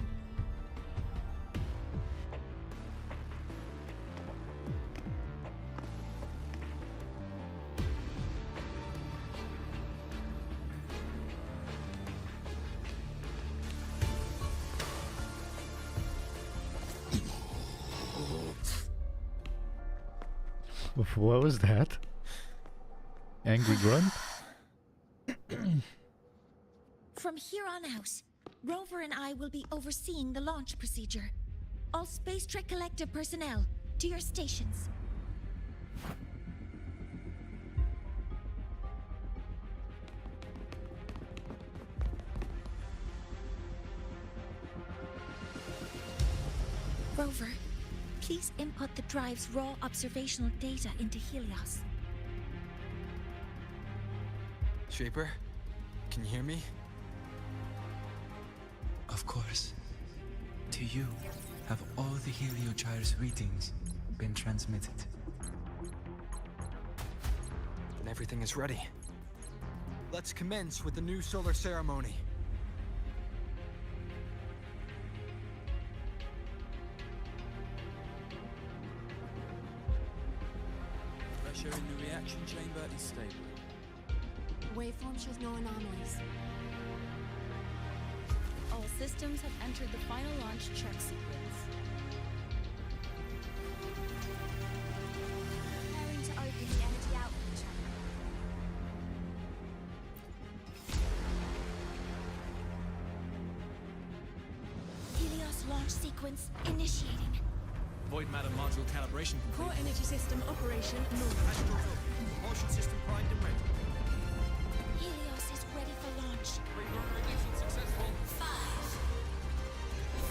What was that? Angry grunt? From here on out, Rover and I will be overseeing the launch procedure. All Space Trek Collective personnel, to your stations. Rover, please input the drive's raw observational data into Helios. Shaper, can you hear me? Of course. To you, have all the Heliogyre's readings been transmitted? Then everything is ready. Let's commence with the new solar ceremony. Pressure in the reaction chamber is stable. Waveform shows no anomalies. All systems have entered the final launch check sequence. Preparing to open the energy output channel. Helios launch sequence initiating. Void matter module calibration complete. Core energy system operation normal. Astral propulsion system primed and ready. Helios is ready for launch. Reverber ignition successful. 5,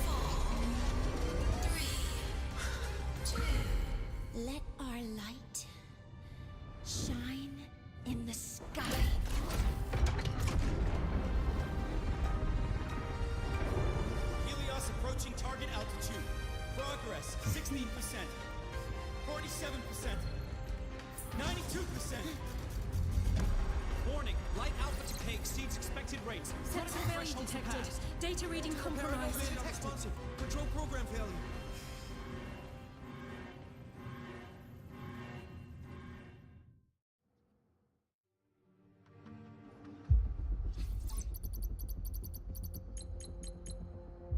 4, 3, 2. Let our light shine in the sky. Helios approaching target altitude. Progress 16%. 47%. 92%. Warning, light output decay exceeds expected rates. Sensor failure detected. Data reading compromised. Responsive. Control program failure.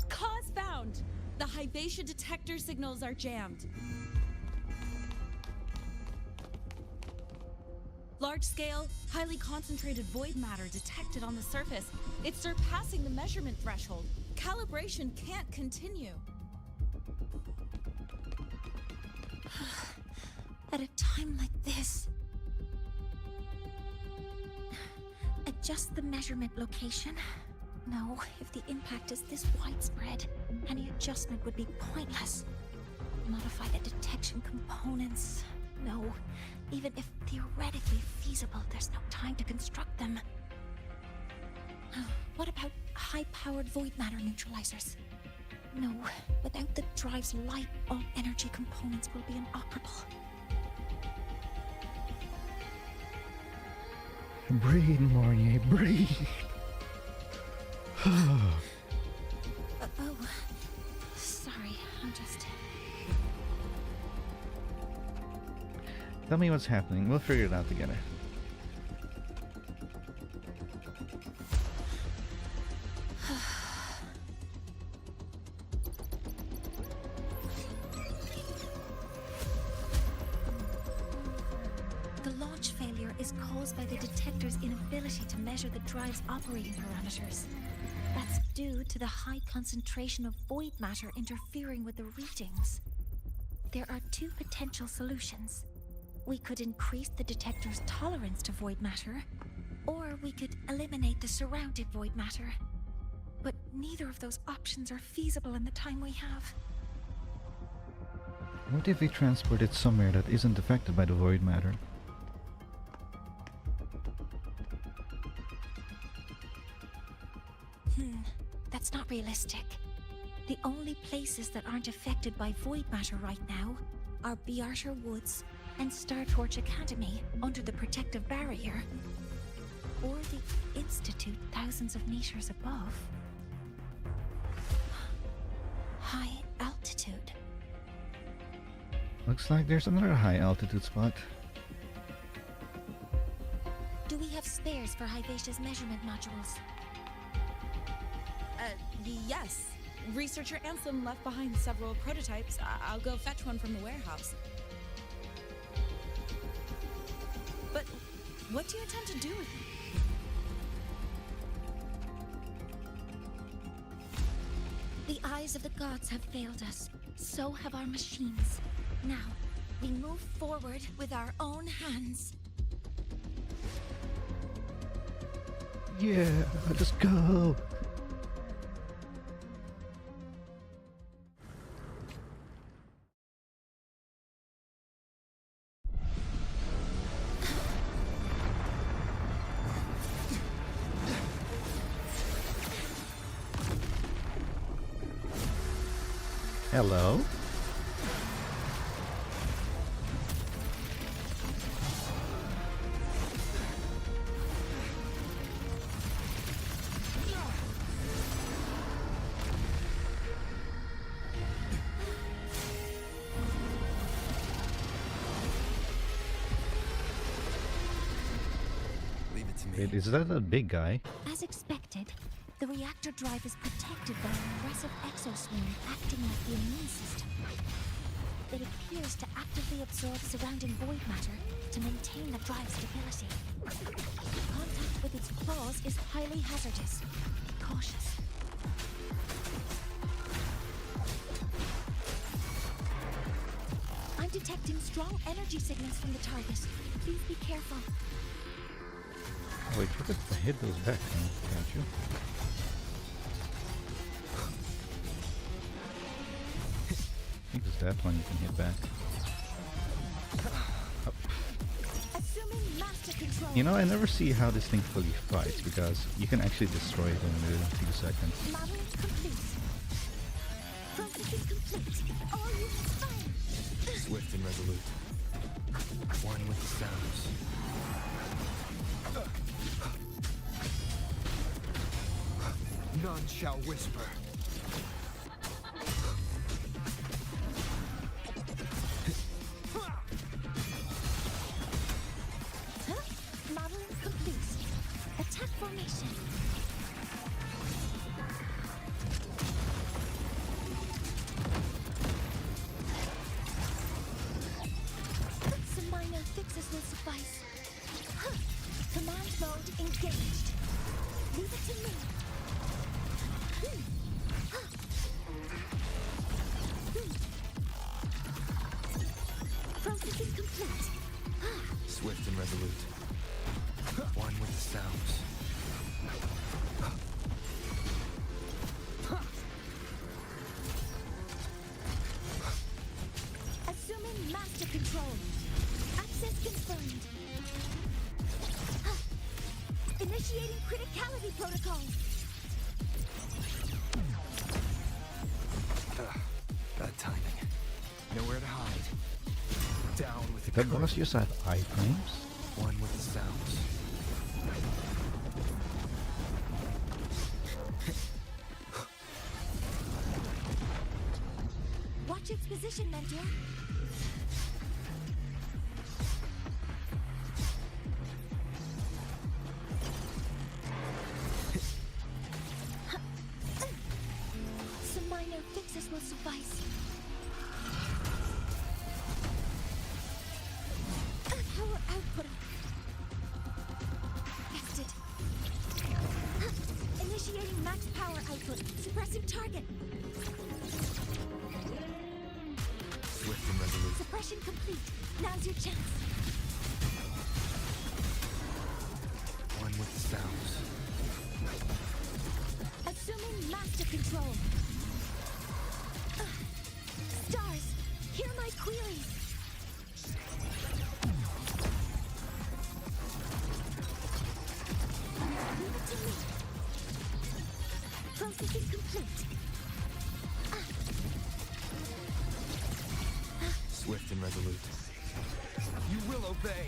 Cause found! The Hyvatia Detector signals are jammed. Large-scale, highly concentrated void matter detected on the surface. It's surpassing the measurement threshold. Calibration can't continue. At a time like this... Adjust the measurement location. No, if the impact is this widespread, any adjustment would be pointless. Modify the detection components. No, even if theoretically feasible, there's no time to construct them. What about high-powered void matter neutralizers? No, without the drive's light, all energy components will be inoperable. Breathe, Mornye, breathe. Oh, sorry, I'm just... Tell me what's happening. We'll figure it out together. The launch failure is caused by the detector's inability to measure the drive's operating parameters. That's due to the high concentration of void matter interfering with the readings. There are two potential solutions. We could increase the detector's tolerance to void matter, or we could eliminate the surrounding void matter. But neither of those options are feasible in the time we have. What if we transport it somewhere that isn't affected by the void matter? That's not realistic. The only places that aren't affected by void matter right now are Bearter Woods and Star Torch Academy under the protective barrier, or the Institute thousands of meters above. High altitude. Looks like there's another high altitude spot. Do we have spares for Hyvatia's measurement modules? Yes. Researcher Ansem left behind several prototypes. I'll go fetch one from the warehouse. But what do you intend to do with it? The eyes of the gods have failed us. So have our machines. Now, we move forward with our own hands. Yeah, let's go! Hello? Leave it to me. Wait, is that a big guy? As expected, the reactor drive is protected by an aggressive exoswarm acting like the immune system. It appears to actively absorb surrounding void matter to maintain the drive's stability. Contact with its claws is highly hazardous. Be cautious. I'm detecting strong energy signals from the target. Please be careful. Wait, you could hit those back, can't you? I think it's that one you can hit back. You know, I never see how this thing fully fights, because you can actually destroy it in a few seconds. Model complete. Processing complete. All units fire. Swift and resolute. One with the sounds. None shall whisper. Modeling complete. Attack formation. Some minor fixes will suffice. Command mode engaged. Leave it to me. Processing complete. Swift and resolute. One with the sounds. Assuming master control. Access confirmed. Initiating criticality protocol. Bad timing. Nowhere to hide. Down with the The boss just had items. One with the sounds. Watch its position, Mentor. Some minor fixes will suffice. Power output. Tested. Initiating max power output. Suppressing target. Swift and resolute. Suppression complete. Now's your chance. One with the sounds. Assuming master control. Stars, hear my queries. Leave it to me. Processing complete. Swift and resolute. You will obey.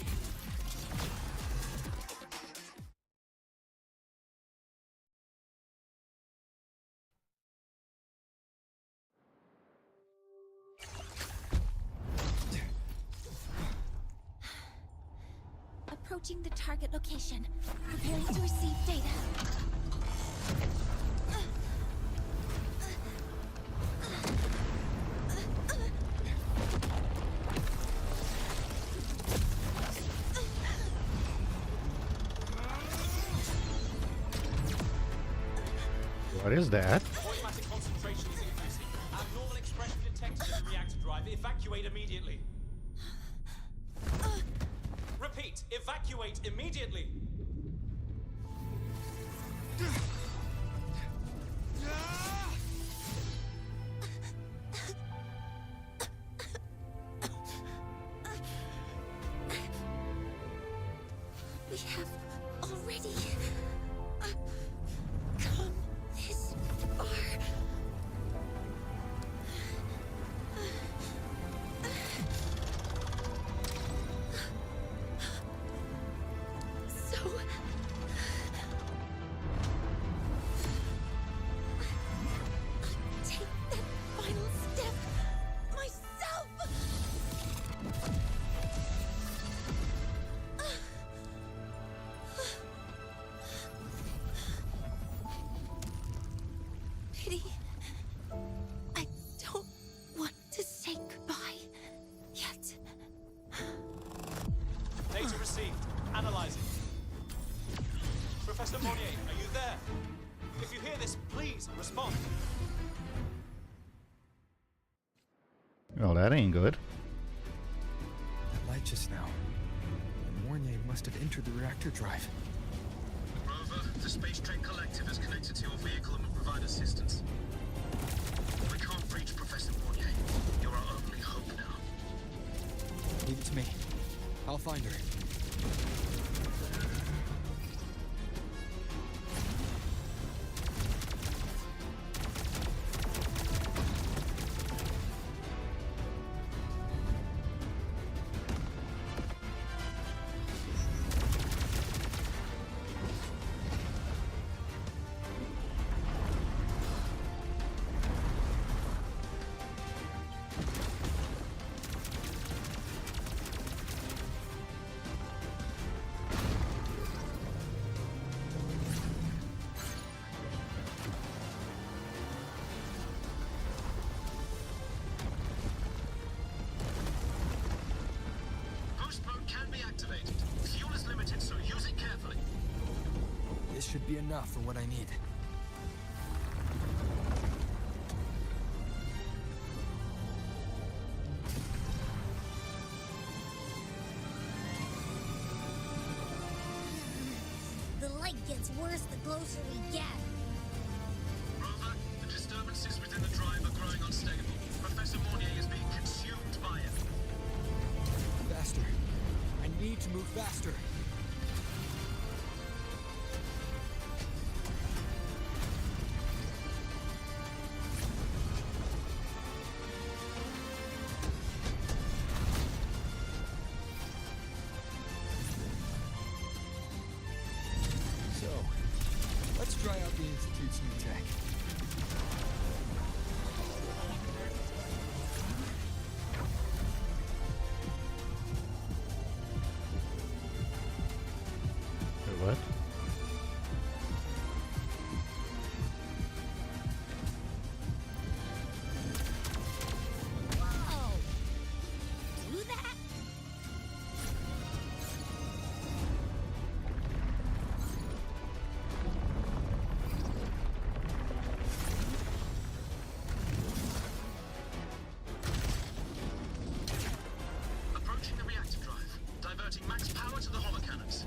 Approaching the target location. Preparing to receive data. What is that? Voidmatic concentration is increasing. Abnormal expression detected in the reactor drive. Evacuate immediately. Repeat, evacuate immediately. We have already come this far. So take that final step myself. Pity. I don't want to say goodbye yet. Data received. Analyzing. Professor Mornye, are you there? If you hear this, please respond. Oh, that ain't good. That light just now. Mornye must have entered the reactor drive. Rover, the Space Trek Collective is connected to your vehicle and will provide assistance. We can't reach Professor Mornye. You're our only hope now. Leave it to me. I'll find her. can be activated. Fuel is limited, so use it carefully. This should be enough for what I need. The light gets worse the closer we get. Rover, the disturbances within the drive are growing unstable. Professor Mornye is being consumed by it. Faster. I need to move faster. So, let's try out the Institute's new tech. What? Whoa! Do that? Approaching the reactor drive. Diverting max power to the holocannons.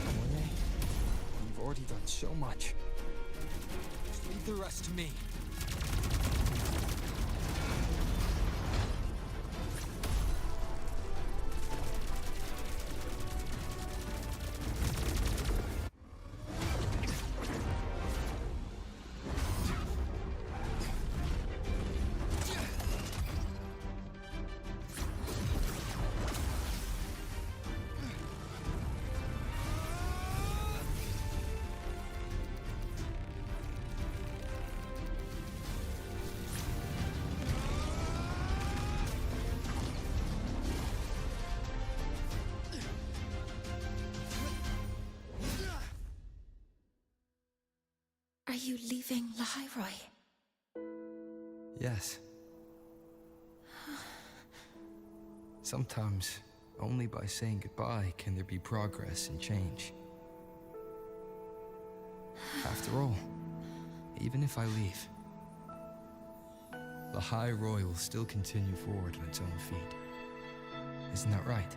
Mornye, you've already done so much. Just leave the rest to me. Are you leaving Lahai-Roi? Yes. Sometimes, only by saying goodbye can there be progress and change. After all, even if I leave, Lahai-Roi will still continue forward on its own feet. Isn't that right?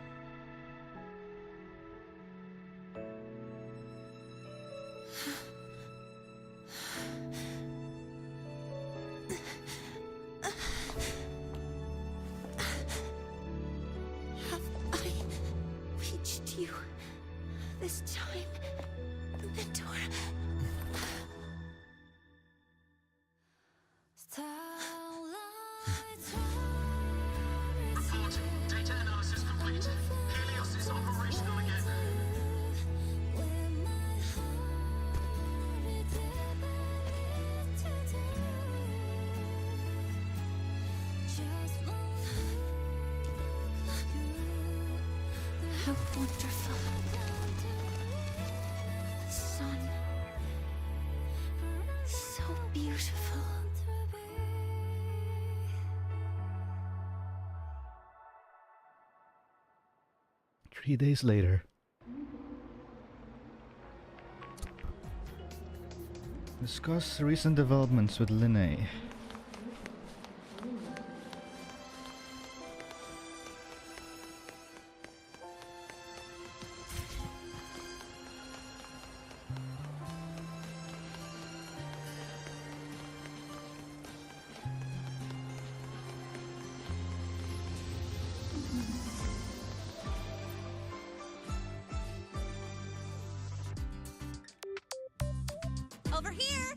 Reached you this time, Mentor. Report. Data analysis complete. Helios is operational again. How wonderful. Sun. So beautiful. 3 days later. Discuss recent developments with Lynae. Over here!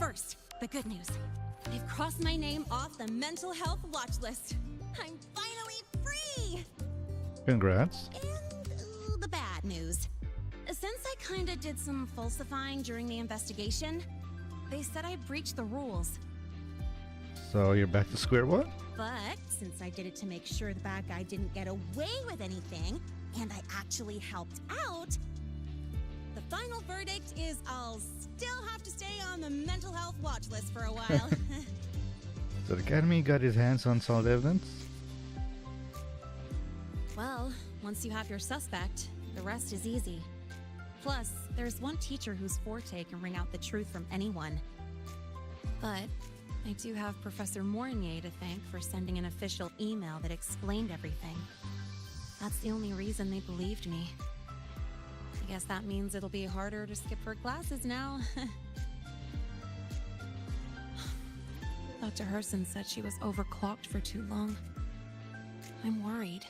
First, the good news. I've crossed my name off the mental health watch list. I'm finally free! Congrats. And the bad news. Since I kinda did some falsifying during the investigation, they said I breached the rules. So you're back to square one? But since I did it to make sure the bad guy didn't get away with anything, and I actually helped out, the final verdict is I'll still have to stay on the mental health watch list for a while. So the Academy got his hands on solid evidence? Well, once you have your suspect, the rest is easy. Plus, there's one teacher whose forte can wring out the truth from anyone. But I do have Professor Mornye to thank for sending an official email that explained everything. That's the only reason they believed me. I guess that means it'll be harder to skip her classes now. Dr. Herson said she was overclocked for too long. I'm worried.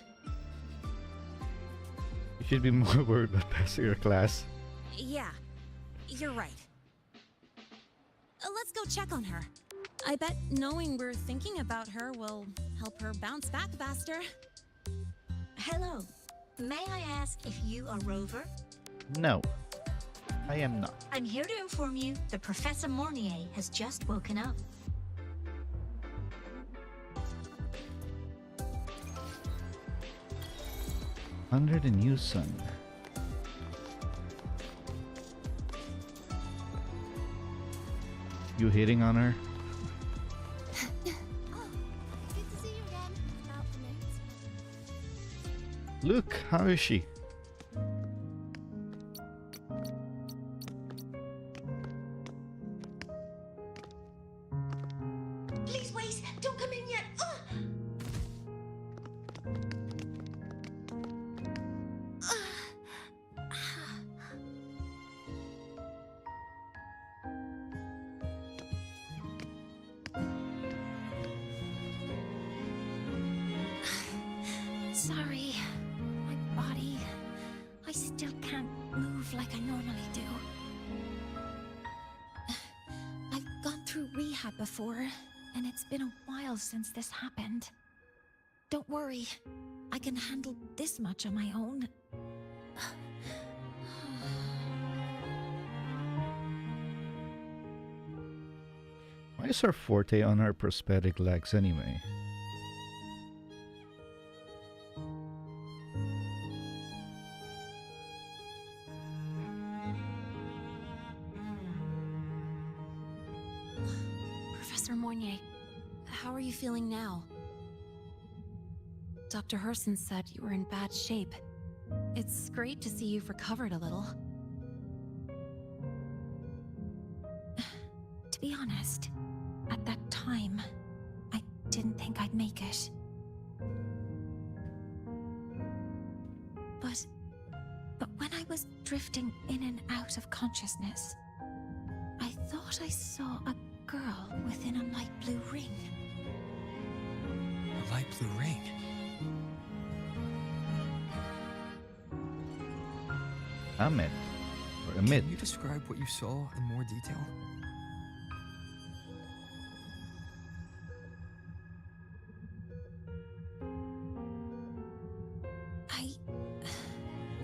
You should be more worried about passing your class. Yeah, you're right. Let's go check on her. I bet knowing we're thinking about her will help her bounce back faster. Hello. May I ask if you are Rover? No, I am not. I'm here to inform you that Professor Mornye has just woken up. Under the new sun. You hitting on her? Look, how is she? Please wait! Don't come in yet! Sorry. My body. I still can't move like I normally do. I've gone through rehab before, and it's been a while since this happened. Don't worry. I can handle this much on my own. Why is her forte on her prosthetic legs anyway? Professor Mornye, how are you feeling now? Dr. Herson said you were in bad shape. It's great to see you've recovered a little. To be honest, at that time, I didn't think I'd make it. But when I was drifting in and out of consciousness, I thought I saw a girl within a light blue ring. A light blue ring? Ahmed. Or Amit. Can you describe what you saw in more detail?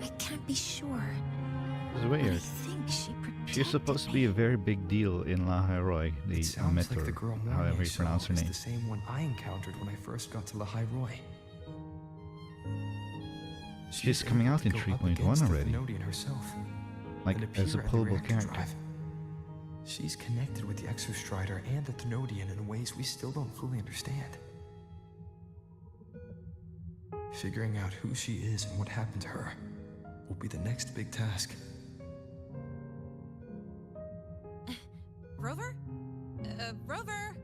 I can't be sure. It's weird. I think she protected She's supposed to be a very big deal in Lahai-Roi, the It sounds Amit, like the or girl however Mornye you pronounce her saw is name. the same one I encountered when I first got to Lahai-Roi. She's coming out in 3.1 already. Herself, Like, and as a appear at the playable reactor character. drive. She's connected with the Exostrider and the Thenodian in ways we still don't fully understand. Figuring out who she is and what happened to her will be the next big task. Rover? Rover?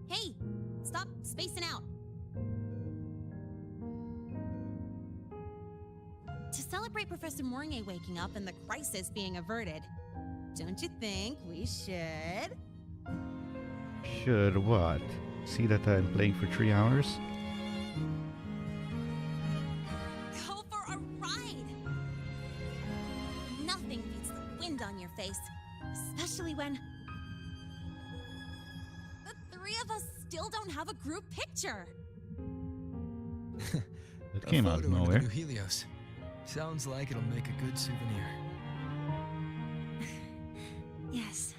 Hey, stop spacing out. To celebrate Professor Mornye waking up and the crisis being averted, don't you think we should? Should what? See that I'm playing for 3 hours? Go for a ride! Nothing beats the wind on your face, especially when the three of us still don't have a group picture. It came out of nowhere. New Helios. Sounds like it'll make a good souvenir. Yes.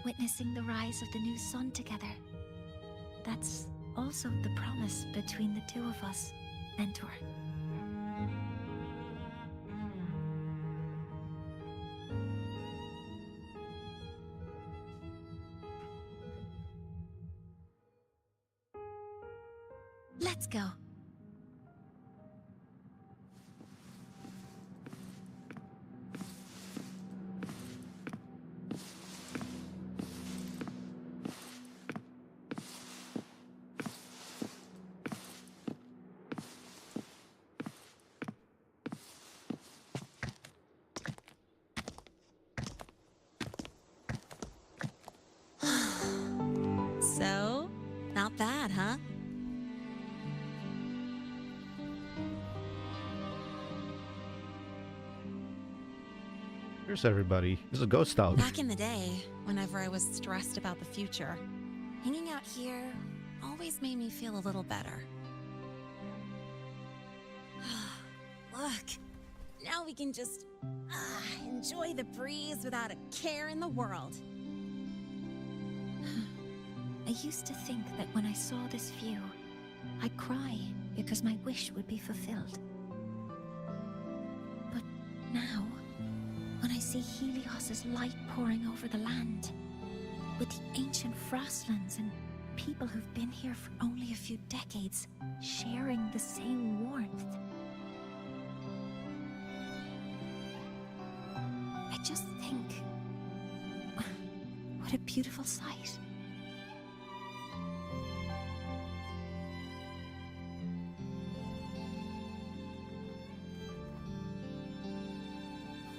Witnessing the rise of the new sun together. That's also the promise between the two of us, Mentor. Let's go. So, not bad, huh? Here's everybody. This is Ghost Town. Back in the day, whenever I was stressed about the future, hanging out here always made me feel a little better. Look, now we can just enjoy the breeze without a care in the world. I used to think that when I saw this view, I'd cry because my wish would be fulfilled. But now, when I see Helios's light pouring over the land, with the ancient frostlands and people who've been here for only a few decades sharing the same warmth, I just think, what a beautiful sight.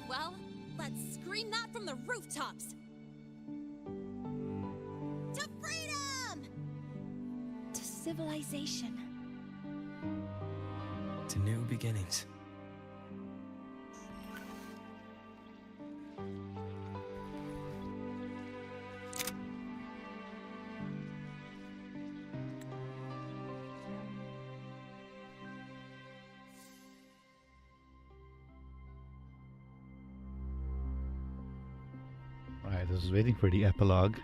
Well, let's scream that from the rooftops! To freedom! To civilization. To new beginnings. Alright, this is waiting for the epilogue.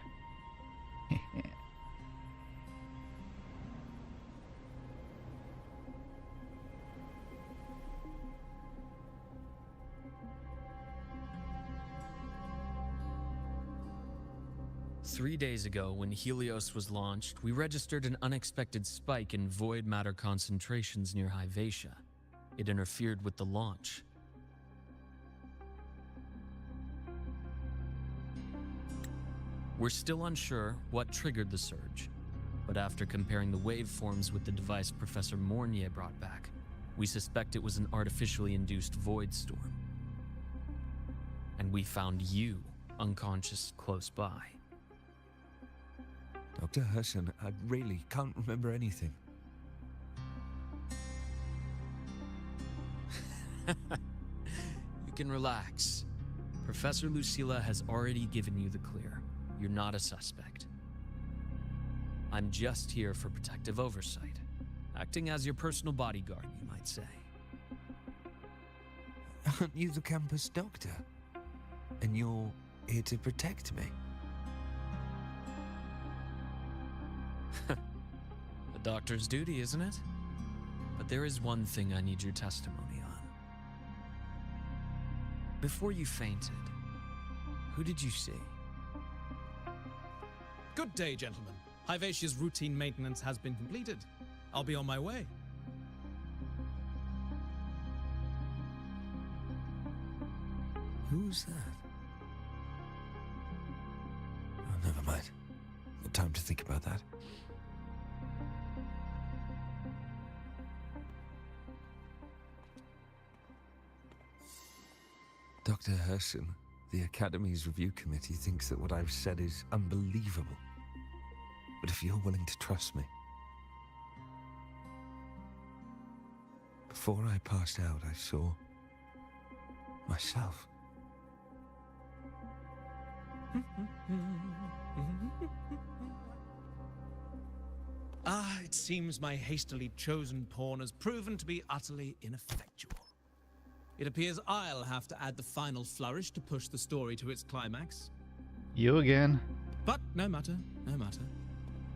Three days ago, when Helios was launched, we registered an unexpected spike in void matter concentrations near Hyvatia. It interfered with the launch. We're still unsure what triggered the surge, but after comparing the waveforms with the device Professor Mornye brought back, we suspect it was an artificially induced void storm. And we found you unconscious close by. Dr. Husson, I really can't remember anything. You can relax. Professor Lucilla has already given you the clear. You're not a suspect. I'm just here for protective oversight, acting as your personal bodyguard, you might say. Aren't you the campus doctor? And you're here to protect me? The doctor's duty, isn't it? But there is one thing I need your testimony on. Before you fainted, who did you see? Good day, gentlemen. Hyvatia's routine maintenance has been completed. I'll be on my way. Who's that? Oh, never mind. No time to think about that. Dr. Herson, the Academy's review committee thinks that what I've said is unbelievable. But if you're willing to trust me... Before I passed out, I saw... myself. It seems my hastily chosen pawn has proven to be utterly ineffectual. It appears I'll have to add the final flourish to push the story to its climax. You again. But no matter, no matter.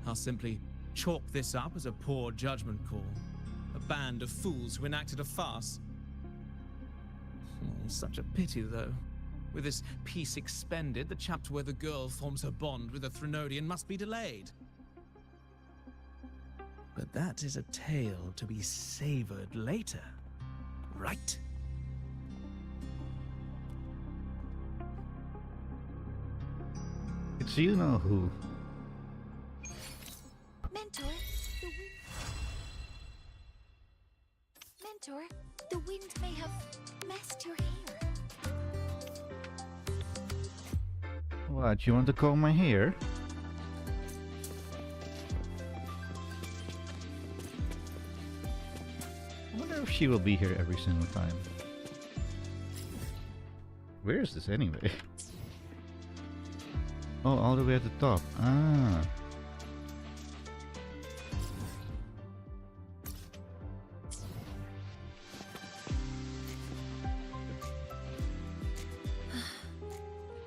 I'll simply chalk this up as a poor judgment call. A band of fools who enacted a farce. Such a pity, though. With this piece expended, the chapter where the girl forms her bond with a Threnodian must be delayed. But that is a tale to be savored later, right? It's you know who. Mentor, the wind may have messed your hair. What, you want to comb my hair? I wonder if she will be here every single time. Where is this anyway? Oh, all the way at the top. Ah.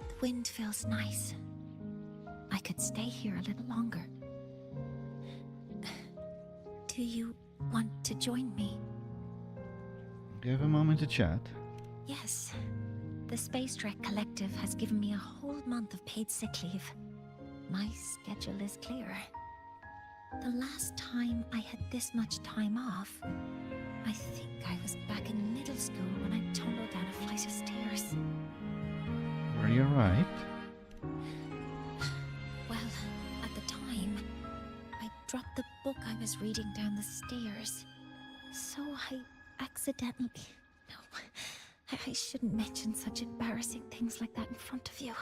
The wind feels nice. I could stay here a little longer. Do you want to join me? Do you have a moment to chat? Yes. The Space Trek Collective has given me a whole month of paid sick leave. My schedule is clear. The last time I had this much time off, I think I was back in middle school when I tumbled down a flight of stairs. Were you right? Well, at the time, I dropped the book I was reading down the stairs. So I accidentally... No, I shouldn't mention such embarrassing things like that in front of you.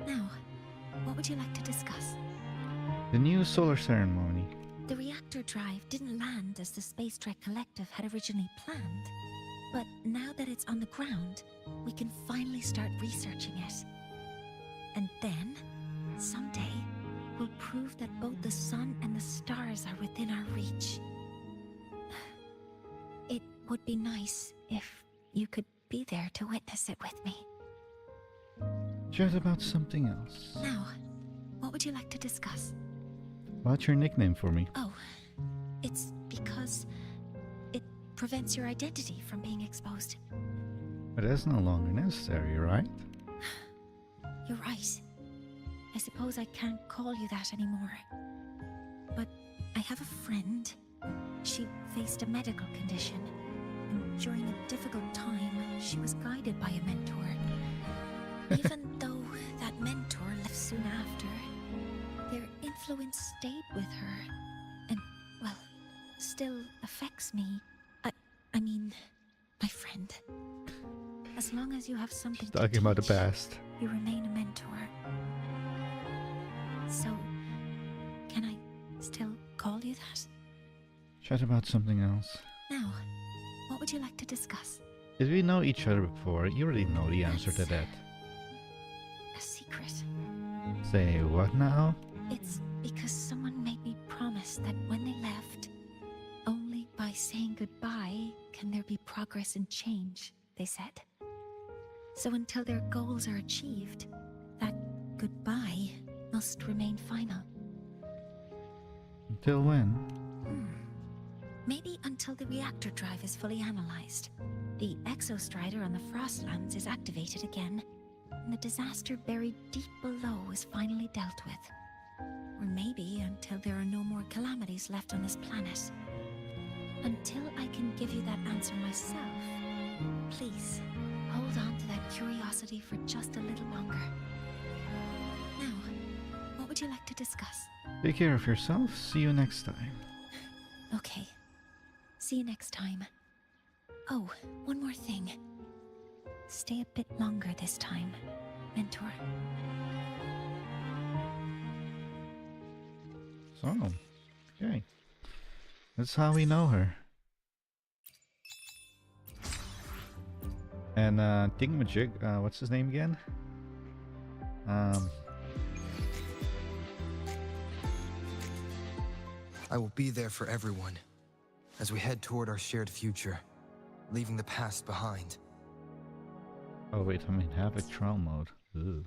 Now, what would you like to discuss? The new solar ceremony. The reactor drive didn't land as the Space Trek Collective had originally planned. But now that it's on the ground, we can finally start researching it. And then, someday, we'll prove that both the sun and the stars are within our reach. It would be nice if you could be there to witness it with me. Chat about something else. Now, what would you like to discuss? What's your nickname for me? Oh, it's because it prevents your identity from being exposed. But that's no longer necessary, right? You're right. I suppose I can't call you that anymore. But I have a friend. She faced a medical condition, and during a difficult time, she was guided by a mentor. Even though that mentor left soon after, their influence stayed with her, and, well, still affects me. I mean, my friend. As long as you have something to Talking about the teach, past. you remain a mentor. So, can I still call you that? Chat about something else. Now, what would you like to discuss? Did we know each other before? You already know the answer to that. A secret. Say what now? It's because someone made me promise that when they left, only by saying goodbye can there be progress and change, they said. So until their goals are achieved, that goodbye must remain final. Until when? Maybe until the reactor drive is fully analyzed. The exostrider on the Frostlands is activated again, and the disaster buried deep below is finally dealt with. Or maybe until there are no more calamities left on this planet. Until I can give you that answer myself, please hold on to that curiosity for just a little longer. Now, what would you like to discuss? Take care of yourself. See you next time. Okay. See you next time. Oh, one more thing. Stay a bit longer this time, Mentor. So, okay. That's how we know her. And Thingamajig, what's his name again? I will be there for everyone as we head toward our shared future, leaving the past behind. Oh wait, I'm in Havoc trial mode. Ugh.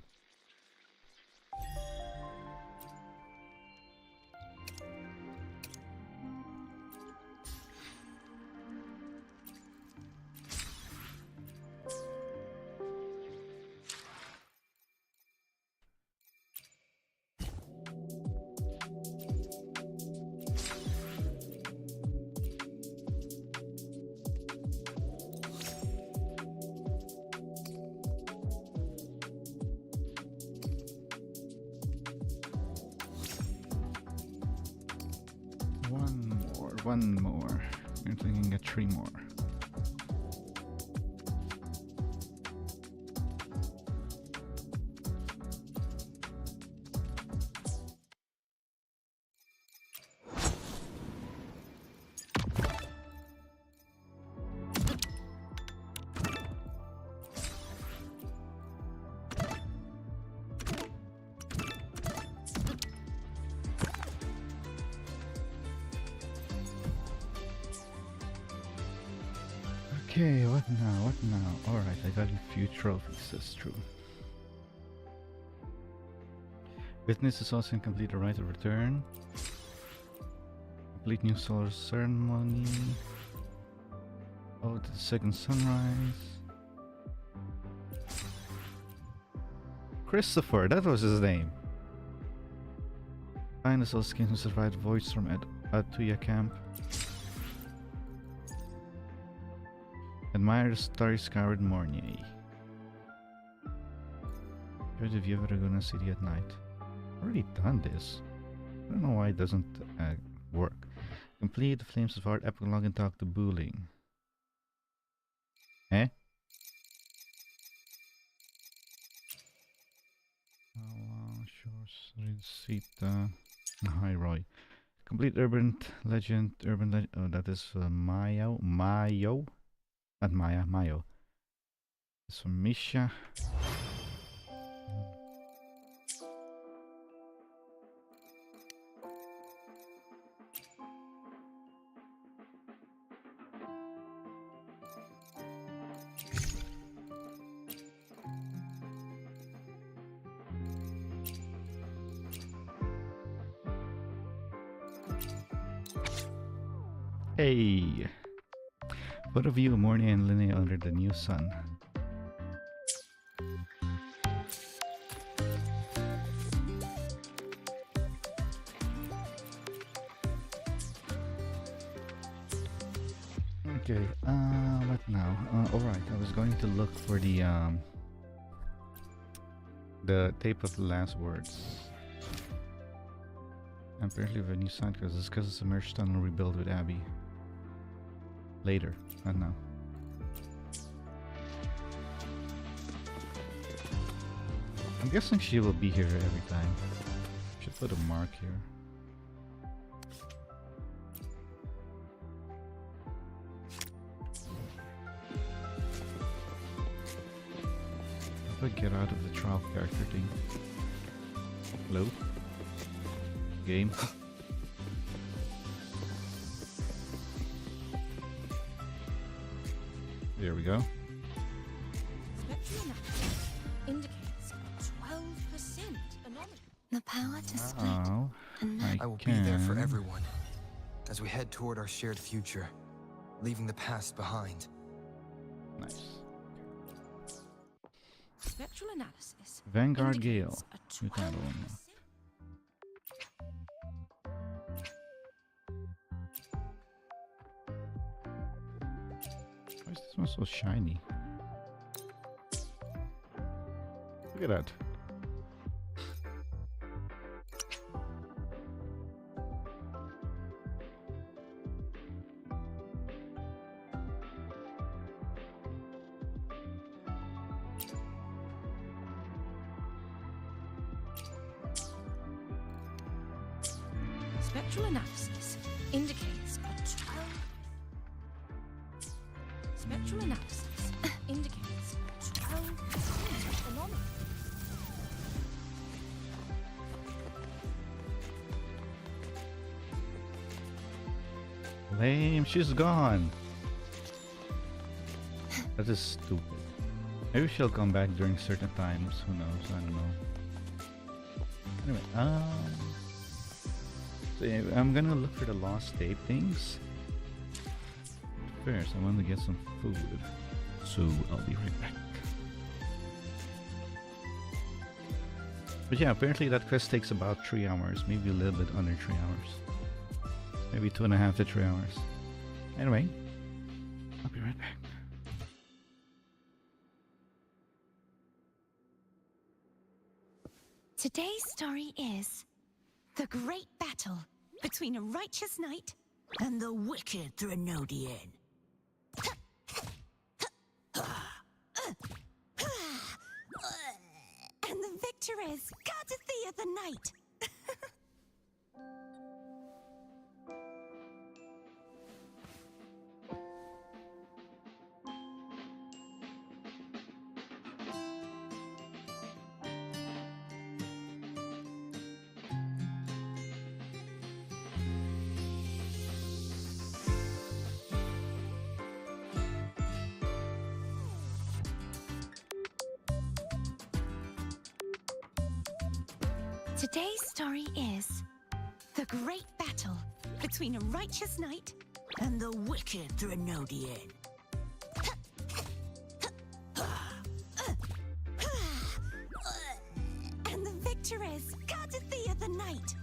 one more. I'm thinking get 3 more. Okay, what now? What now? Alright, I got a few trophies, that's true. Witness is also complete a right of return. Complete new solar ceremony. Oh, the second sunrise. Christopher, that was his name. Find the soul skin who survived void storm at Tuya camp. Admire the starry-scoured Mornye. Good if you ever go to a city at night. Already done this. I don't know why it doesn't work. Complete the Flames of Heart epilogue and talk to Wuthering. Eh? Sita, Lahai-Roi. Complete urban legend. Oh, that is Mayo. Not Maya, Mayo. It's from Misha. Hey! What of you, Mornye and Lynae under the new sun? Okay, what now? Alright, I was going to look for the tape of the last words. Apparently we have a new sign because discuss a submerged tunnel rebuild with Abby. Later, not now. I'm guessing she will be here every time. Should put a mark here. How do I get out of the trial character thing? Hello? Game. There we go. Indicates 12% anomaly. The power to split. Oh, I will be there for everyone as we head toward our shared future, leaving the past behind. Nice. Spectral analysis. Vanguard Gale. indicates a With that 12% one. Why is this one so shiny? Look at that. Spectral analysis indicates a 12. Spectral analysis indicates a 12% anomaly. Lame, she's gone. That is stupid. Maybe she'll come back during certain times. Who knows? I don't know. Anyway, so yeah, I'm gonna look for the lost tape things. First, I want to get some food, so I'll be right back. But yeah, apparently that quest takes about 3 hours, maybe a little bit under 3 hours. Maybe 2.5 to 3 hours. Anyway, I'll be right back. Today's story is the great battle between a righteous knight and the wicked Threnodian. And the victor is Courtesy the Knight. Today's story is the great battle between a righteous knight and the wicked Threnodian. And the victor is Courtesy the Knight.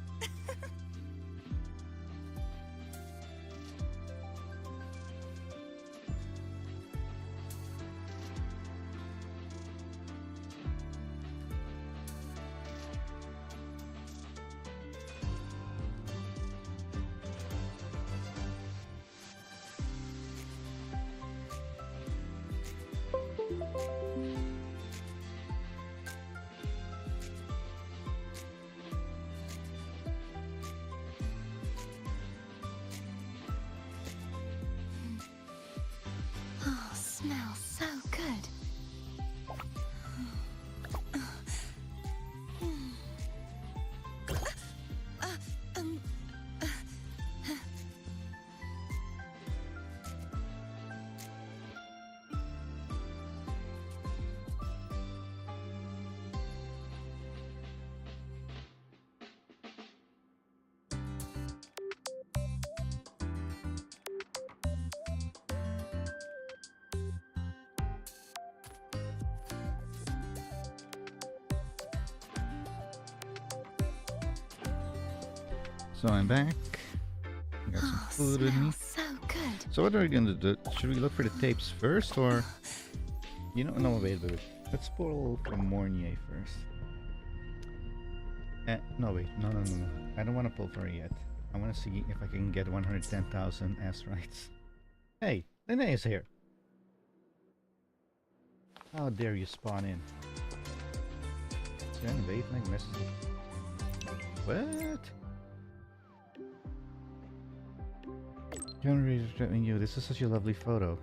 Oh, smells so good. So I'm back. Got some food with me. So good. So what are we gonna do? Should we look for the tapes first, or no, wait. Let's pull from Mornye first. No, wait, no. I don't want to pull for her yet. I want to see if I can get 110,000 asteroids. Hey, Lynae is here. How dare you spawn in? Send wait like message. What? Generator threatening you. This is such a lovely photo.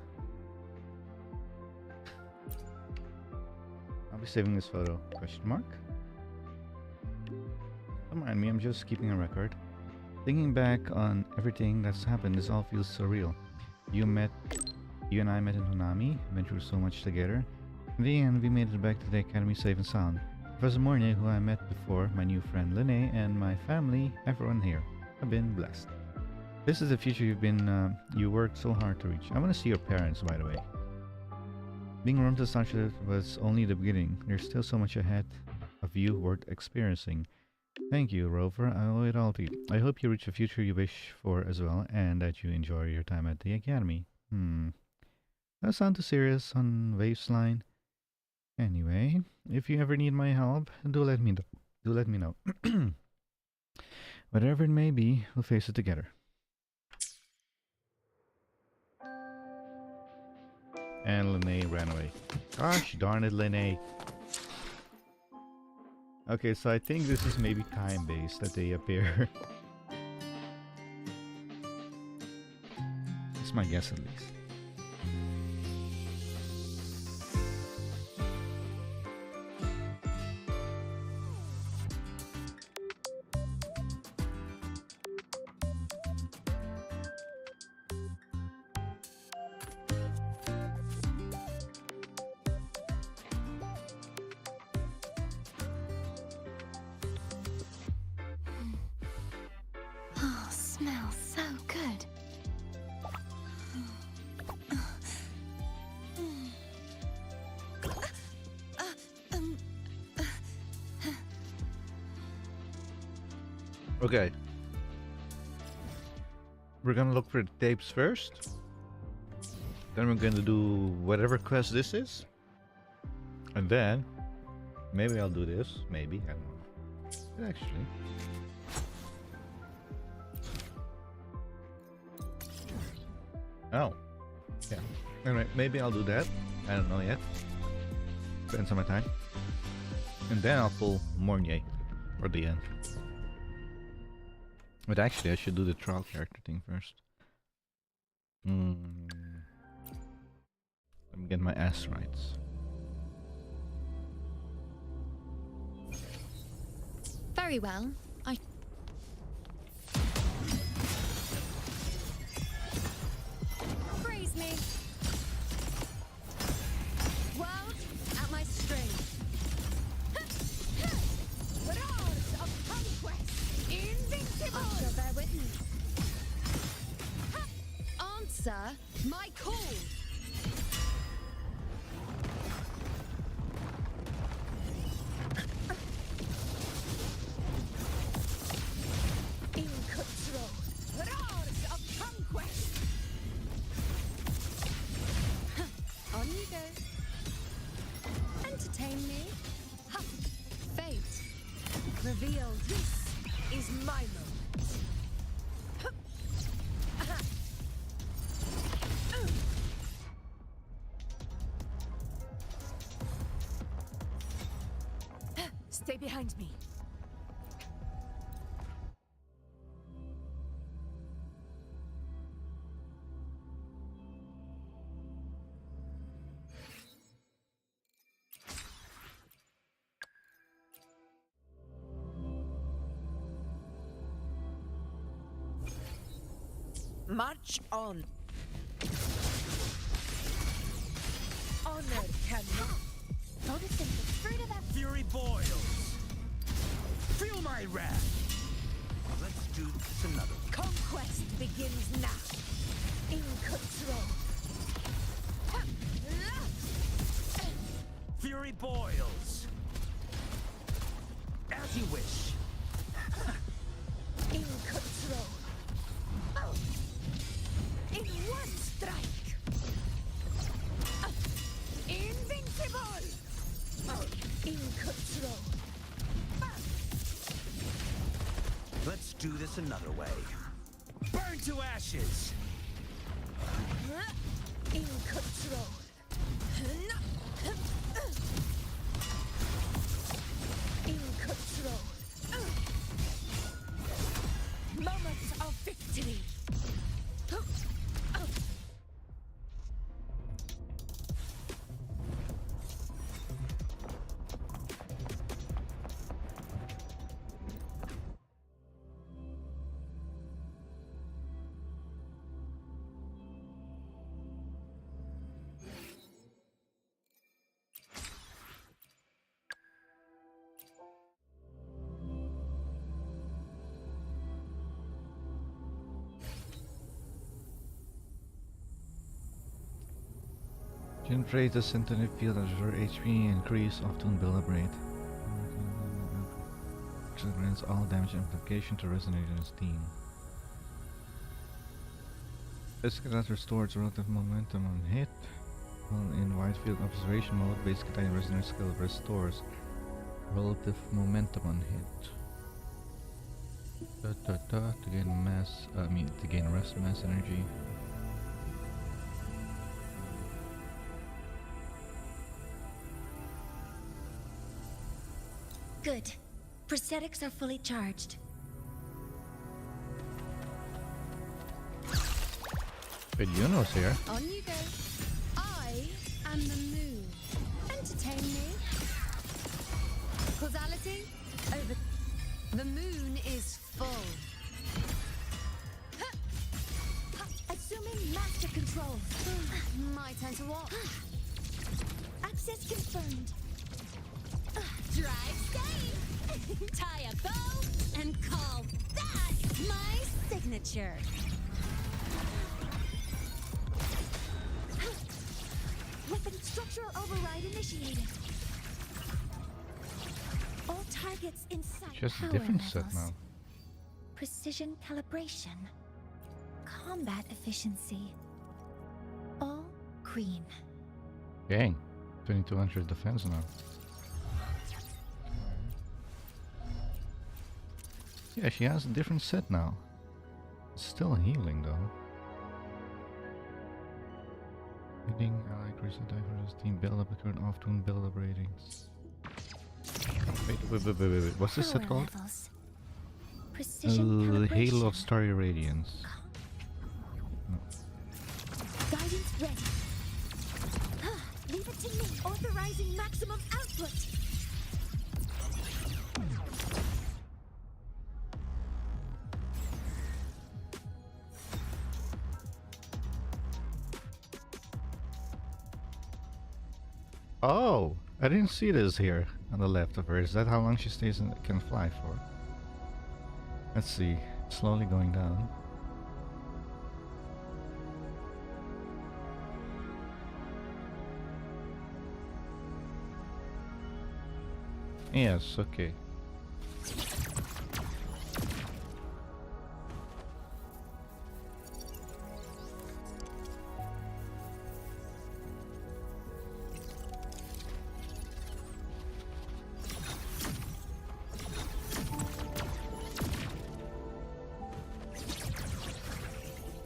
I'll be saving this photo. Question mark? Don't mind me, I'm just keeping a record. Thinking back on everything that's happened, this all feels surreal. You and I met in Hanami, went through so much together. In the end, we made it back to the academy safe and sound. Professor Mornye, who I met before, my new friend Lynae, and my family, everyone here. I've been blessed. This is the future you worked so hard to reach. I want to see your parents, by the way. Being Rome to Starship was only the beginning. There's still so much ahead of you worth experiencing. Thank you, Rover. I owe it all to you. I hope you reach the future you wish for as well, and that you enjoy your time at the academy. That sound too serious on Wave's line. Anyway, if you ever need my help, do let me know. Whatever it may be, we'll face it together. And Lynae ran away. Gosh darn it, Lynae. Okay, so I think this is maybe time-based that they appear. That's my guess at least. Oh, smells so good. Okay. We're gonna look for the tapes first. Then we're gonna do whatever quest this is. And then maybe I'll do this. Maybe. I don't know. Actually. Oh. Yeah. Anyway, maybe I'll do that. I don't know yet. Spend some time. And then I'll pull Mornye for the end. But actually, I should do the trial character thing first. Let me get my ass rights. Very well. Praise me. World at my string. Roars of conquest. Invincible. I shall bear witness. Answer my call. In control. Roars of conquest. On you go. Entertain me. Ha. Fate. Reveal this is my moment. Stay behind me. March on. Honor cannot. Noticing the fruit of that Fury boils. Feel my wrath. Let's do this another. Conquest begins now. In control. Fury boils. As you wish. In control. In one strike. Invincible. In control. Let's do this another way. Burn to ashes. In control. In control. Moment of victory. Generate the sentinel field as your HP increase, often will elaborate. Grants all damage amplification to resonate in his team. Basic attack restores relative momentum on hit. While in wide field observation mode, basic attack resonate skill restores relative momentum on hit. To gain mass, to gain rest mass energy. Good. Prosthetics are fully charged. But Yuno's here. On you go. I am the moon. Entertain me. Causality over. The moon is full. Assuming master control. My turn to walk. Access confirmed. Drive safe. Tie a bow and call that my signature. Weapon structural override initiated. All targets in sight. Just a different set now. Precision calibration. Combat efficiency. All green. Dang. 2200 defense now. Yeah, she has a different set now. It's still healing though. Reading, allied cruiser diverse team build up the current off-tune build up ratings. Wait. What's this set called? Precision Halo calibration. of Starry Radiance. No. Guidance ready. Leave it to me. Authorizing maximum output. Oh, I didn't see this here on the left of her. Is that how long she stays and can fly for? Let's see. Slowly going down. Yes, okay.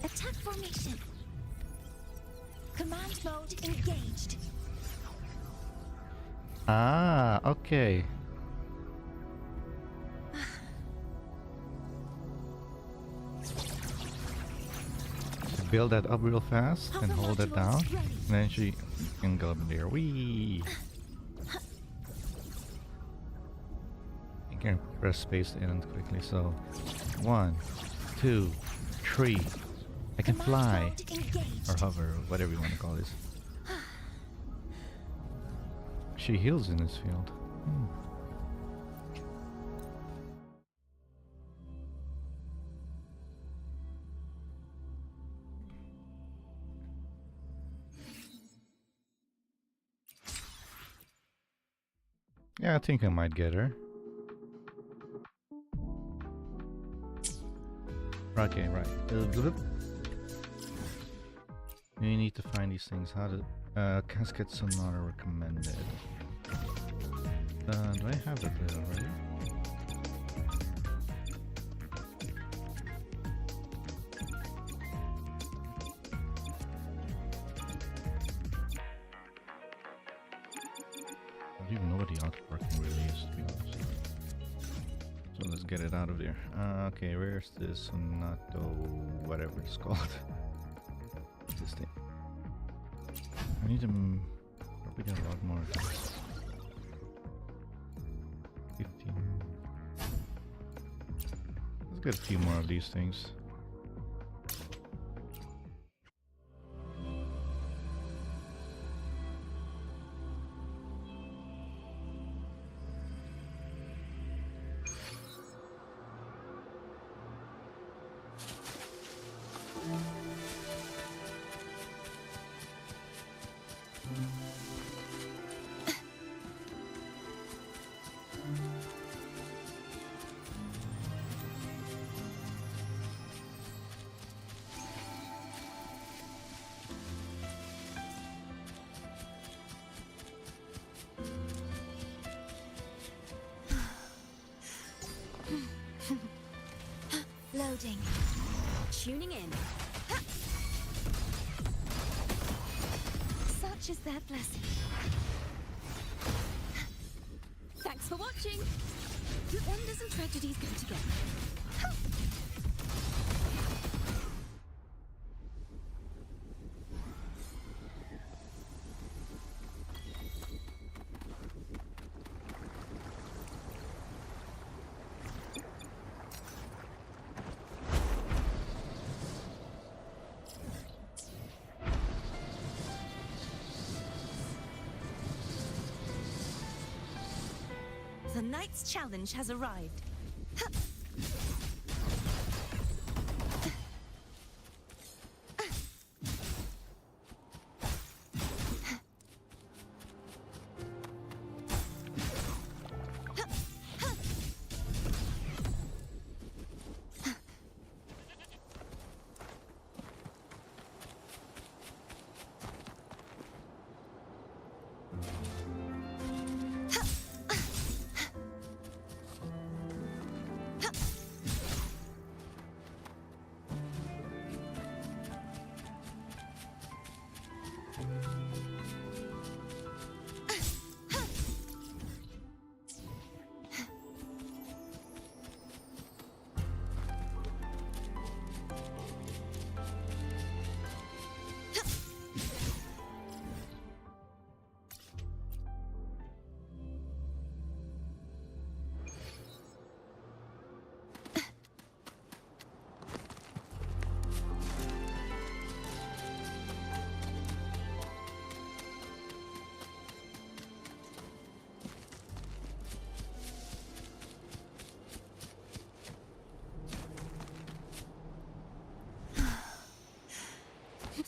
Attack formation. Command mode engaged. Ah, okay. Build that up real fast and hold it down, and then she can go up there. Whee! You can press space to end quickly. So, 1, 2, 3. I can fly or hover, whatever you want to call this. She heals in this field. Yeah, I think I might get her. Okay, right. We need to find these things. How to... Cascade Sonata recommended. Do I have that there already? I don't even know what the outworking really is, to be honest. So let's get it out of there. Okay, where's this Sonato, whatever it's called? What's this thing? I need to probably get a lot more of this. 15. Let's get a few more of these things. Loading. Tuning in. Such is their blessing. Thanks for watching. Do wonders and tragedies go together? The Knight's challenge has arrived.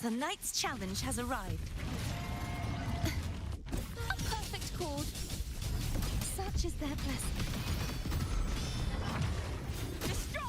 The knight's challenge has arrived. A perfect chord. Such is their blessing. Destroy!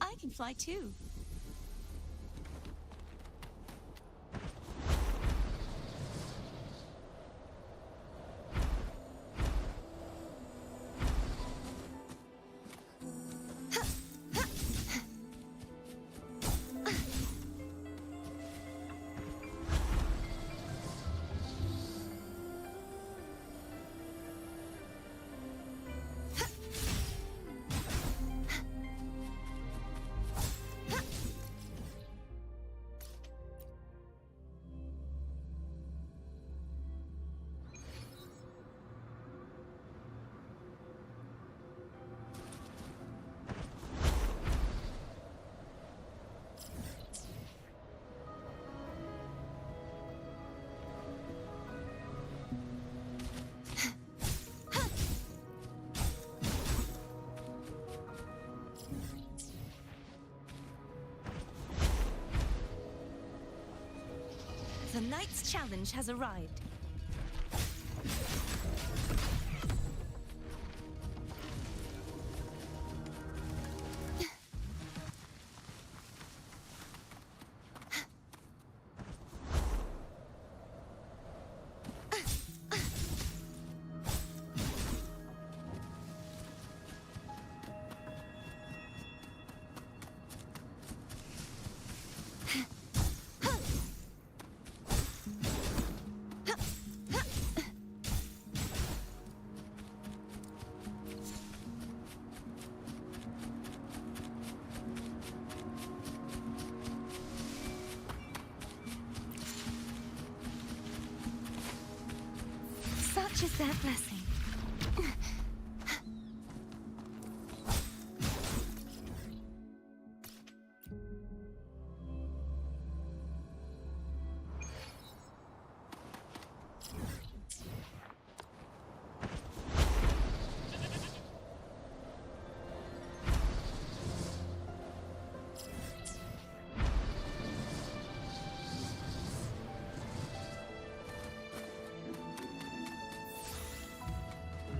I can fly too. The knight's challenge has arrived. Such is their blessing.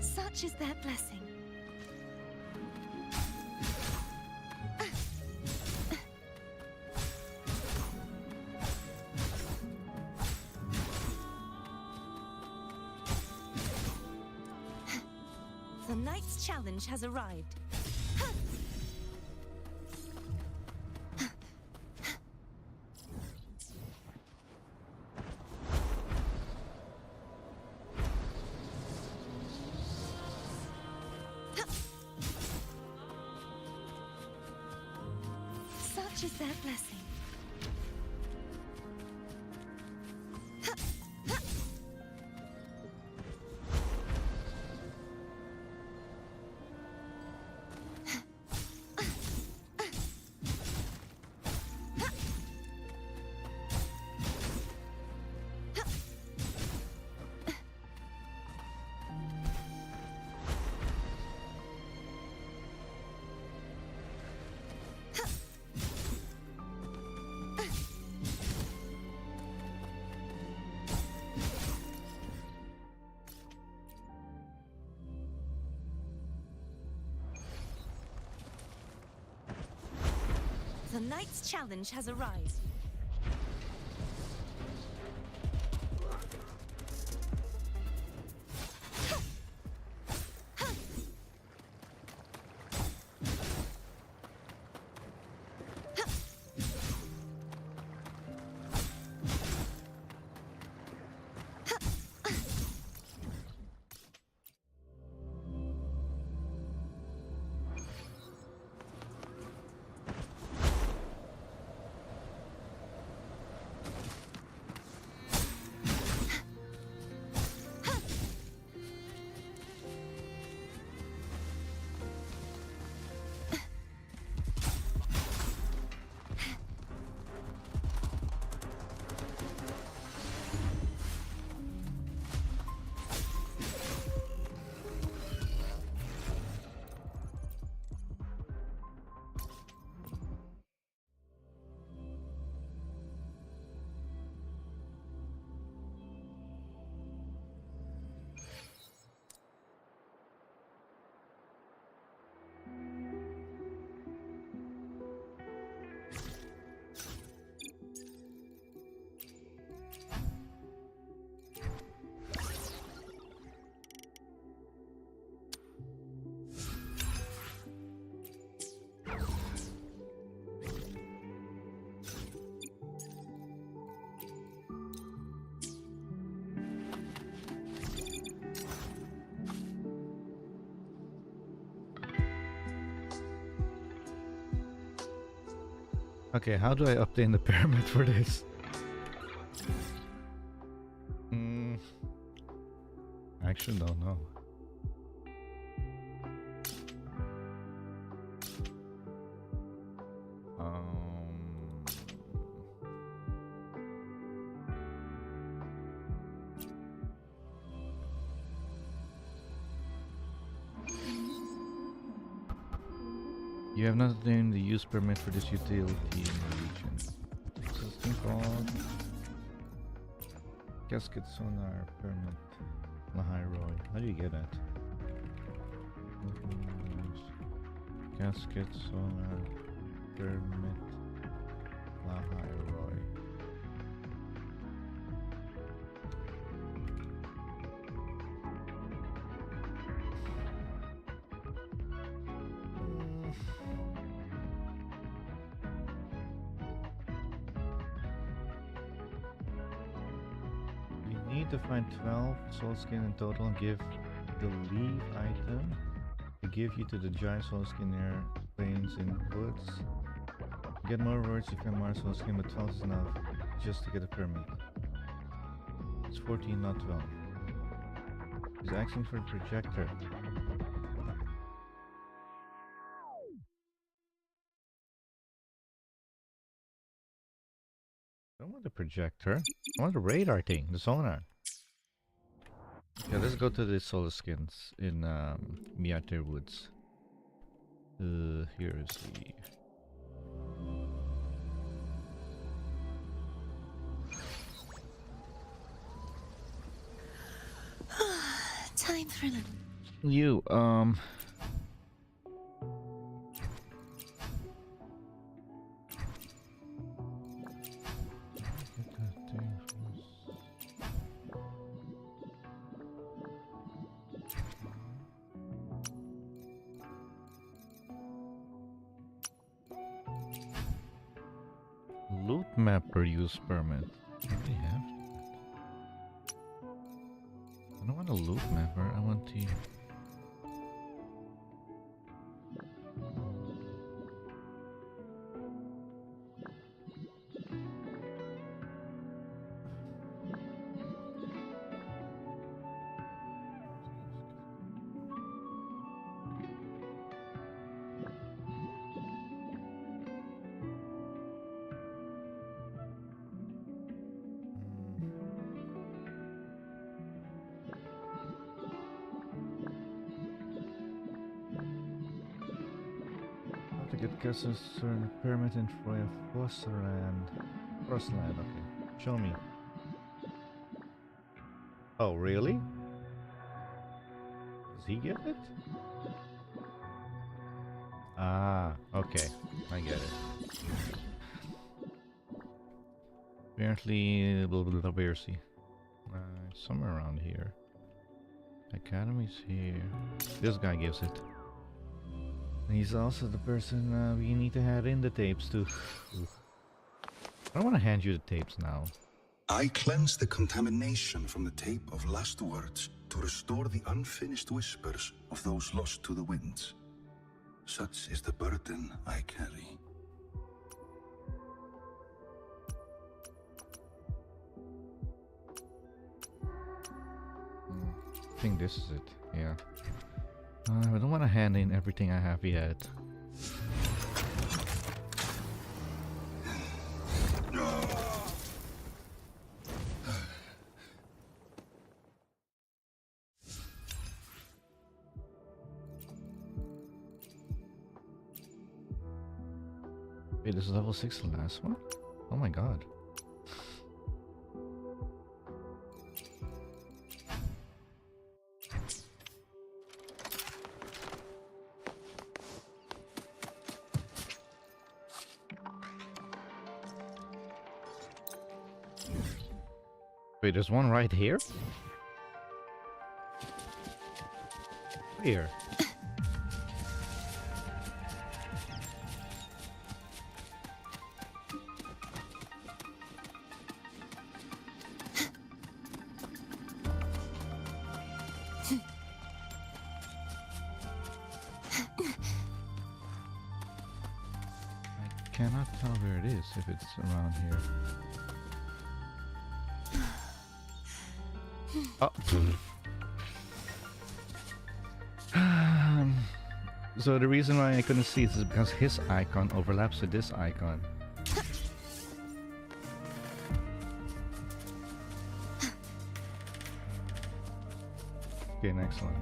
Such is their blessing. The knight's challenge has arrived. Such is their blessing. The knight's challenge has arrived. Okay, how do I obtain the permit for this? I actually don't know. You have not obtained the use permit for this utility in the region. This is thing called Casket Sonar Permit. Lahai-Roi. How do you get that? Casket Sonar Permit. Lahai-Roi. To find 12 soul skin in total and give the leave item to give you to the giant soul skin near plains in woods. Get more words if you have more soul skin, but 12 is enough just to get a permit. It's 14, not 12. He's asking for a projector. I don't want the projector. I want the radar thing, the sonar. Yeah, let's go to the solar skins in Hyvatia Woods. Here is the... Time for them. You, loot mapper use permit. I already have that. I don't want a loot mapper, I want the... to get customs permit in Frostland. Frostland, okay. Show me. Oh, really? Does he get it? Ah, okay. I get it. Apparently, where is he? Somewhere around here. Academy's here. This guy gives it. He's also the person we need to hand in the tapes to. I don't want to hand you the tapes now. I cleanse the contamination from the tape of last words to restore the unfinished whispers of those lost to the winds. Such is the burden I carry. I think this is it, yeah. I don't want to hand in everything I have yet. Wait, this is level 6, the last one? Oh my god. Wait, there's one right here? Where? cannot tell where it is if it's around here. Oh. So the reason why I couldn't see it is because his icon overlaps with this icon. Okay, next one.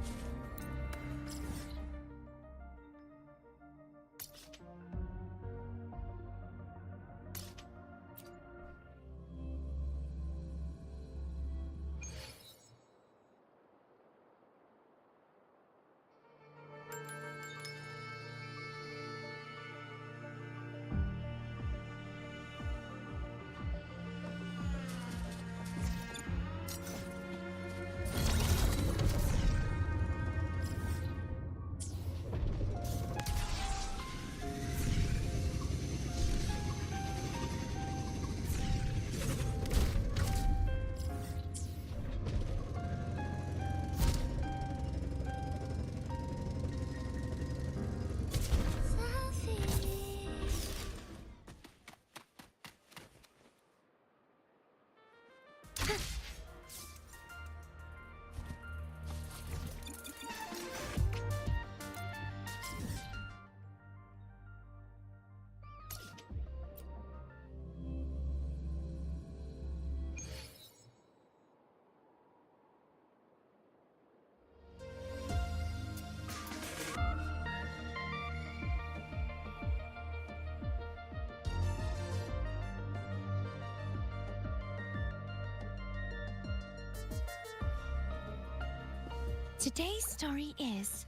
Today's story is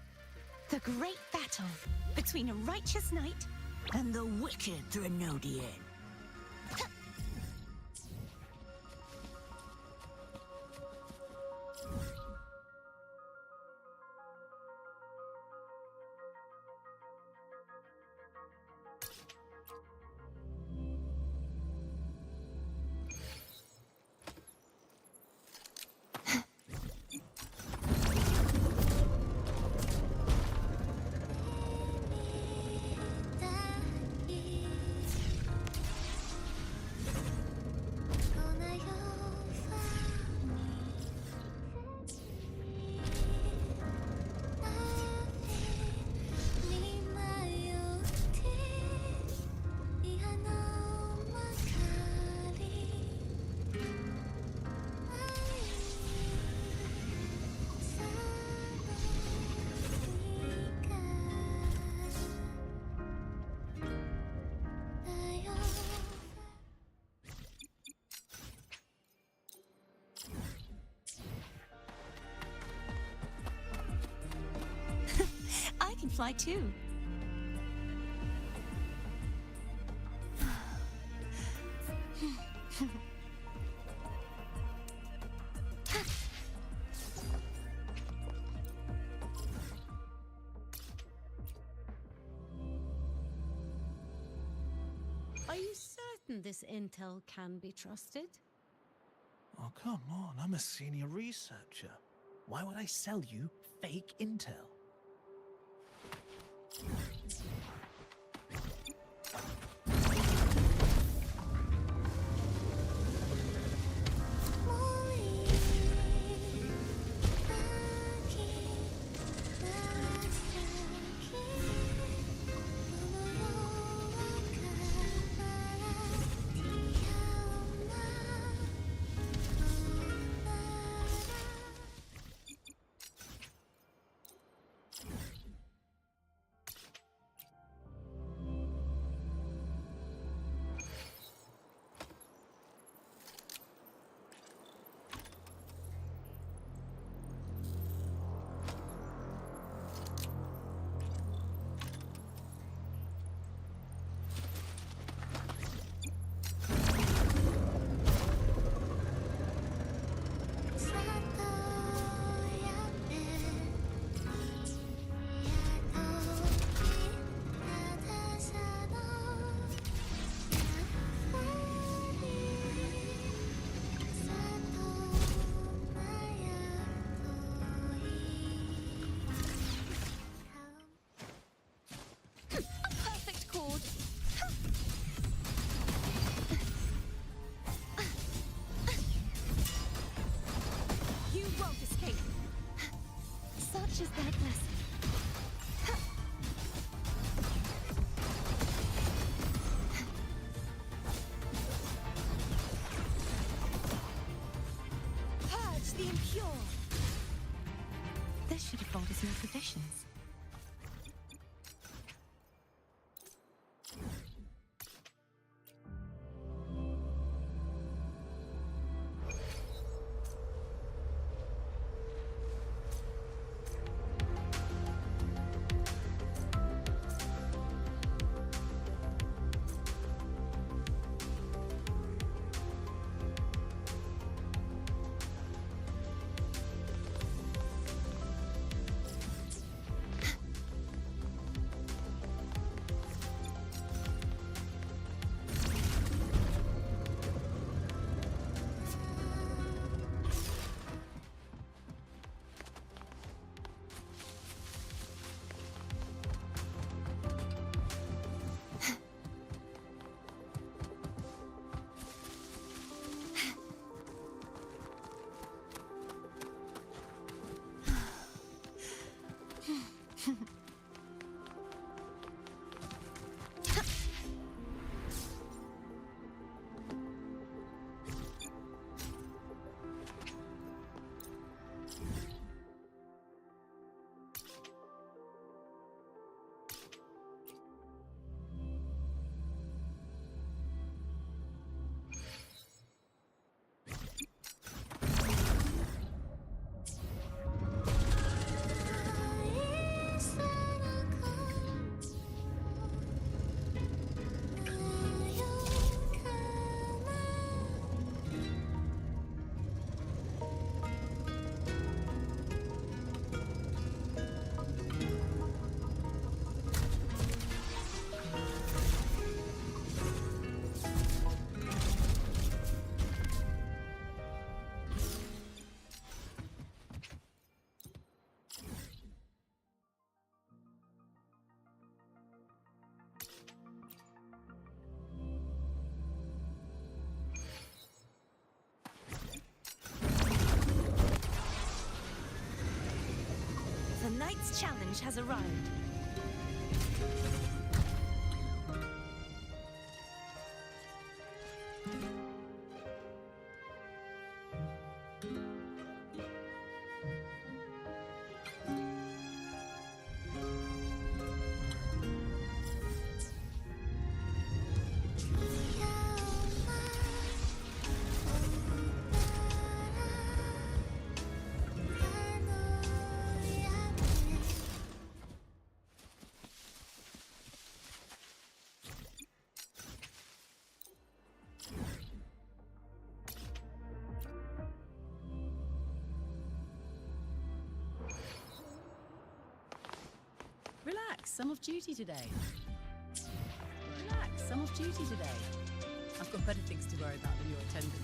the great battle between a righteous knight and the wicked Drenodian. I can fly too. Are you certain this intel can be trusted? Oh, come on. I'm a senior researcher. Why would I sell you fake intel? should have bought us more provisions. The knight's challenge has arrived. Relax, I'm off duty today. Relax, I'm off duty today. I've got better things to worry about than your attendant.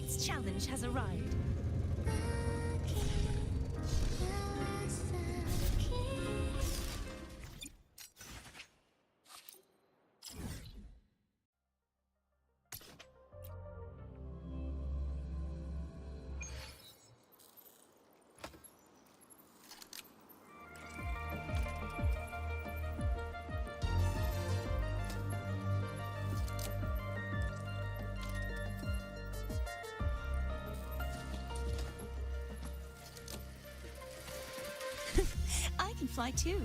night's challenge has arrived. I can fly too.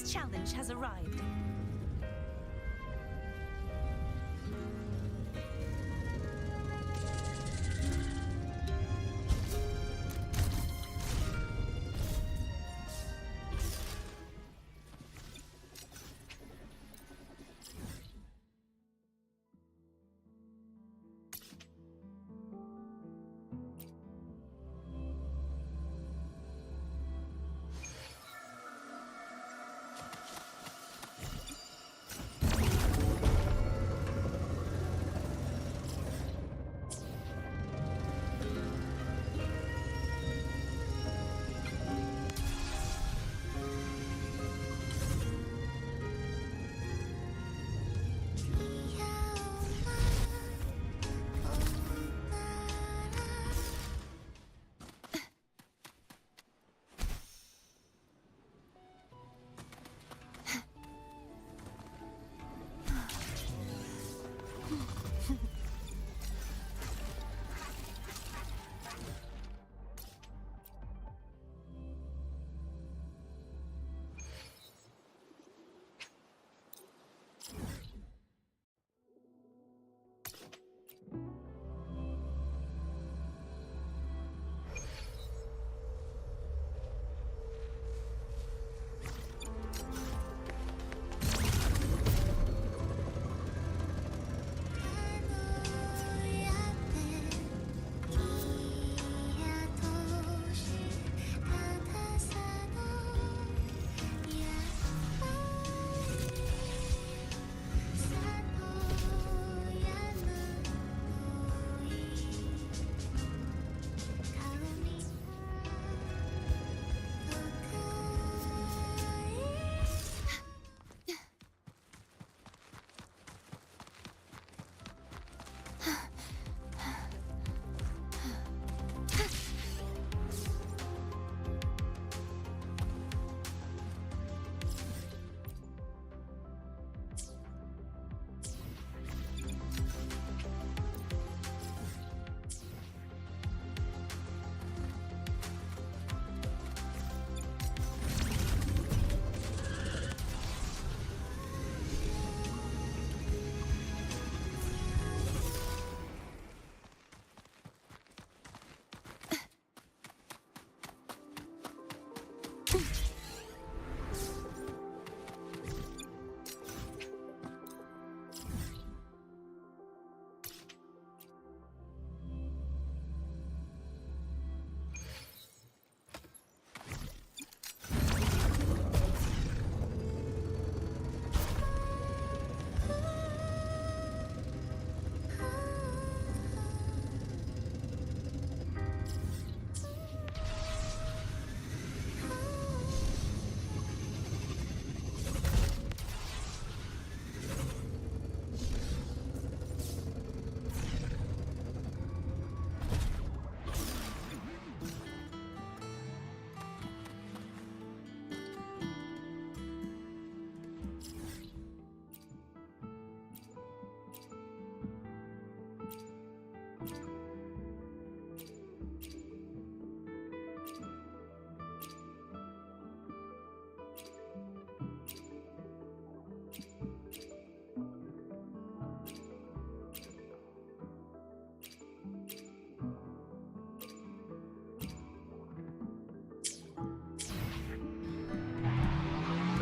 Challenge has arrived.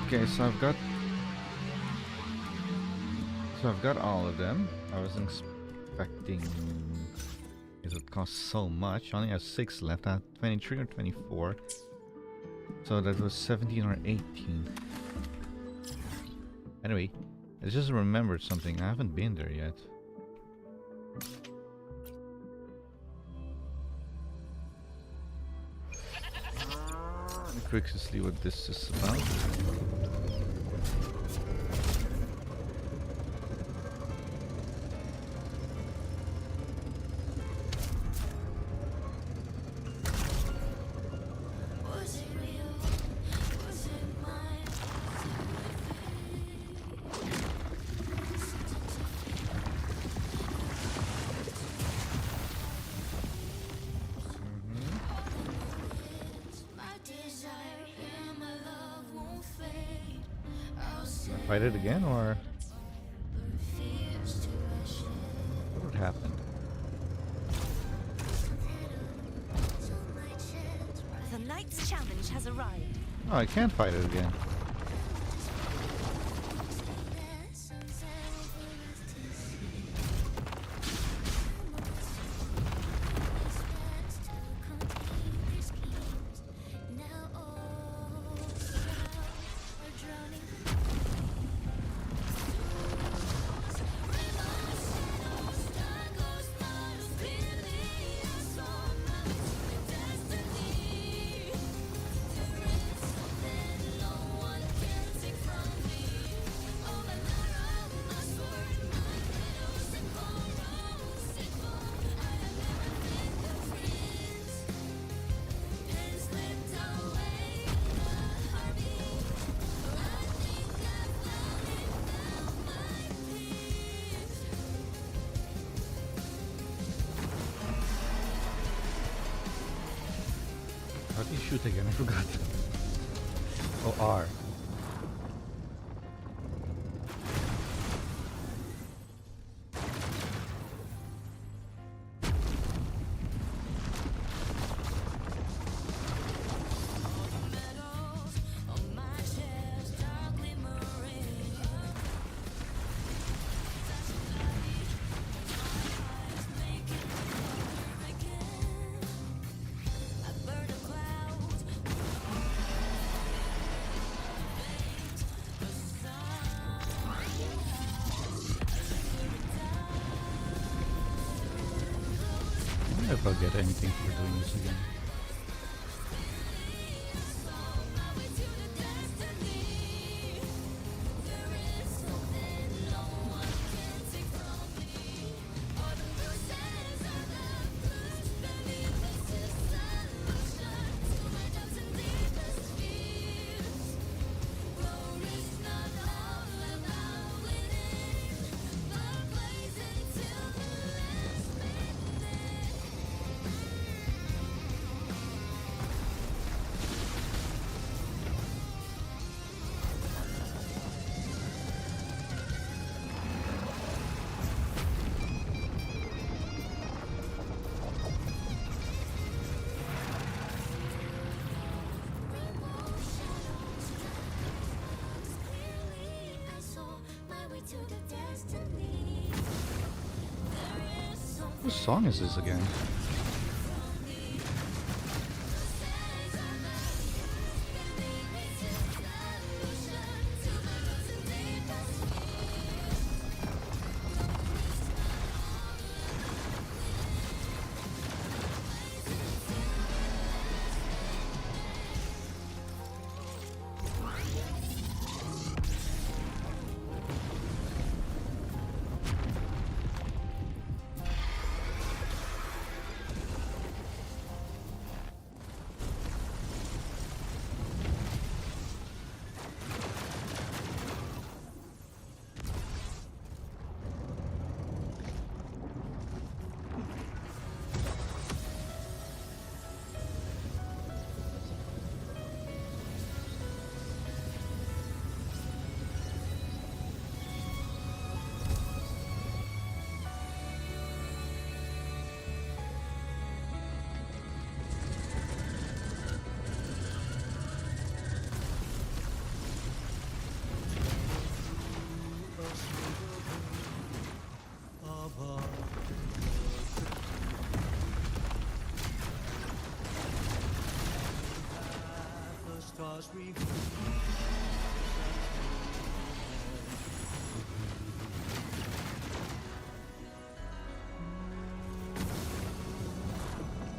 Okay, so I've got all of them. I wasn't expecting it would cost so much. I only have 6 left. I have 23 or 24. So that was 17 or 18. Anyway, I just remembered something. I haven't been there yet. Let me quickly see what this is about. Fight it again, or what would happen? The knight's challenge has arrived. Oh, I can't fight it again. How do you shoot again? I forgot. Oh, R. I wonder if I'll get anything for doing this again. What song is this again?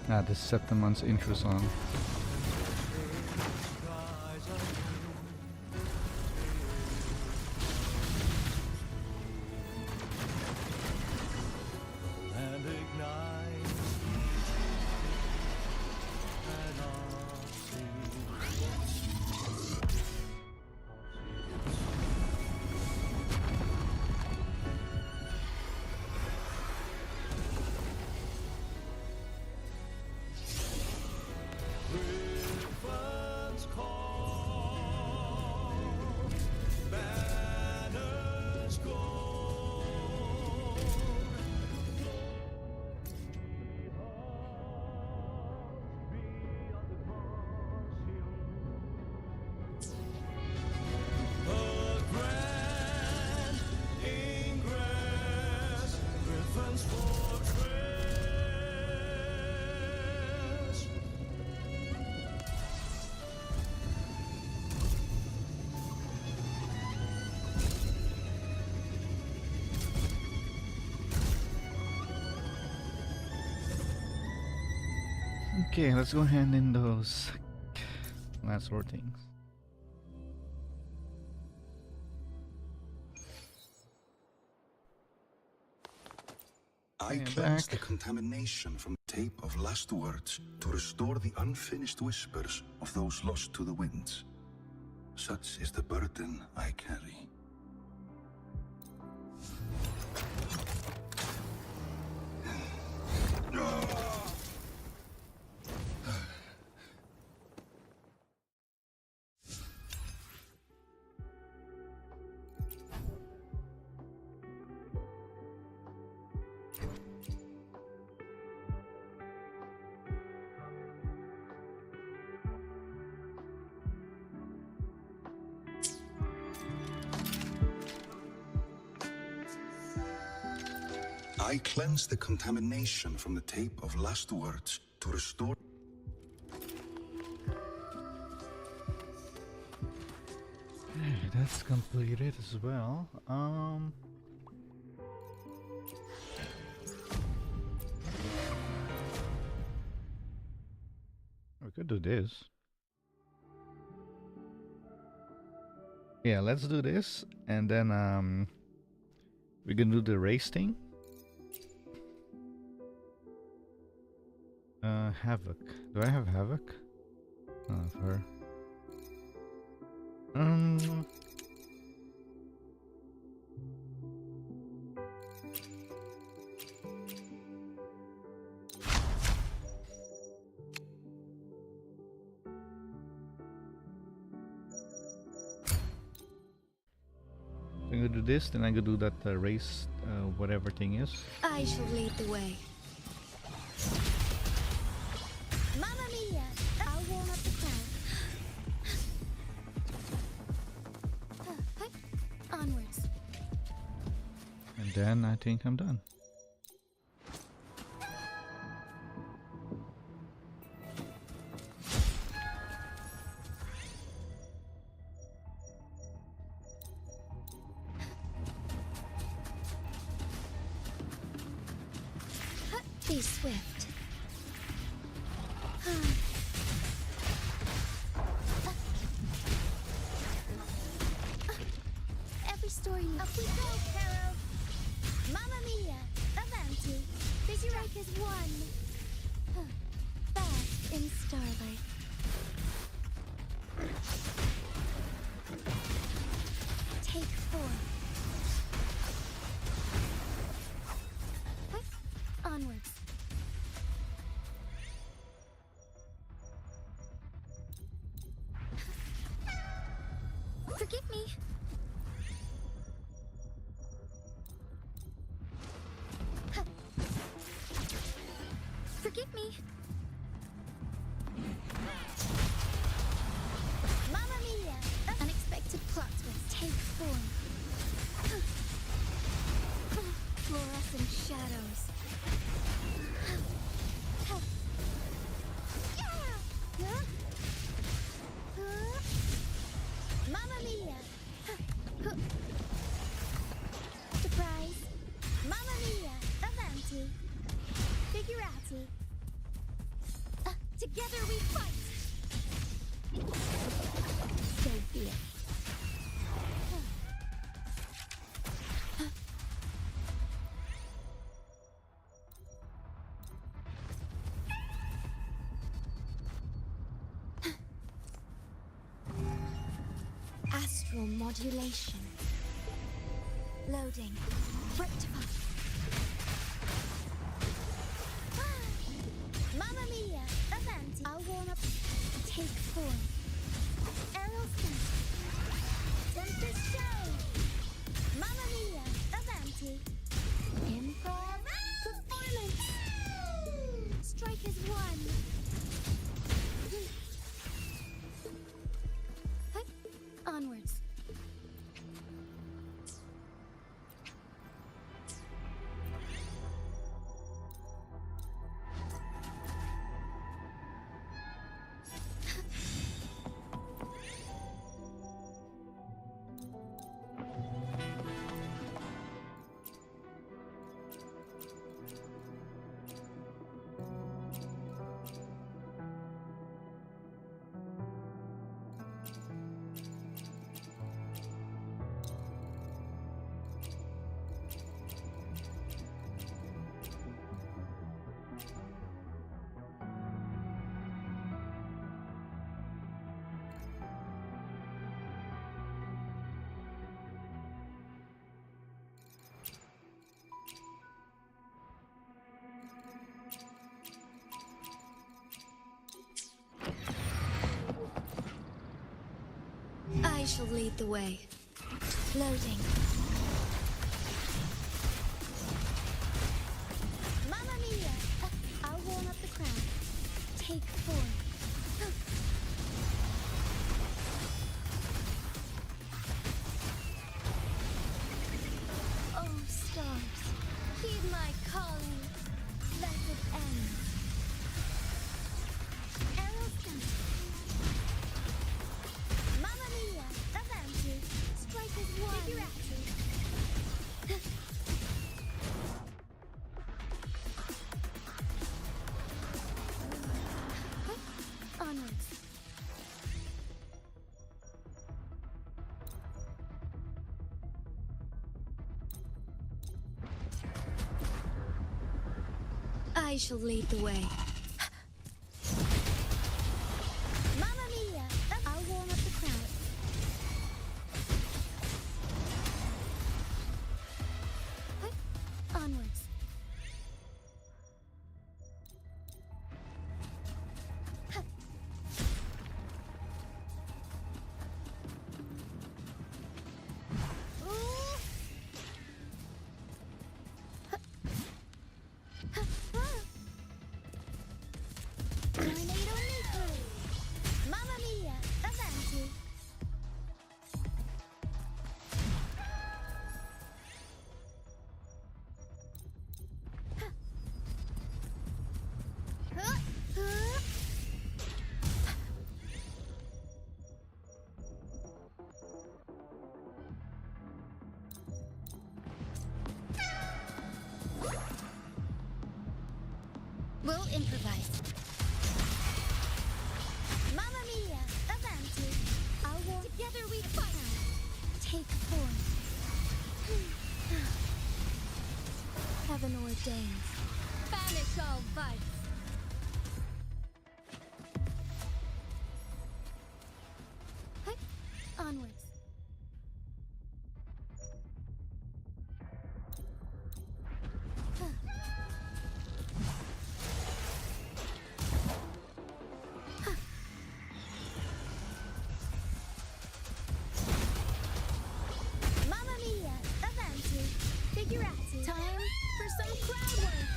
Ah, this Septimonth's intro song. Okay, let's go hand in those last four things. I cleanse the contamination from the tape of last words to restore the unfinished whispers of those lost to the winds. Such is the burden I carry. I cleanse the contamination from the tape of last words to restore. Okay, that's completed as well. We could do this. Yeah, let's do this, and then we can do the race thing. Havoc. Do I have Havoc? Oh, of her. I'm gonna do this, then I'm gonna do that race, whatever thing is. I shall lead the way. Mamma mia! I'll warm up the crowd. Onwards. And then I think I'm done. Be swift. Every story up we go, Caro. Mamma mia, avanti. Busy Rake is one. Bask in starlight. Take form. Onwards. Forgive me. Forgive me. Mamma mia! Unexpected plot twist. Take form. Fluorescent shadows. Together we fight! So be it. Astral modulation. Loading. Rectify. Mamma mia! Avanti! I'll warm up. Take 4. Aerial scan. Tempest show! Mamma mia! Avanti! Improv performance! Strike is 1. Onwards. I shall lead the way. Loading. Mamma mia! I'll warm up the crowd. Take 4. Oh, stars, heed my calling. Let it end. Arrow scan. Mamma mia! Avanti! Strike is 1. Figurati! Onwards. I shall lead the way. Mamma mia! I'll warm up the crowd. Onwards. Tornado Nico! Mamma mia! Avanti! We'll improvise. Mamma mia! Avanti! I'll warm. Together we fight! Take 4. Heaven ordains. Banish all vice! Onwards. Mamma mia! Avanti! Figurati! Time for some crowd work!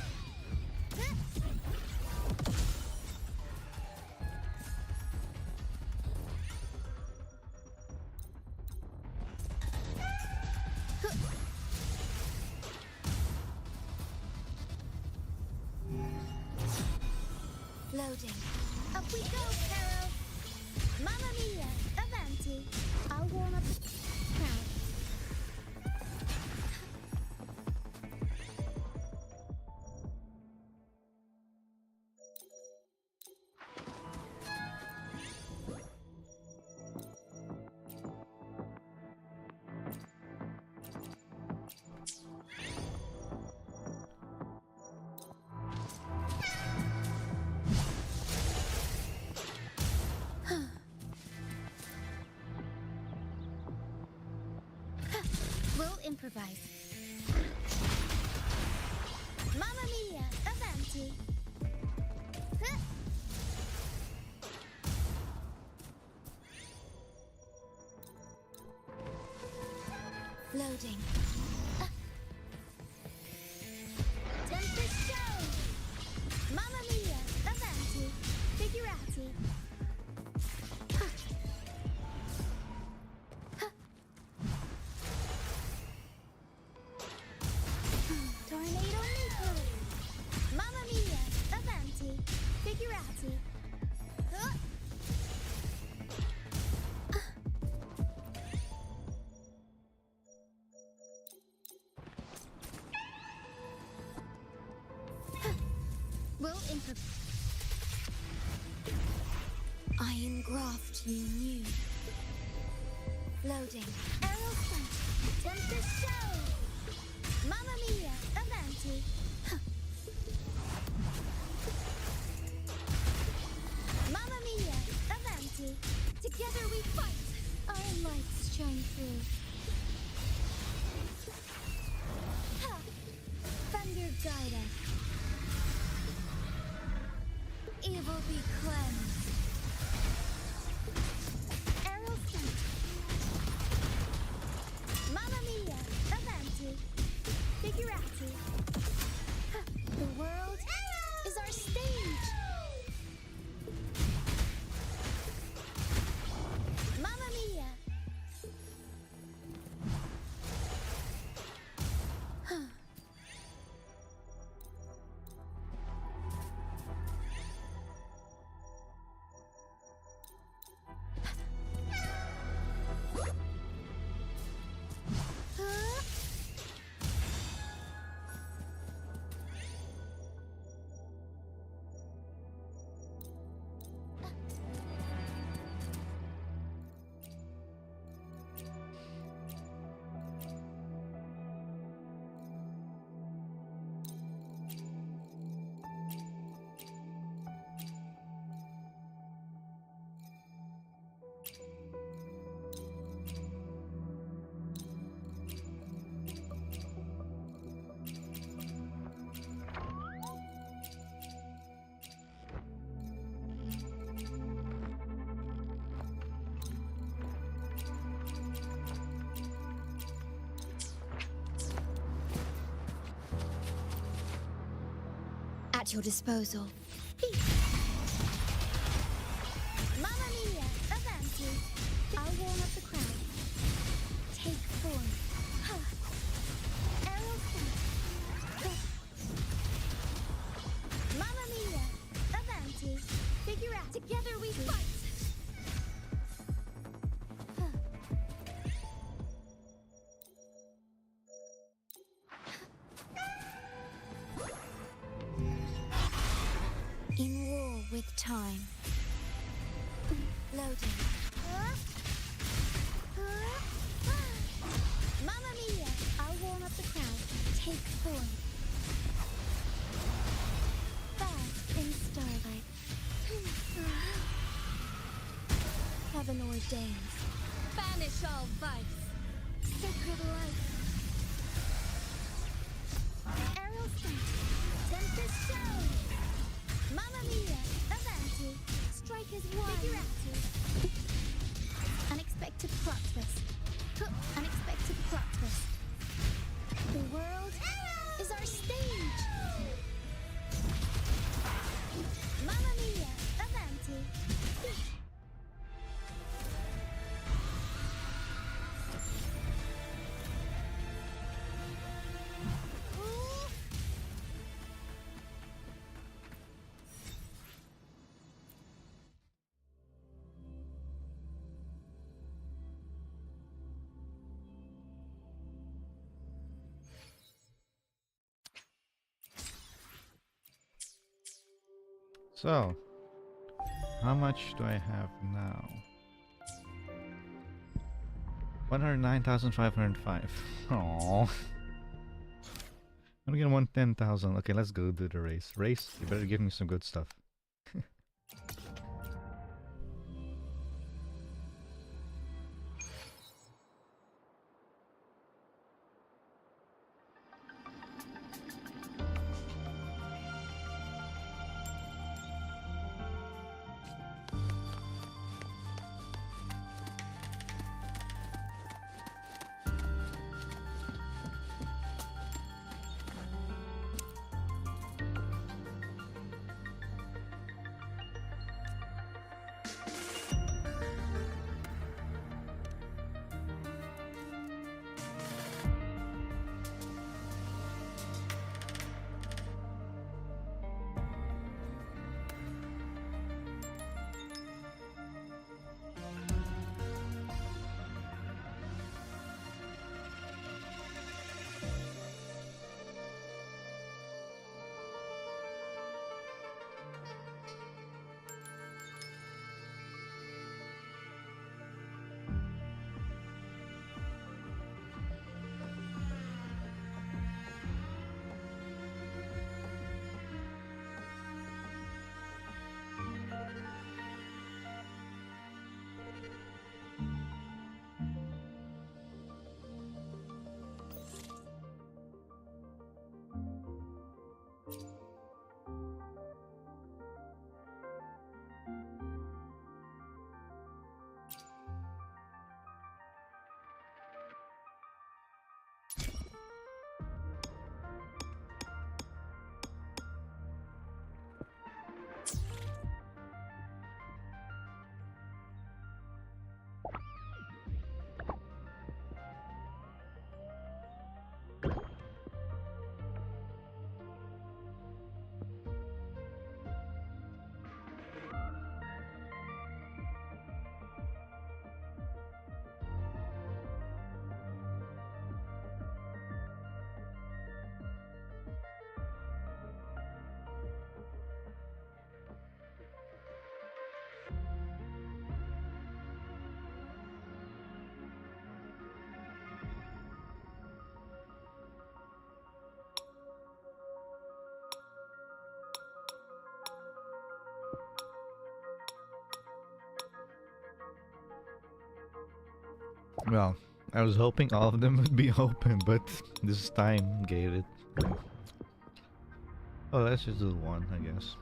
Loading. Up we go, Caro! Mamma mia! Avanti! I'll warm up the crowd. improvise. Mamma mia, avanti. Huh. Loading. Tempest show. Mamma mia, avanti. Figurati. Tornado nuclear. Mamma mia, avanti. Figurati. Huh. We'll improv. I engraft you new. Loading. Arrow front. Tempest show. Mamma mia, avanti. Mamma mia, avanti. Together we fight. Our lights shine through. Ha! Thunder guide us. Evil be cleansed. Arrow front. Mamma mia, avanti. Figurati. Ha! The world is our stage. Mamma mia. Huh. Huh? At your disposal. Mamma mia, avanti. I'll warm up the crowd. Take form. Ha. Arrow front. Ha. Mamma mia, avanti. Figure out. Together we fight. In war with time. Loading. Mamma mia, I'll warm up the crowd. Take form. Bask in starlight. Heaven ordains. Banish all vice. Sacred light. Arrow front. Tempest show. Mamma mia, avanti. Strike as one. Figurati. Unexpected plot twist. Unexpected plot twist. The world is our stage. Mamma mia, avanti. So, how much do I have now? 109,505. Aww. I'm getting 110,000. Okay, let's go do the race. Race, you better give me some good stuff. Well, I was hoping all of them would be open, but this time gave it. Oh, let's just do one, I guess.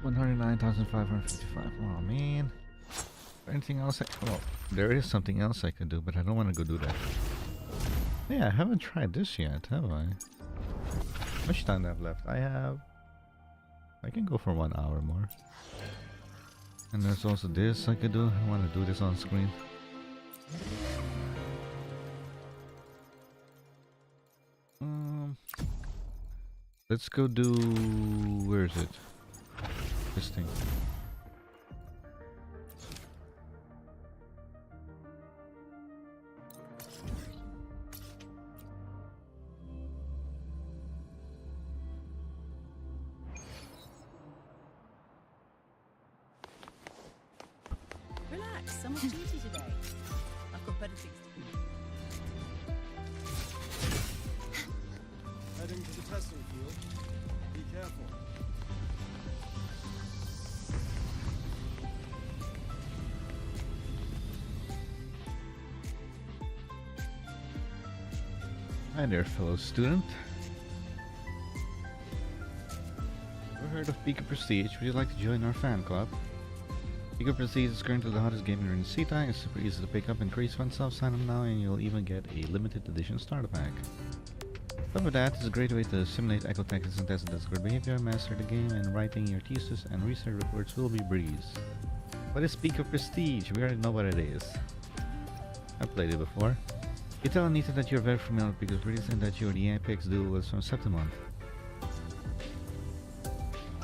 $109,555. Oh man. Anything else? Well, there is something else I could do, but I don't want to go do that. Yeah, I haven't tried this yet, have I? How much time do I have left? I can go for 1 hour more. And there's also this I could do. I want to do this on screen. Let's go do... Where is it? This thing. Relax, I'm off duty today. I've got better things to do. Heading to the testing field. Be careful. Hi there, fellow student. Ever heard of Pika Prestige? Would you like to join our fan club? Pika Prestige is currently the hottest game in Cita. It's super easy to pick up and create fun stuff. Sign up now and you'll even get a limited edition starter pack. Top of that, it's a great way to simulate echo tactics and test Discord behavior, master the game, and writing your thesis and research reports will be breeze. What is Pika Prestige? We already know what it is. I've played it before. You tell Anita that you're very familiar with Pika Prestige and that you're the apex duelist from Septimon.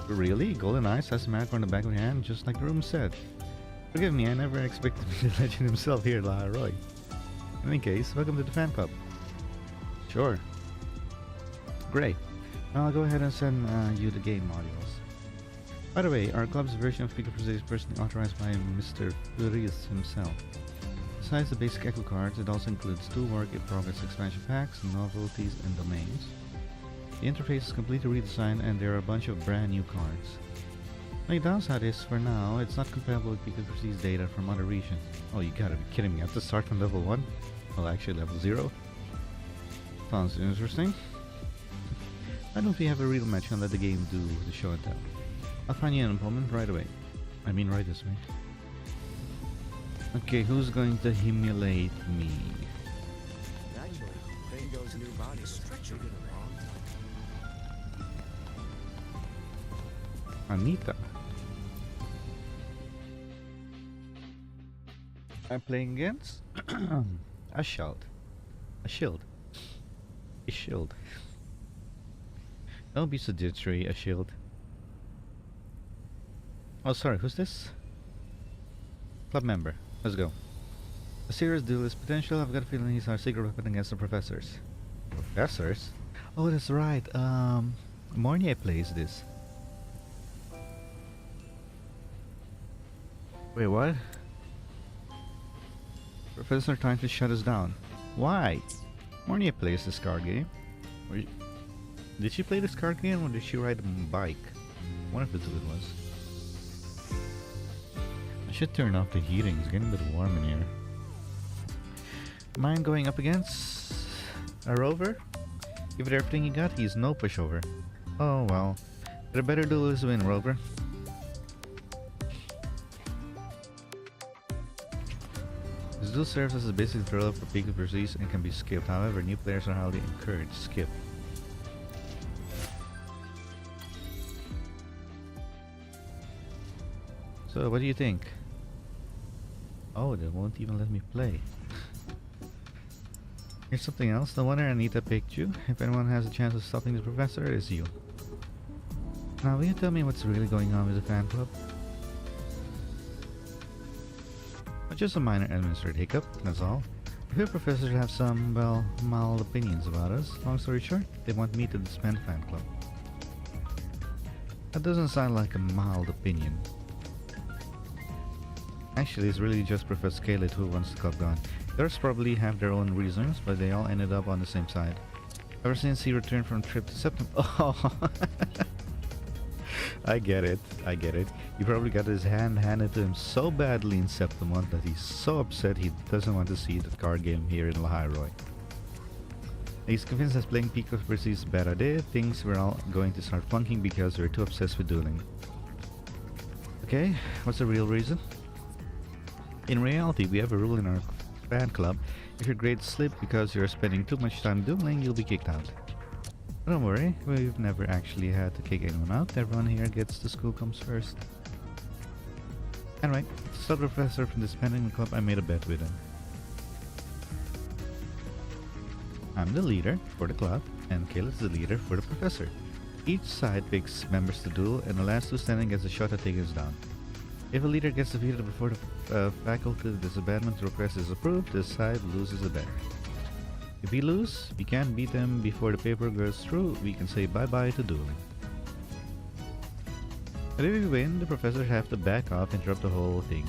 Really? Golden Eyes has a marker on the back of your hand, just like the room said. Forgive me, I never expected to be the legend himself here, Lahai-Roi. In any case, welcome to the fan club. Sure. Great. I'll go ahead and send you the game modules. By the way, our club's version of Pika Prestige is personally authorized by Mr. Furis himself. Besides the basic echo cards, it also includes 2 work-in-progress expansion packs, novelties, and domains. The interface is completely redesigned and there are a bunch of brand new cards. My downside is, for now, it's not compatible with Pika Prestige data from other regions. Oh, you gotta be kidding me, I have to start on level 1? Well, actually level 0. Sounds interesting. Why don't we have a real match and let the game do the show and tell? I'll find you an opponent right away. I mean right this way. Okay, who's going to humiliate me? Actually, Bingo's new body structured in a long time. Anita. I'm playing against a shield. A shield. A shield. Don't be subsidiary, a shield. Oh, sorry, who's this? Club member. Let's go. A serious duelist potential. I've got a feeling he's our secret weapon against the professors. Professors? Oh, that's right. Mornye plays this. Wait, what? Professor trying to shut us down. Why? Mornye plays this card game. Did she play this card game or did she ride a bike? One of the two it was. I should turn off the heating. It's getting a bit warm in here. Mind going up against a rover? Give it everything you got, he's no pushover. Oh well. The better duelist win, rover. This duel serves as a basic thrill for peak overseas and can be skipped. However, new players are highly encouraged to skip. So, what do you think? Oh, they won't even let me play. Here's something else. No wonder Anita picked you. If anyone has a chance of stopping the professor, it is you. Now, will you tell me what's really going on with the fan club? Just a minor administrative hiccup, that's all. A few professors have some, well, mild opinions about us. Long story short, they want me to disband fan club. That doesn't sound like a mild opinion. Actually, it's really just Professor Caled who wants the club gone. Others probably have their own reasons, but they all ended up on the same side. Ever since he returned from trip to September. Oh, I get it. He probably got his hand handed to him so badly in September that he's so upset he doesn't want to see the card game here in Lahai-Roi. He's convinced that playing Peak of Percy is a bad idea. Thinks we're all going to start flunking because we're too obsessed with dueling. Okay, what's the real reason? In reality, we have a rule in our fan club. If your grades slip because you're spending too much time dueling, you'll be kicked out. Don't worry, we've never actually had to kick anyone out. Everyone here gets to school comes first. Anyway, to stop the professor from disbanding the club, I made a bet with him. I'm the leader for the club, and Caled's the leader for the professor. Each side picks members to duel, and the last two standing gets a shot at taking us down. If a leader gets defeated before the faculty disbandment request is approved, this side loses the bet. If we lose, we can't beat them before the paper goes through, we can say bye-bye to dueling. But if we win, the professors have to back off and drop the whole thing.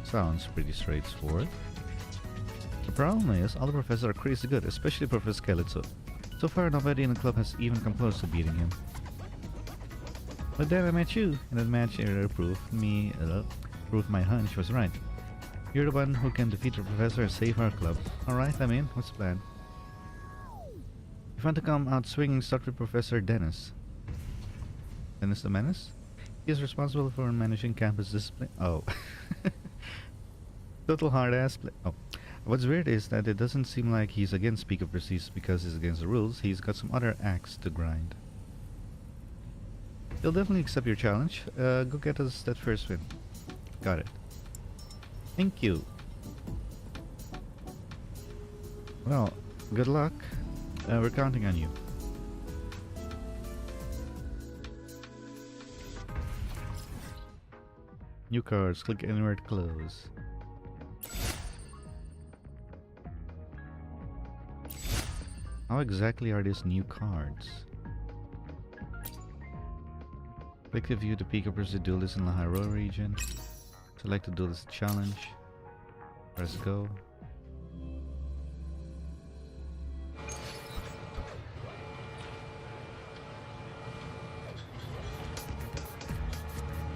Sounds pretty straightforward. The problem is, all the professors are crazy good, especially Professor Caled. So far, nobody in the club has even come close to beating him. But then I met you, and that match proved my hunch was right. You're the one who can defeat the professor and save our club. Alright, I'm in. What's the plan? If you want to come out swinging, start with Professor Dennis. Dennis the Menace? He is responsible for managing campus discipline. Oh. Total hard-ass play. Oh. What's weird is that it doesn't seem like he's against Peak of Prestige because he's against the rules. He's got some other axe to grind. He'll definitely accept your challenge. Go get us that first win. Got it. Thank you. Well, good luck. We're counting on you. New cards. Click anywhere to close. How exactly are these new cards? Click to view the Peak of Percy duelist in the Lahai-Roi region. Select the duelist challenge. Press go.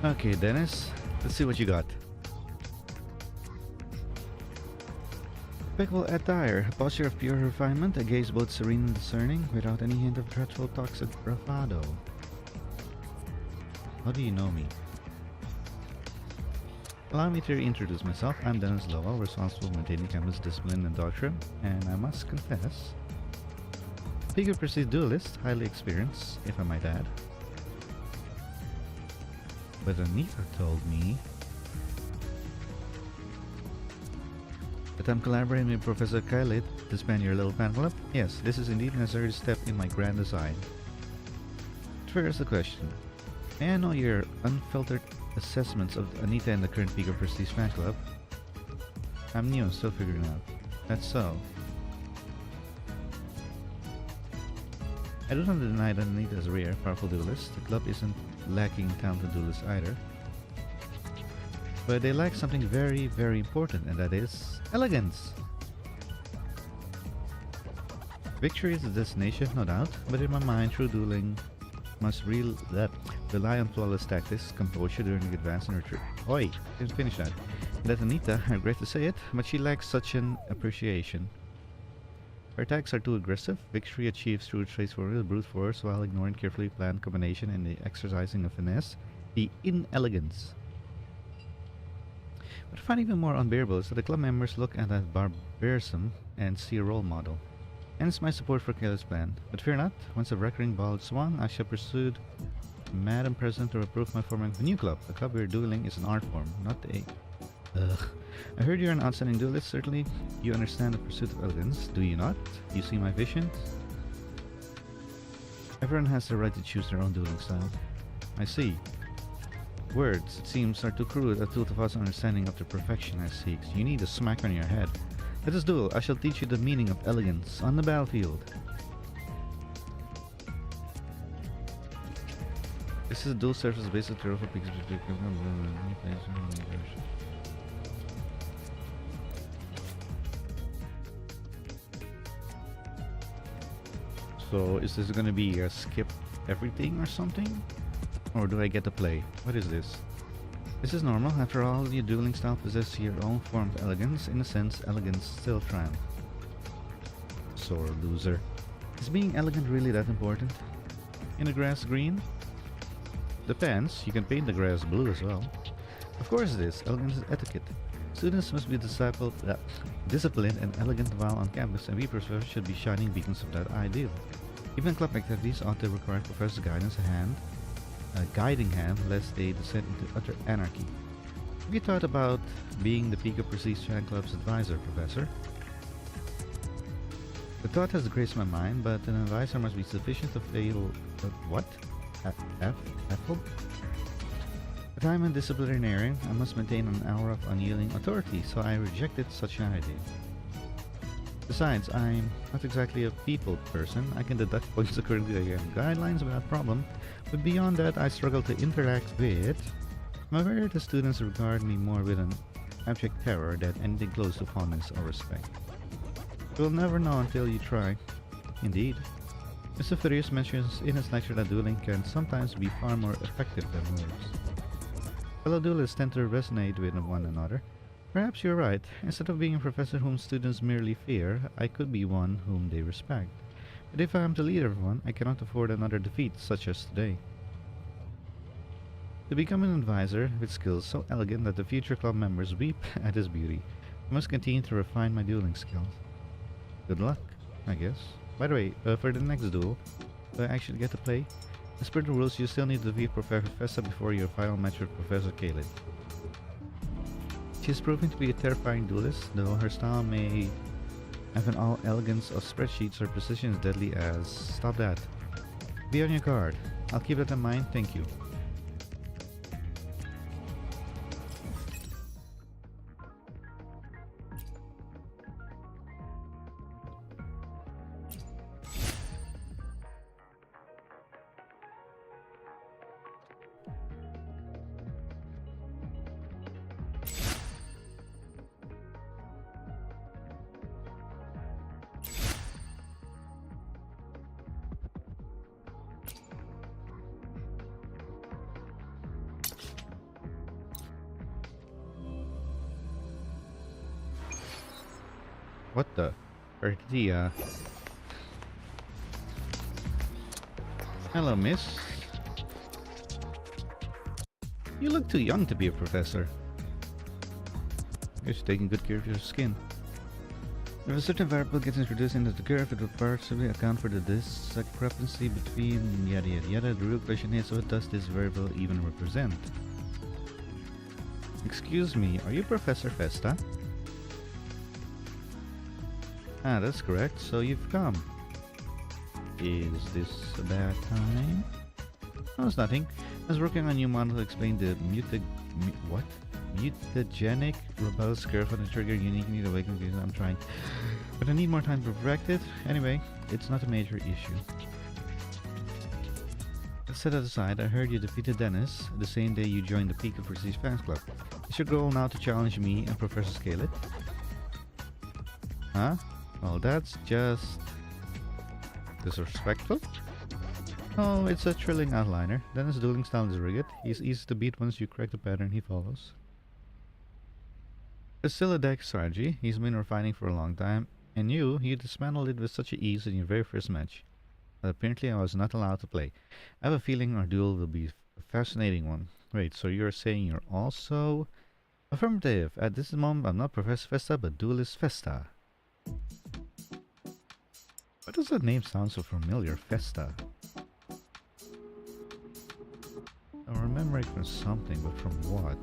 Okay, Dennis. Let's see what you got. Impeccable attire, a posture of pure refinement, a gaze both serene and discerning, without any hint of dreadful toxic bravado. How do you know me? Allow me to introduce myself. I'm Dennis Lowell, responsible for maintaining campus discipline and doctrine, and I must confess, Peak of Percy duelist, highly experienced, if I might add. But Anita told me that that I'm collaborating with Professor Kailit to expand your little fan club? Yes, this is indeed a necessary step in my grand design. First, the question. May I know your unfiltered assessments of Anita and the current Pika Prestige fan club? I'm new, still figuring out. That's so. I do not deny that Anita is a rare, powerful duelist. The club isn't lacking talented duelists either. But they lack something very, very important, and that is elegance. Victory is the destination, no doubt, but in my mind, true dueling must rely on flawless tactics, composure during the advance and retreat. Oi, didn't finish that. That Anita, I regret to say it, but she lacks such an appreciation. Her attacks are too aggressive. Victory achieves through straightforward brute force while ignoring carefully planned combination and the exercising of finesse, the inelegance. What I find even more unbearable is that the club members look at that barbarism and see a role model. Hence my support for Kayla's plan. But fear not, once the reckoning ball is swung, I shall pursue Madam President to approve my forming of a new club. The club we are dueling is an art form, not a... I heard you're an outstanding duelist, certainly. You understand the pursuit of elegance, do you not? You see my vision? Everyone has the right to choose their own dueling style. I see. Words, it seems, are too crude a tool of us understanding of the perfection I seek. You need a smack on your head. Let us duel. I shall teach you the meaning of elegance on the battlefield. This is a dual surface based material for pixels. So is this gonna be a skip everything or something? Or do I get to play? What is this? This is normal. After all, your dueling style possesses your own form of elegance. In a sense, elegance still triumphs. Sore loser. Is being elegant really that important? In the grass green? Depends. You can paint the grass blue as well. Of course it is. Elegance is etiquette. Students must be disciplined and elegant while on campus, and we professors should be shining beacons of that ideal. Even club activities ought to require professors' guidance a guiding hand, lest they descend into utter anarchy. Have you thought about being the Pika Prestige Fan Club's advisor, Professor? The thought has graced my mind, but an advisor must be sufficient to fail... what? Affable? But I'm a disciplinarian. I must maintain an aura of unyielding authority, so I rejected such an idea. Besides, I'm not exactly a people person. I can deduct points according to the guidelines without problem, but beyond that I struggle to interact with... I'm aware the students regard me more with an abject terror than anything close to fondness or respect. You'll never know until you try. Indeed. Mr. Furious mentions in his lecture that dueling can sometimes be far more effective than words. Fellow duelists tend to resonate with one another. Perhaps you're right. Instead of being a professor whom students merely fear, I could be one whom they respect. But if I am the leader of one, I cannot afford another defeat such as today. To become an advisor with skills so elegant that the future club members weep at his beauty, I must continue to refine my dueling skills. Good luck, I guess. By the way, for the next duel, do I actually get to play? As per the rules, you still need to defeat Professor before your final match with Professor Kalin. She is proving to be a terrifying duelist, though her style may have an all elegance of spreadsheets, her precision is deadly as... Stop that. Be on your guard. I'll keep that in mind, thank you. What the? Hello, miss. You look too young to be a professor. Guess you're taking good care of your skin. If a certain variable gets introduced into the curve, it will partially account for the discrepancy between yada yada yada. The real question is, what does this variable even represent? Excuse me, are you Professor Festa? Ah, that's correct. So you've come. Is this a bad time? No, it's nothing. I was working on a new model to explain the mutagenic robust curve on the trigger unique need awakening because I'm trying. But I need more time to perfect it. Anyway, it's not a major issue. Set that aside, I heard you defeated Dennis the same day you joined the Peak of Prestige Fans Club. Is your goal now to challenge me and Professor Scalet? Huh? Well, that's just disrespectful. Oh, it's a thrilling outliner. Dennis' dueling style is rigid. He's easy to beat once you correct the pattern he follows. It's still a deck strategy. He's been refining for a long time. And you dismantled it with such ease in your very first match. But apparently I was not allowed to play. I have a feeling our duel will be a fascinating one. Wait, so you're saying you're also... Affirmative. At this moment I'm not Professor Festa, but Duelist Festa. Why does that name sound so familiar? Festa. I remember it from something, but from what?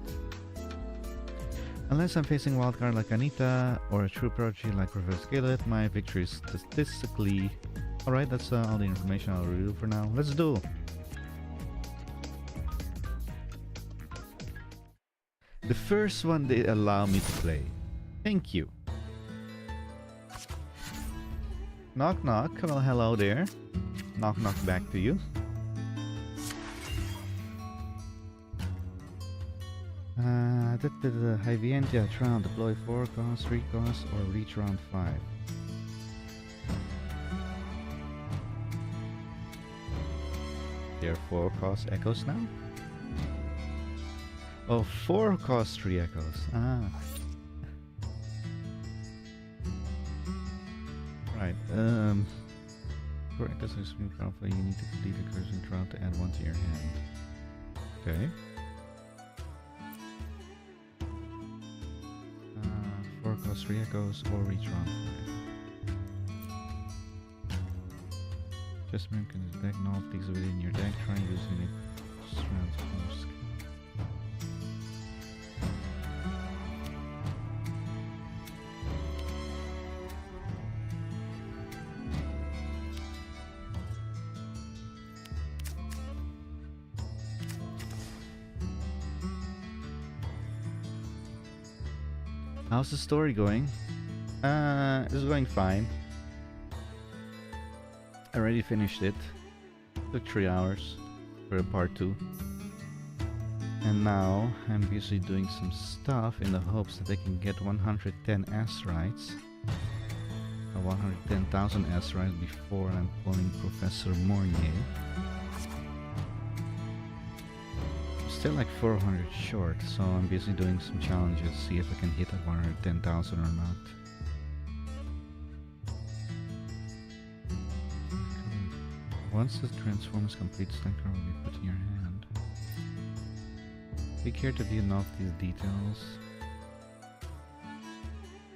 Unless I'm facing wildcard like Anita, or a true prodigy like Professor Scalet, my victory is statistically... Alright, that's all the information I'll review for now. Let's do! The first one they allow me to play. Thank you. Knock knock. Well, hello there. Knock knock back to you. Hyvatia round, deploy 4 costs, 3 costs, or reach round 5. There are 4 cost echoes now? Oh, 4 cost 3 echoes. Ah. Right. For echoes of screen profile, you need to complete a cursing trial to add 1 to your hand. Okay. 4 cost 3 echoes or reach round 5. Just can deck novelties within your deck. Try using it. Round 4 skill. How's the story going? It's going fine. I already finished it. Took 3 hours for part 2. And now I'm busy doing some stuff in the hopes that I can get 110 asteroids. 110,000 asteroids before I'm pulling Professor Mornye. Still like 400 short, so I'm busy doing some challenges, see if I can hit at 110,000 or not. Once the transform is complete, Selector will be put in your hand. Be care to view enough these details.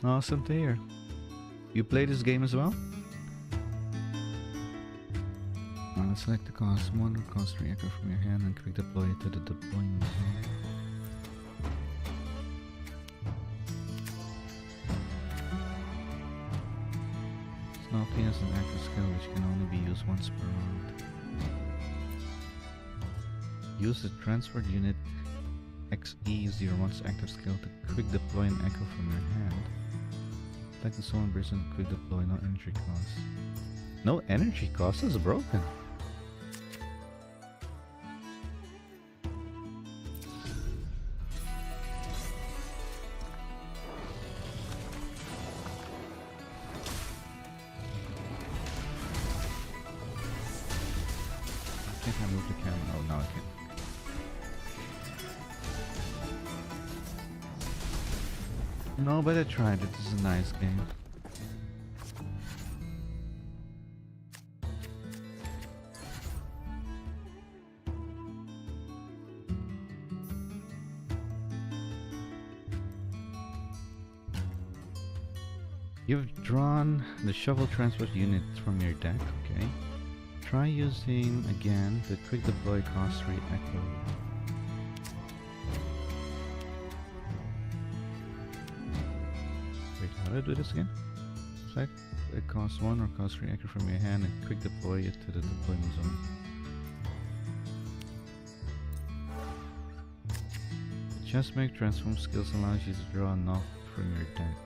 Awesome to hear. You play this game as well? Select the cost 1 or cost 3 echo from your hand and quick deploy it to the deployment zone. Snoppy has an active skill which can only be used once per round. Use the transferred unit XE01's active skill to quick deploy an echo from your hand. Like the soul embrace and quick deploy, no energy cost. No energy cost? That's broken. I move the camera? Oh, now I can. No, but I tried it. This is a nice game. You've drawn the shovel transport unit from your deck, okay? Try using again the quick deploy cost 3 echo. Wait, how do I do this again? Select a cost 1 or cost 3 reactor from your hand and quick deploy it to the deployment zone. The Chestmake transform skills allows you to draw a knock from your deck.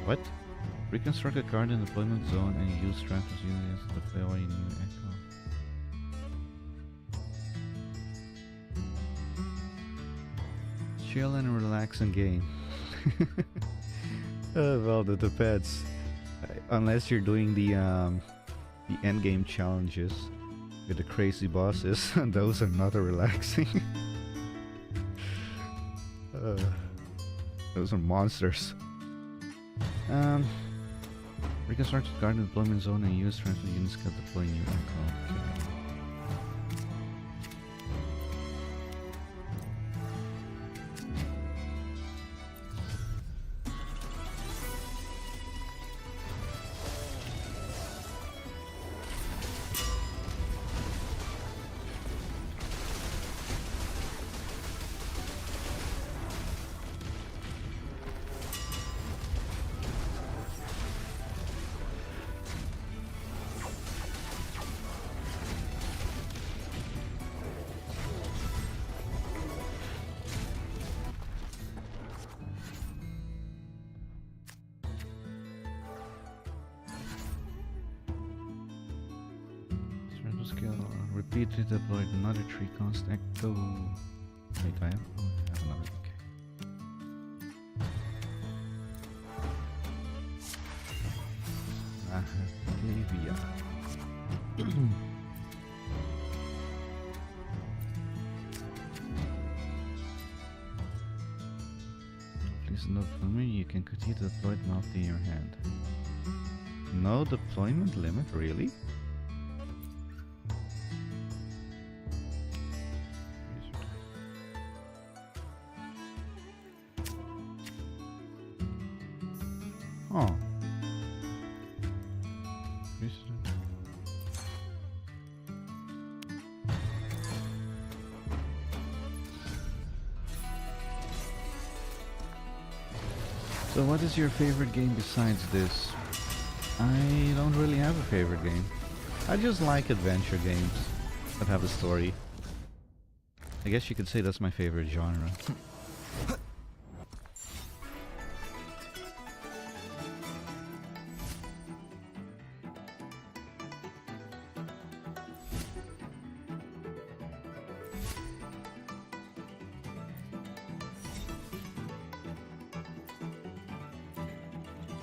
What? Reconstruct a card in the deployment zone and use transfer units to deploy a new echo. Chill and relax and game. Well, that depends. Unless you're doing the endgame challenges with the crazy bosses, those are not relaxing. Those are monsters. Reconstruct the card in the deployment zone and use transfer units to deploy new echo. Okay. Skill repeatedly deployed another 3 cost echo. Wait, I have another. Okay. Please note for me, you can continue to deploy them after your hand. No deployment limit, really? Oh. So what is your favorite game besides this? I don't really have a favorite game. I just like adventure games that have a story. I guess you could say that's my favorite genre.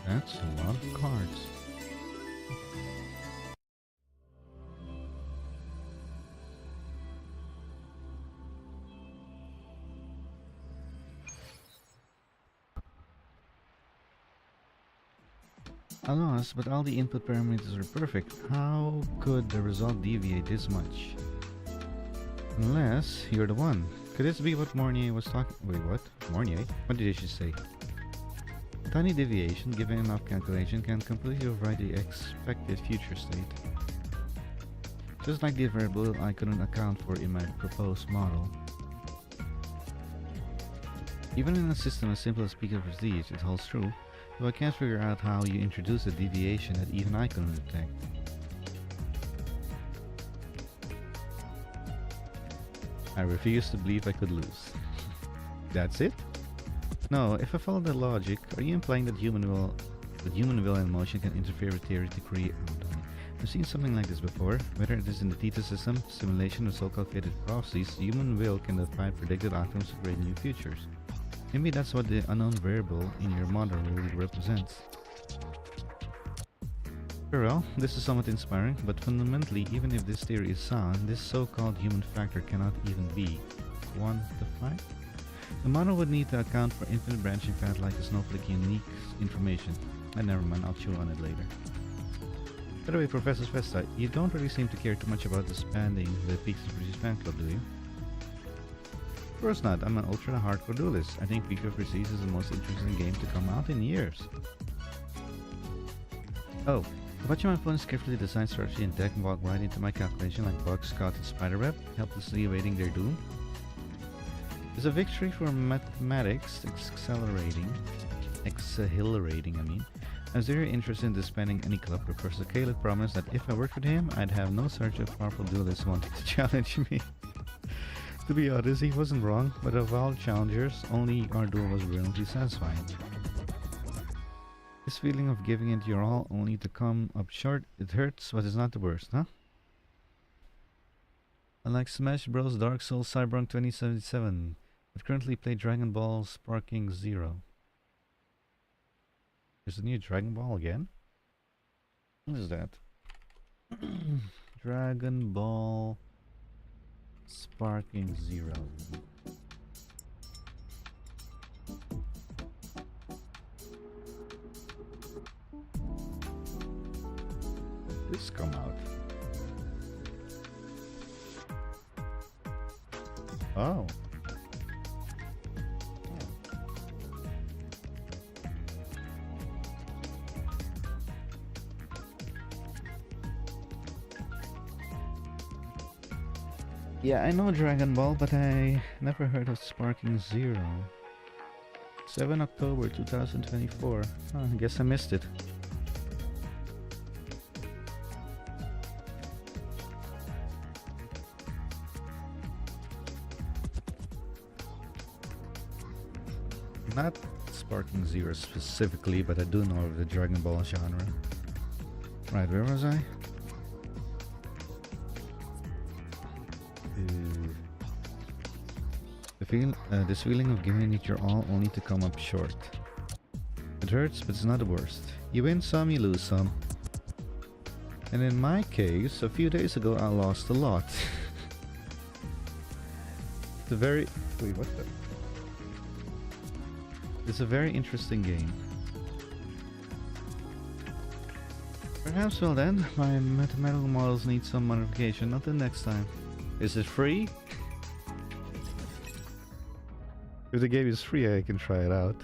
That's a lot of cards. Alas, but all the input parameters are perfect. How could the result deviate this much? Unless you're the one. Could this be what Mornye was talking? Wait, what? Mornye? What did she say? Tiny deviation, given enough calculation, can completely override the expected future state. Just like the variable I couldn't account for in my proposed model. Even in a system as simple as Peak of Prestige, it holds true, though I can't figure out how you introduce a deviation that even I couldn't detect. I refuse to believe I could lose. That's it? No, if I follow the logic, are you implying that human will and motion can interfere with theory to create? I've seen something like this before. Whether it is in the Theta system, simulation, or so-called fated prophecies, human will can defy predicted outcomes to create new futures. Maybe that's what the unknown variable in your model really represents. Well, this is somewhat inspiring, but fundamentally, even if this theory is sound, this so-called human factor cannot even be quantified. The model would need to account for infinite branching paths like a snowflake unique information. Never mind, I'll chew on it later. By the way, Professor Vesta, you don't really seem to care too much about expanding the Peaks of Prestige fan club, do you? course not. I'm an ultra hardcore duelist. I think Peak of Prestige is the most interesting game to come out in years. Oh, watching my opponents carefully design strategy and deck walk right into my calculation like Bug, Scout, and Spiderweb, helplessly awaiting their doom. It's a victory for mathematics, exhilarating, I mean. I was very interested in disbanding any club. Professor Caleb promised that if I worked with him, I'd have no such a powerful duelist wanting to challenge me. To be honest, he wasn't wrong, but of all challengers, only our duel was brilliantly satisfying. This feeling of giving it your all only to come up short, it hurts, but it's not the worst, huh? Unlike Smash Bros, Dark Souls, Cyberpunk 2077, but currently play Dragon Ball Sparking Zero. There's a new Dragon Ball again? What is that? Dragon Ball Sparking Zero. This come out. Oh. Yeah, I know Dragon Ball, but I never heard of Sparking Zero. 7 October 2024. Oh, I guess I missed it. Not Sparking Zero specifically, but I do know of the Dragon Ball genre. Right, where was I? This feeling of giving it your all only to come up short. It hurts, but it's not the worst. You win some, you lose some. And in my case, a few days ago I lost a lot. It's a very... Wait, what the... It's a very interesting game. Perhaps, well then, my mathematical models need some modification. Until next time. Is it free? If the game is free, I can try it out.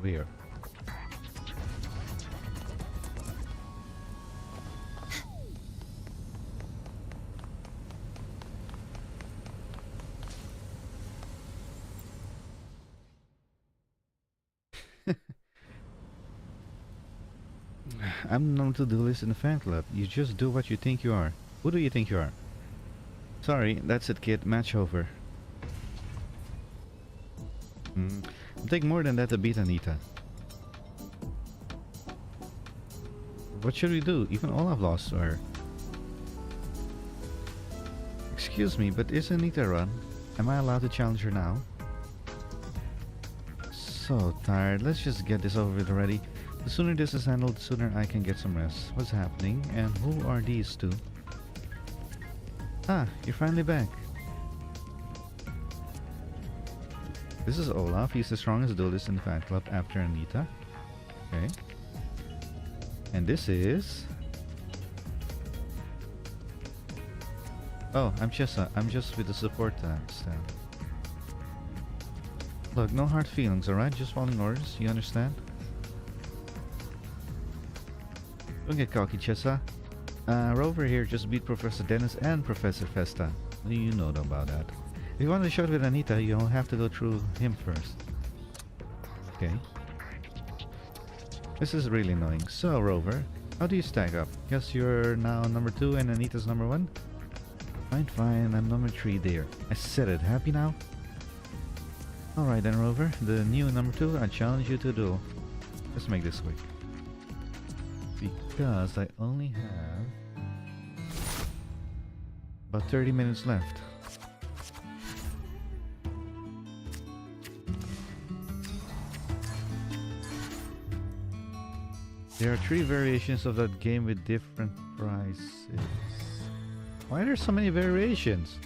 Weird. I'm known to duelist in the fan club. You just do what you think you are. Who do you think you are? Sorry, that's it, kid. Match over. It'll take more than that to beat Anita. What should we do? Even Olaf lost to her. Excuse me, but is Anita run? Am I allowed to challenge her now? So tired. Let's just get this over with already. The sooner this is handled, the sooner I can get some rest. What's happening? And who are these two? Ah, you're finally back. This is Olaf. He's the strongest duelist in the fan club after Anita. Okay. And this is... Oh, I'm Chessa. I'm just with the support staff. Look, no hard feelings, alright? Just following orders, you understand? Don't get cocky, Chessa. Rover here just beat Professor Dennis and Professor Festa. What do you know about that? If you want to shot with Anita, you'll have to go through him first. Okay. This is really annoying. So, Rover, how do you stack up? Guess you're now number 2 and Anita's number 1? Fine, fine, I'm number 3 there. I said it. Happy now? Alright then, Rover. The new number 2, I challenge you to a duel. Let's make this quick. Because I only have about 30 minutes left. There are 3 variations of that game with different prices. Why are there so many variations?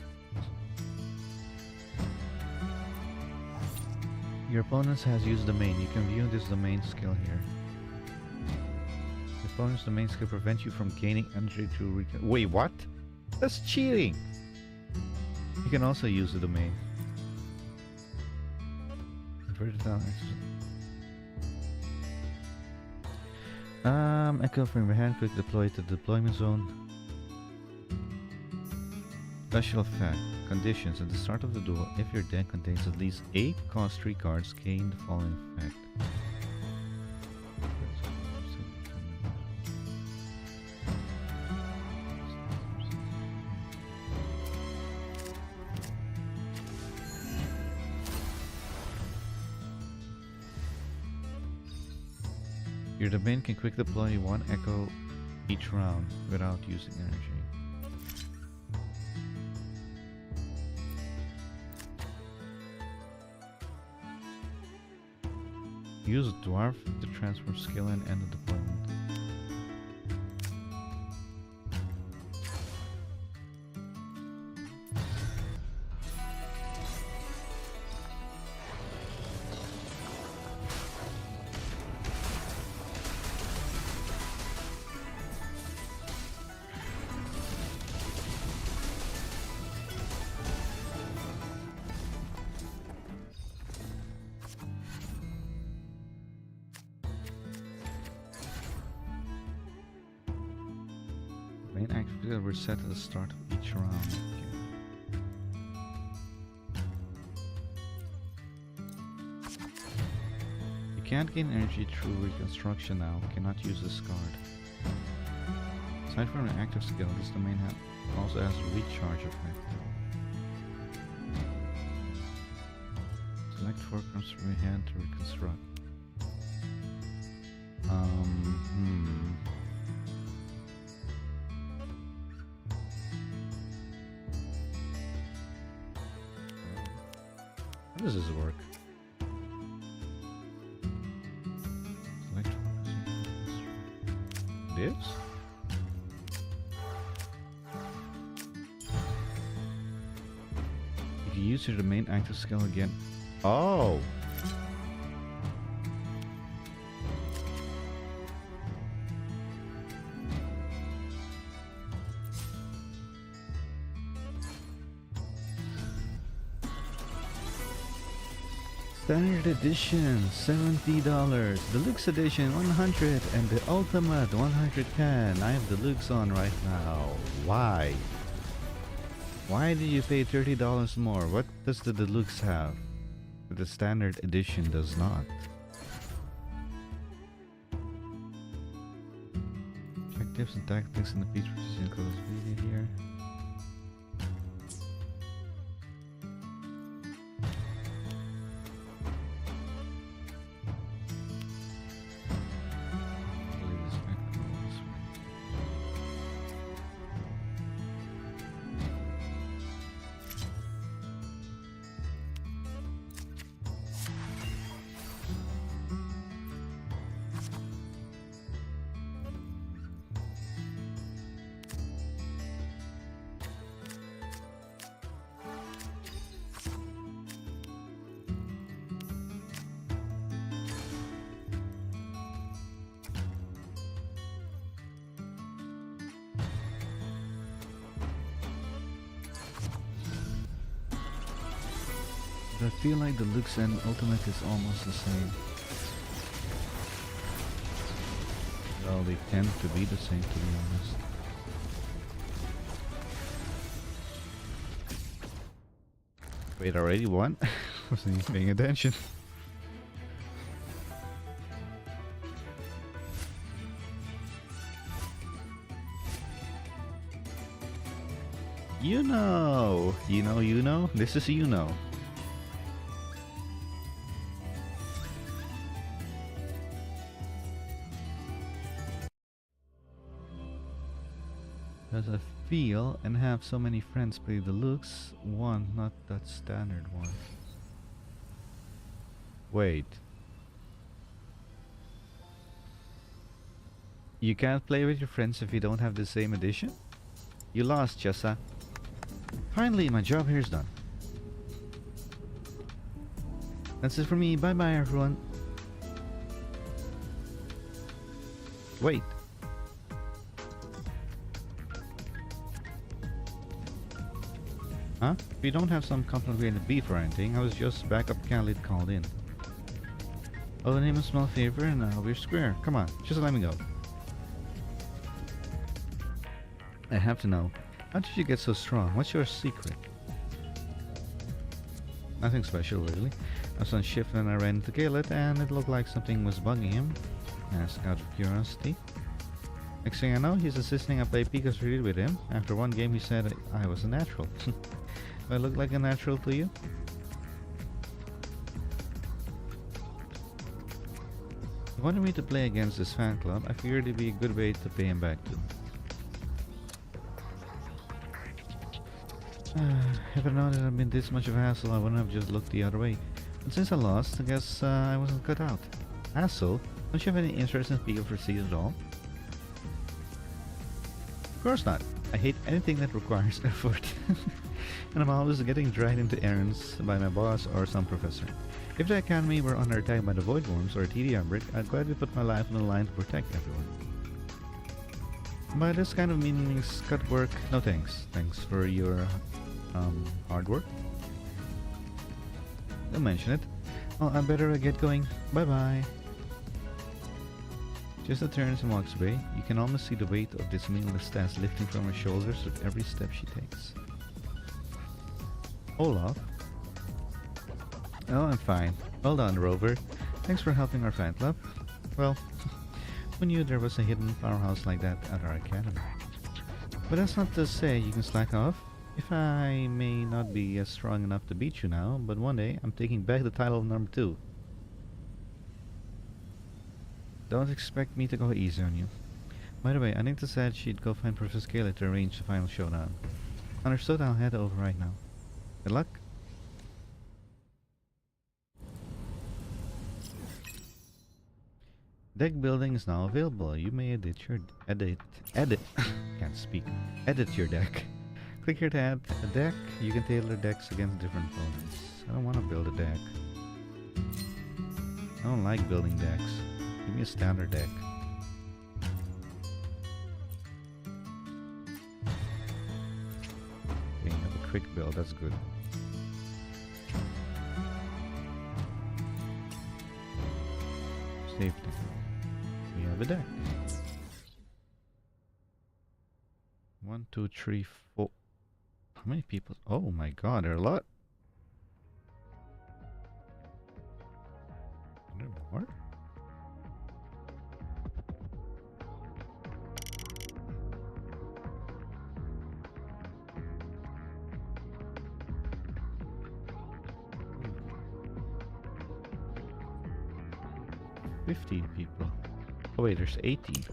Your opponent has used the main. You can view this domain skill here. Your opponent's domain skill prevents you from gaining entry to wait, what? That's cheating! You can also use the domain. Echo from your hand, quick deploy to the deployment zone. Special effect. Conditions. At the start of the duel, if your deck contains at least 8 cost 3 cards, gain the following effect. Your domain can quick deploy 1 echo each round without using energy. Use Dwarf to transfer skill and end the deployment. Main activity will set at the start of each round. Okay. You can't gain energy through reconstruction now. Cannot use this card. Aside from an active skill, this domain also has a recharge effect. Select 4 cards from your hand to reconstruct. How does this work? Select this? You can use your domain active skill again. Oh! Standard edition $70, deluxe edition 100, and the ultimate 110. I have deluxe on right now. Why? Why did you pay $30 more? What does the deluxe have that the standard edition does not? Check tips and tactics in the feature in close video here. I feel like the Deluxe and Ultimate is almost the same. Well, they tend to be the same, to be honest. Wait, already won? Wasn't even paying attention. You know, this is you know. As I feel and have so many friends play Deluxe, one, not that standard one. Wait. You can't play with your friends if you don't have the same edition? You lost, Jessa. Finally, my job here is done. That's it for me. Bye bye, everyone. Wait. Huh? If you don't have some complicated beef or anything, I was just backup candidate called in. Oh, the name is small favor and we're square. Come on, just let me go. I have to know. How did you get so strong? What's your secret? Nothing special, really. I was on shift and I ran into Gillet and it looked like something was bugging him. I asked out of curiosity. Next thing I know, he's insisting I play Pika's Read with him. After one game he said I was a natural. Do I look like a natural to you? He wanted me to play against this fan club. I figured it'd be a good way to pay him back too. If I'd known it had been this much of a hassle, I wouldn't have just looked the other way. But since I lost, I guess I wasn't cut out. Hassle? Don't you have any interest in Pika Proceed at all? Of course not. I hate anything that requires effort. And I'm always getting dragged into errands by my boss or some professor. If the academy were under attack by the Voidworms or a TDR brick, I'd gladly put my life on the line to protect everyone. By this kind of meaningless cut work, no thanks. Thanks for your hard work. Don't mention it. Well, I better get going. Bye bye. Just a turns and walks away. You can almost see the weight of this meaningless task lifting from her shoulders with every step she takes. Olaf? Oh, I'm fine. Well done, Rover. Thanks for helping our fan club. Well, who knew there was a hidden powerhouse like that at our academy? But that's not to say you can slack off. If I may not be as strong enough to beat you now, but one day I'm taking back the title of number 2. Don't expect me to go easy on you. By the way, Anita said she'd go find Professor Scaly to arrange the final showdown. Understood, I'll head over right now. Good luck. Deck building is now available. You may edit can't speak. Edit your deck. Click here to add a deck. You can tailor decks against different opponents. I don't want to build a deck. I don't like building decks. Give me a standard deck. Okay, have a quick build, that's good. Safety. We have a deck. 1, 2, 3, 4. How many people? Oh my god, there are a lot. Are there more? Hmm. 15 people. Oh wait, there's 18.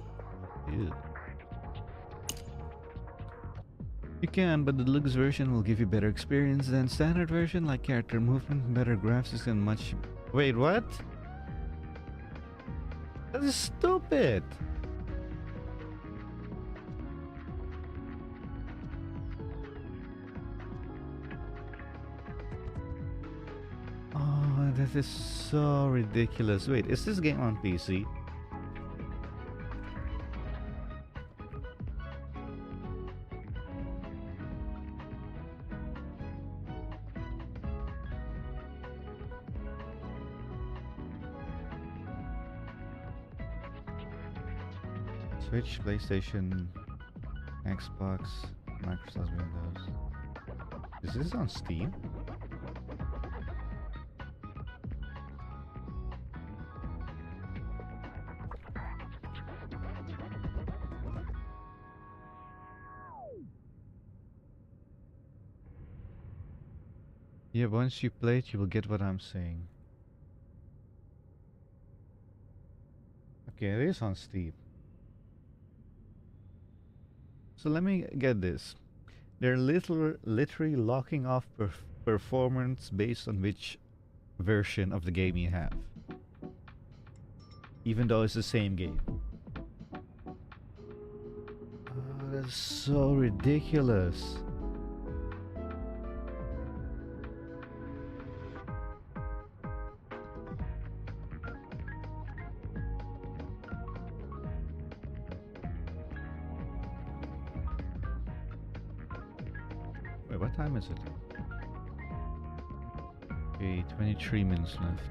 Ew. You can, but the deluxe version will give you better experience than standard version, like character movement, better graphics, and much. Wait, what? That is stupid. Oh, that is so ridiculous. Wait, is this game on PC? Switch, PlayStation, Xbox, Microsoft Windows. Is this on Steam? Yeah, once you play it, you will get what I'm saying. Okay, it is on Steam. So let me get this. They're literally locking off performance based on which version of the game you have. Even though it's the same game. That's so ridiculous. Wait, what time is it? Okay, 23 minutes left.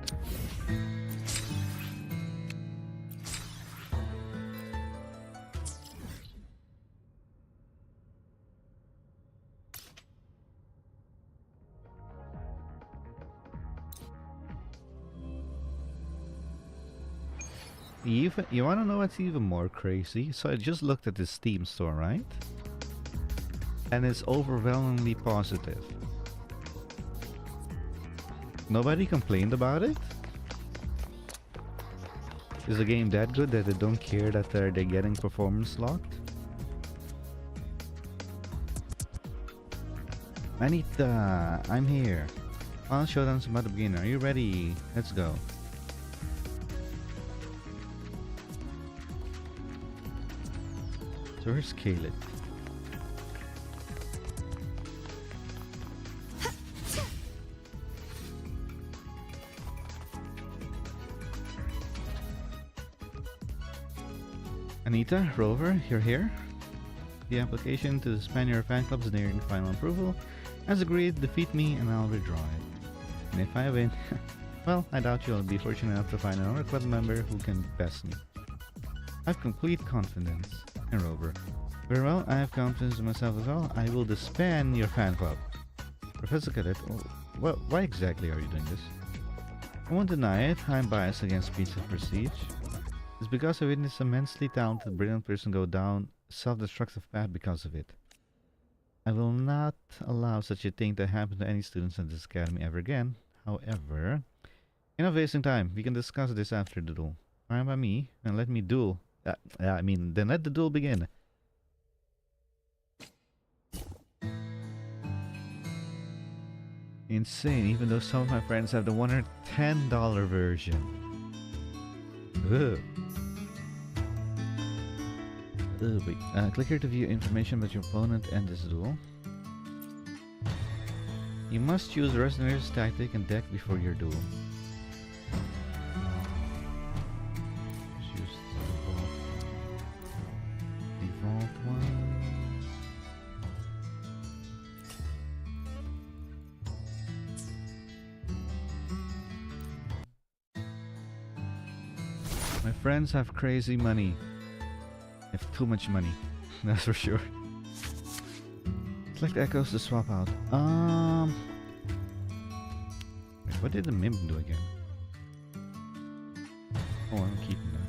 You want to know what's even more crazy? So I just looked at the Steam store, right? And it's overwhelmingly positive. Nobody complained about it? Is the game that good that they don't care that they're getting performance locked? Anita, I'm here. Final showdown's about to begin. Are you ready? Let's go. So where's Caleb? Anita, Rover, you're here. The application to suspend your fan club is nearing final approval. As agreed, defeat me and I'll withdraw it. And if I win, well, I doubt you'll be fortunate enough to find another club member who can best me. I have complete confidence in Rover. Very well, I have confidence in myself as well. I will disband your fan club. Professor Cadet, well, why exactly are you doing this? I won't deny it, I'm biased against Pizza Prestige. It's because I witnessed an immensely talented, brilliant person go down a self-destructive path because of it. I will not allow such a thing to happen to any students in this academy ever again. However, enough wasting time. We can discuss this after the duel. Fine by me, and let me duel. Then let the duel begin. Insane, even though some of my friends have the $110 version. Ugh. Wait, click here to view information about your opponent and this duel. You must choose Resonator's tactic and deck before your duel. Just use the default one. My friends have crazy money. They have too much money, that's for sure. Select echoes to swap out. Wait, what did the Mim do again? Oh, I'm keeping that.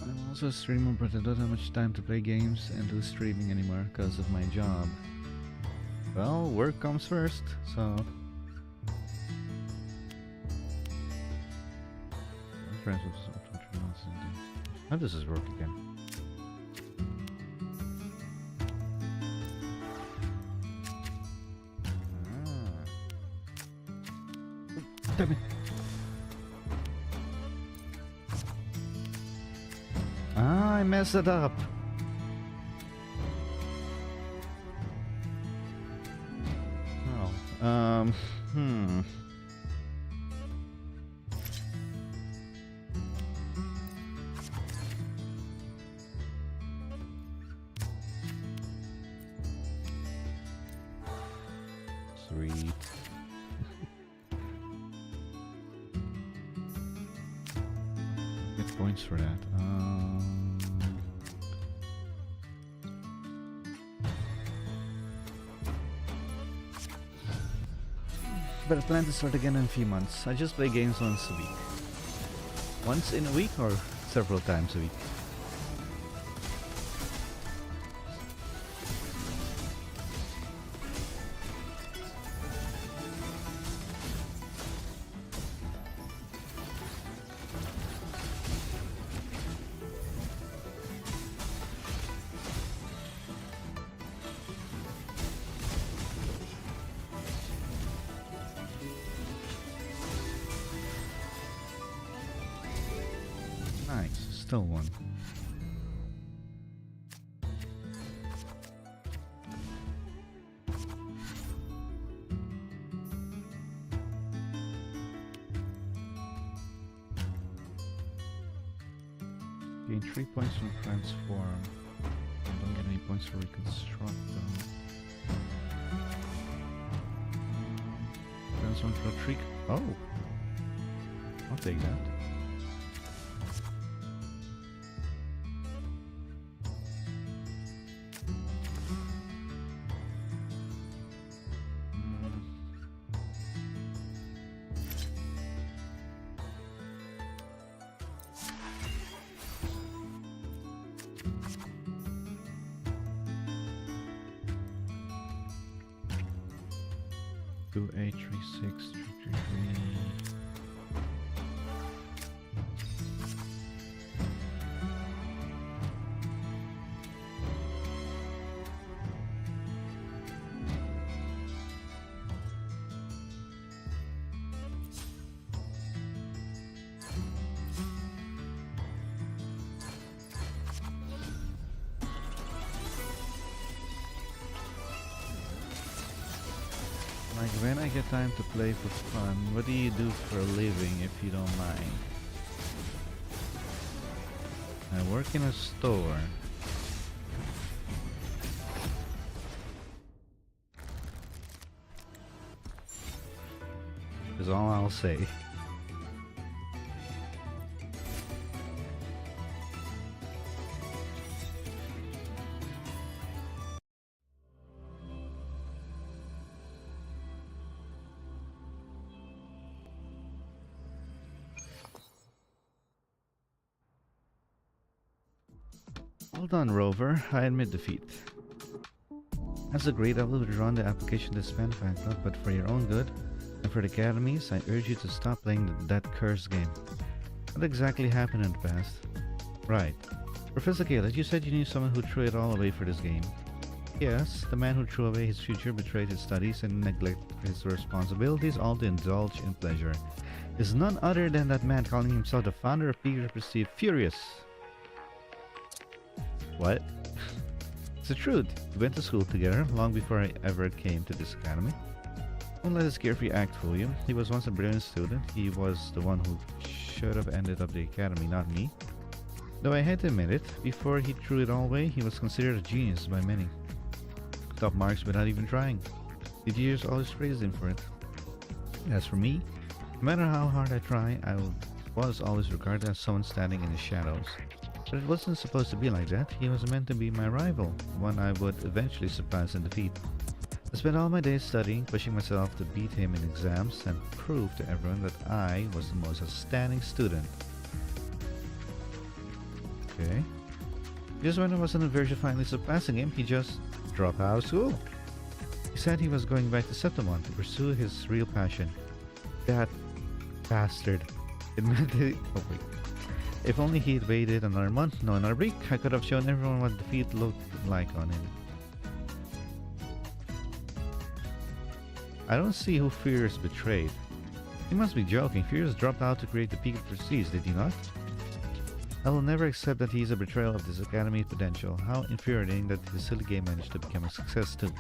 I'm also a streamer, but I don't have much time to play games and do streaming anymore because of my job. Well, work comes first, so... How does this work again? Damn it. Ah, I messed it up. Oh, Sweet. points for that. But I plan to start again in a few months. I just play games once a week. Once in a week or several times a week? Nice, still one. Gain 3 points from transform. I don't get any points for reconstruct though. Transform for a trick. Oh! I'll take that. Two, 8, 3, 6, 3, 3, 3. Like when I get time to play for fun, what do you do for a living if you don't mind? I work in a store. Is all I'll say. Well done, Rover. I admit defeat. As a grade, I will withdraw the application to Span Fan Club, but for your own good, and for the academies, I urge you to stop playing that cursed game. What exactly happened in the past? Right. Professor Caleb, you said you knew someone who threw it all away for this game. Yes, the man who threw away his future, betrayed his studies, and neglected his responsibilities, all to indulge in pleasure, is none other than that man calling himself the founder of Peter Perceived Furious. What? It's the truth. We went to school together long before I ever came to this academy. Don't let his carefree act fool you. He was once a brilliant student. He was the one who should have ended up the academy, not me. Though I had to admit it, before he threw it all away, he was considered a genius by many. Top marks without even trying. The teachers always praised him for it. As for me, no matter how hard I try, I was always regarded as someone standing in the shadows. But it wasn't supposed to be like that. He was meant to be my rival, one I would eventually surpass and defeat. I spent all my days studying, pushing myself to beat him in exams, and prove to everyone that I was the most outstanding student. Okay. Just when I was on the verge of finally surpassing him, he just dropped out of school. He said he was going back to Septimon to pursue his real passion. That bastard. It meant that oh wait. If only he'd waited another month, no another week, I could have shown everyone what defeat looked like on him. I don't see who Furious betrayed. He must be joking. Furious dropped out to create the Peak of Prestige, did he not? I will never accept that he is a betrayal of this academy's potential. How infuriating that his silly game managed to become a success too.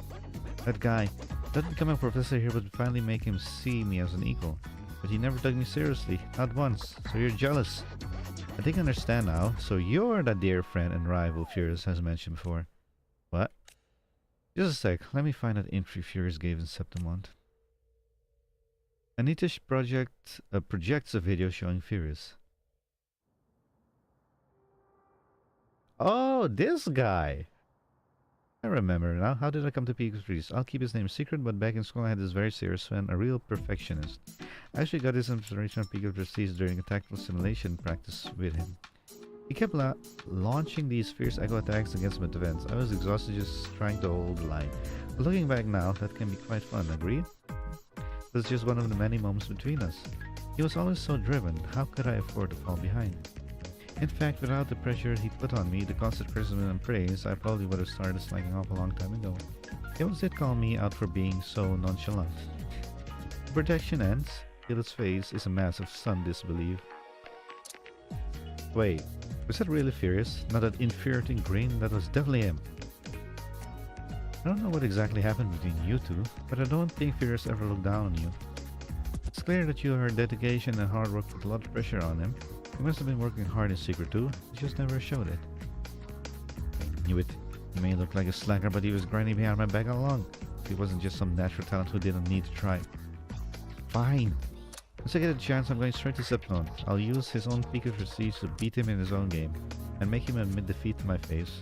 That guy, that becoming a professor here would finally make him see me as an equal. But he never took me seriously, not once, so you're jealous. I think I understand now. So you're that dear friend and rival Furious has mentioned before. What? Just a sec. Let me find that entry Furious gave in Septimont. Anitish projects a video showing Furious. Oh, this guy. I remember now. How did I come to Pico Trees? I'll keep his name secret, but back in school I had this very serious fan, a real perfectionist. I actually got his inspiration from Pico Trees during a tactical simulation practice with him. He kept launching these fierce echo attacks against my defense. I was exhausted just trying to hold the line. But looking back now, that can be quite fun, agreed? That's just one of the many moments between us. He was always so driven. How could I afford to fall behind? In fact, without the pressure he put on me, the constant criticism and praise, I probably would have started slacking off a long time ago. He always did call me out for being so nonchalant. The projection ends. Hill's face is a mass of stunned disbelief. Wait, was that really Furious? Not that infuriating grin? That was definitely him. I don't know what exactly happened between you two, but I don't think Furious ever looked down on you. It's clear that your dedication and hard work put a lot of pressure on him. He must have been working hard in secret too, he just never showed it. I knew it. He may look like a slacker, but he was grinding behind my back all along. He wasn't just some natural talent who didn't need to try. Fine. Once I get a chance, I'm going straight to Septon. I'll use his own peak of prestige to beat him in his own game, and make him admit defeat to my face.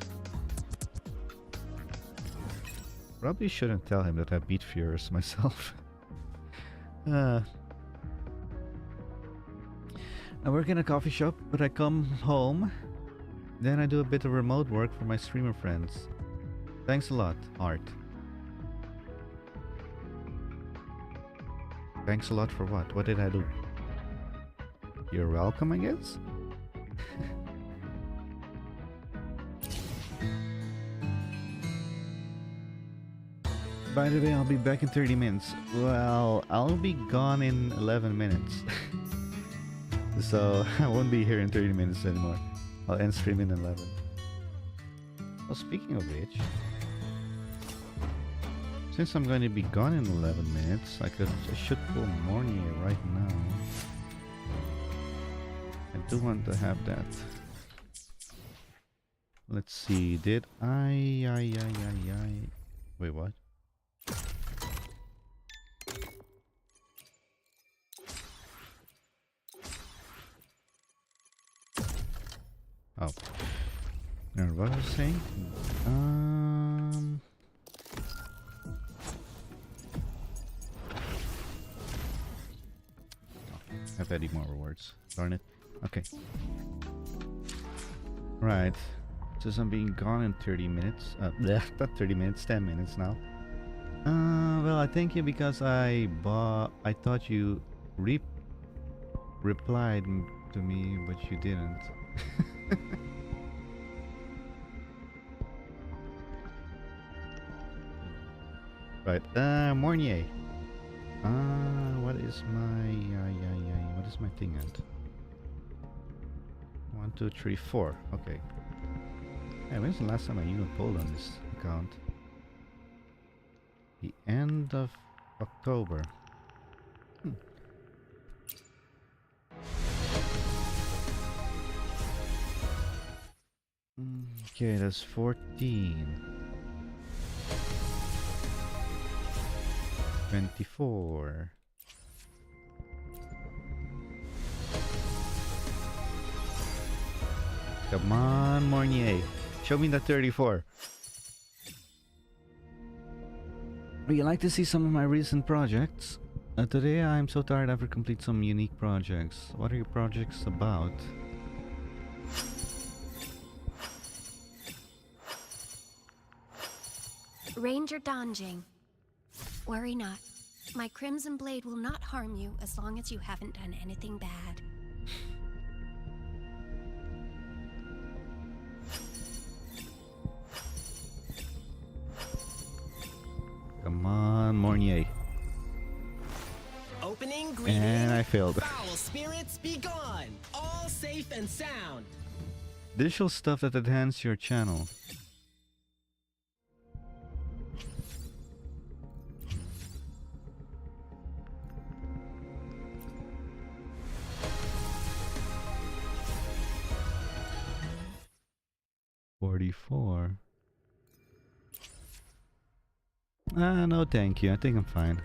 Probably shouldn't tell him that I beat Furious myself. I work in a coffee shop, but I come home. Then I do a bit of remote work for my streamer friends. Thanks a lot, Art. Thanks a lot for what? What did I do? You're welcome, I guess? By the way, I'll be back in 30 minutes. Well, I'll be gone in 11 minutes. So, I won't be here in 30 minutes anymore. I'll end stream in 11. Well, speaking of which, since I'm going to be gone in 11 minutes, I should pull Mornye right now. I do want to have that. Let's see, did I... Wait, what? Oh. Now, what was I saying? I have to edit more rewards. Darn it. Okay. Right. Since I'm being gone in 30 minutes. Not 30 minutes, 10 minutes now. Well, I thank you because I thought you replied to me, but you didn't. Right, Mornye. What is my thing at? 1, 2, 3, 4. Okay. Hey, when's the last time I even pulled on this account? The end of October. Okay, that's 14. 24. Come on, Mornye. Show me that 34. Would you like to see some of my recent projects? Today I'm so tired after complete some unique projects. What are your projects about? Ranger Donjing. Worry not. My Crimson Blade will not harm you as long as you haven't done anything bad. Come on, Mornye. Opening greeting. And I failed. Foul spirits be gone. All safe and sound. Digital stuff that enhance your channel. $44. No thank you. I think I'm fine.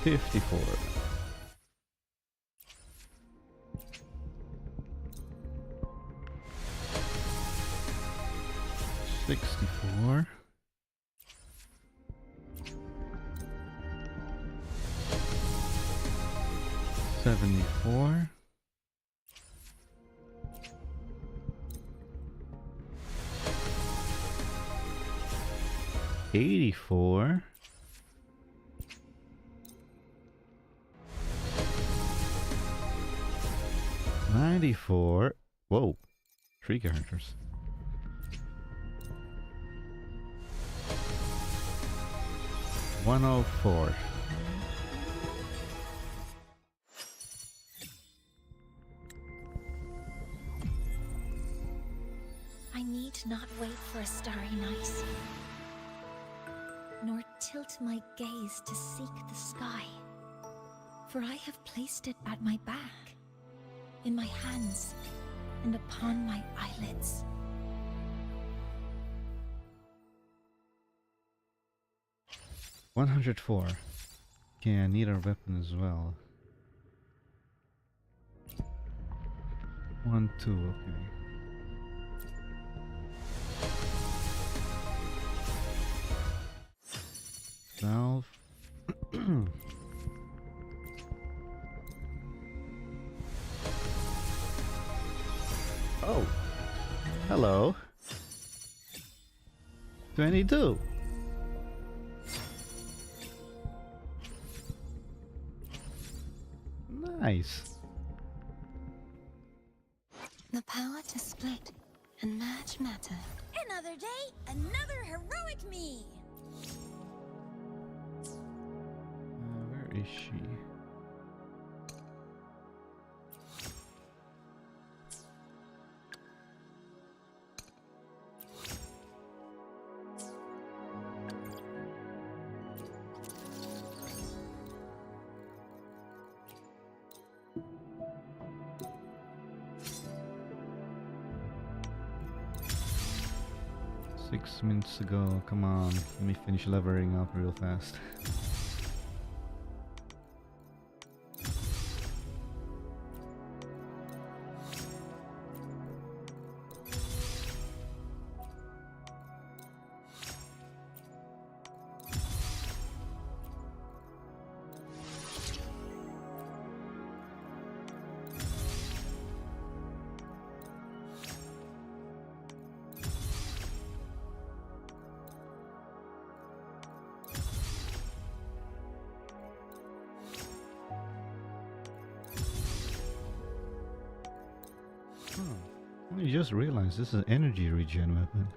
54. 74. $74. 84. 94. Whoa. 3 characters. 104. I need not wait for a starry night, nor tilt my gaze to seek the sky, for I have placed it at my back, in my hands, and upon my eyelids. $104. Okay, I need our weapon as well. 1, 2, okay. Valve. Oh, hello. 22. Nice. The power to split and merge matter. Another day, another heroic me. Where is she? Minutes ago. Come on, let me finish leveling up real fast. I just realized this is an energy regen weapon.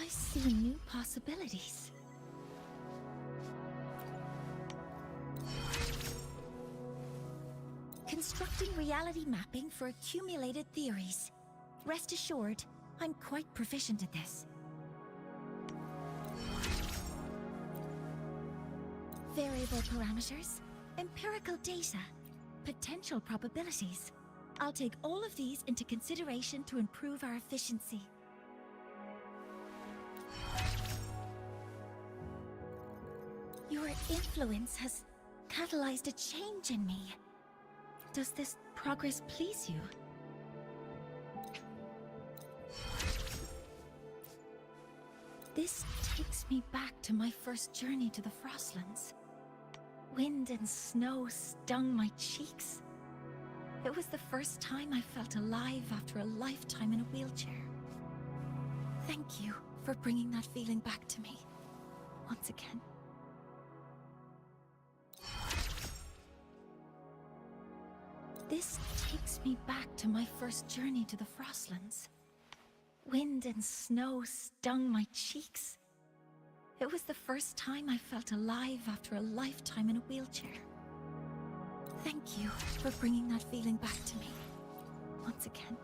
See new possibilities. Constructing reality mapping for accumulated theories. Rest assured, I'm quite proficient at this. Variable parameters, empirical data, potential probabilities. I'll take all of these into consideration to improve our efficiency. influence has catalyzed a change in me. Does this progress please you? This takes me back to my first journey to the Frostlands. Wind and snow stung my cheeks. It was the first time I felt alive after a lifetime in a wheelchair. Thank you for bringing that feeling back to me, once again. This takes me back to my first journey to the Frostlands. Wind and snow stung my cheeks. It was the first time I felt alive after a lifetime in a wheelchair. Thank you for bringing that feeling back to me, once again.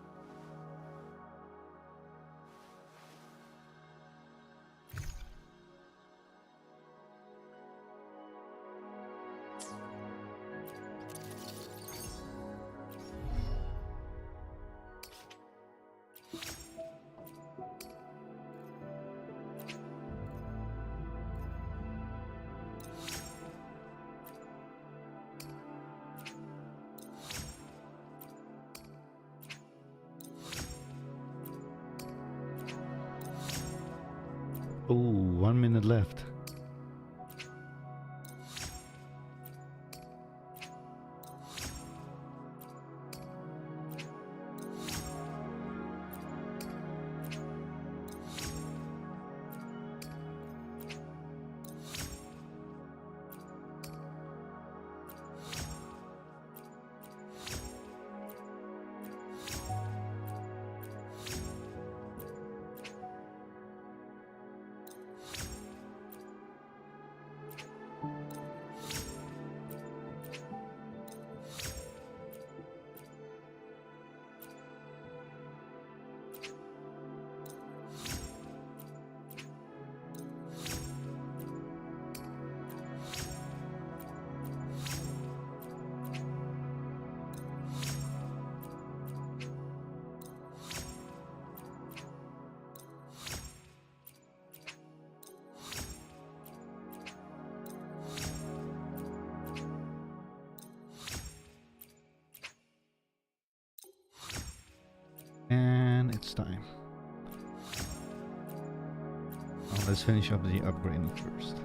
Ooh, 1 minute left. And it's time. Oh, let's finish up the upgrading first.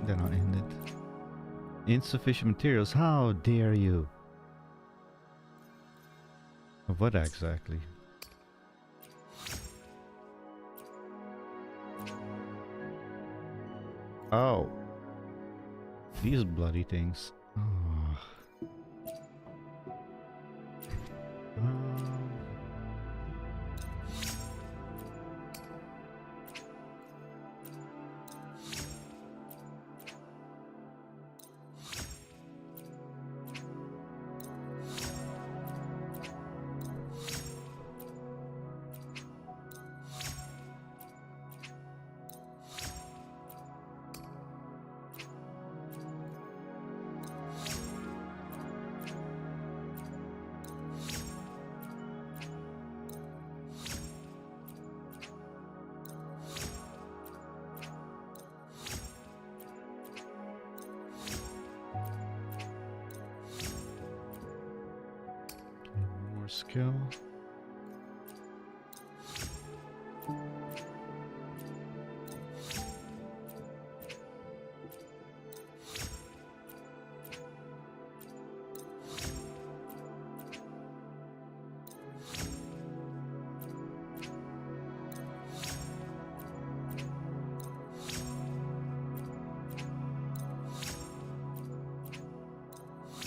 Then I'll end it. Insufficient materials, how dare you? What exactly? Oh. These bloody things. Oh. Skill.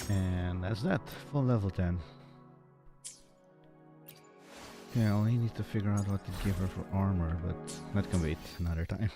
And that's that, full level 10. Yeah, I only need to figure out what to give her for armor, but that can wait another time.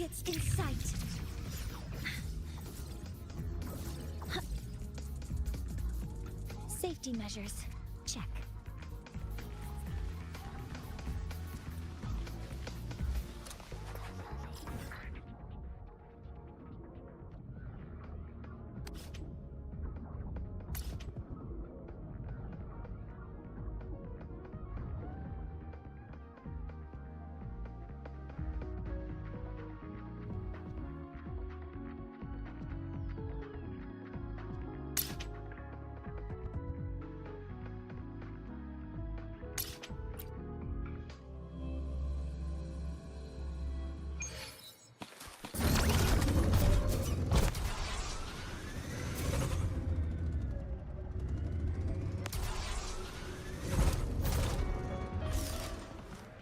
Targets in sight. Safety measures. Check.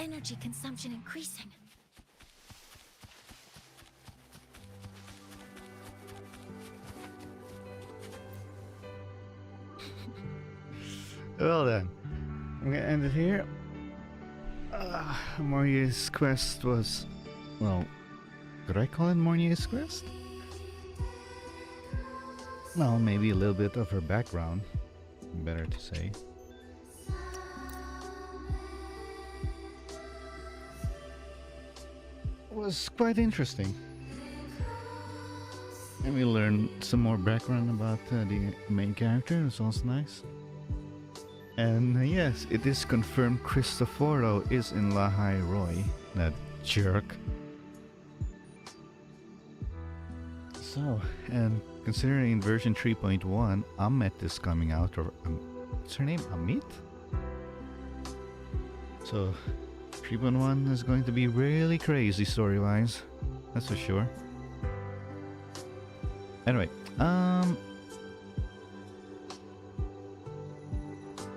Energy consumption increasing. Well then, I'm gonna end it here. Mornye's quest was, well, could I call it Mornye's quest? Well, maybe a little bit of her background, better to say. Was quite interesting. And we learned some more background about the main character. It was also nice. And yes, it is confirmed Cristoforo is in Lahai-Roi. That jerk. So, and considering version 3.1, Amit is coming out, or what's her name? Amit? So, 3.1 is going to be really crazy story-wise. That's for sure. Anyway,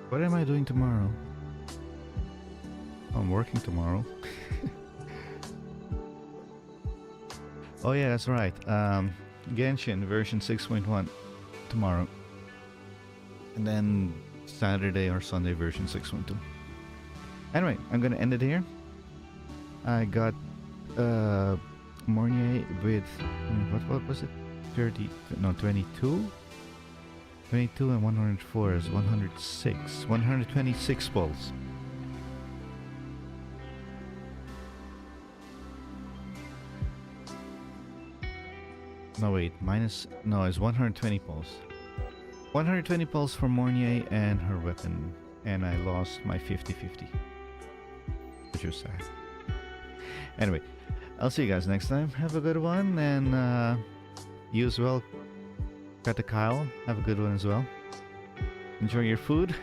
what am I doing tomorrow? I'm working tomorrow. Oh yeah, that's right. Genshin version 6.1 tomorrow. And then Saturday or Sunday version 6.2. Anyway, I'm gonna end it here. I got Mornye with what was it? 22 and 104 is 126 pulls. No wait, it's 120 pulls. 120 pulls for Mornye and her weapon, and I lost my 50-50, which was sad. Anyway, I'll see you guys next time. Have a good one, and you as well, Kyle. Have a good one as well. Enjoy your food,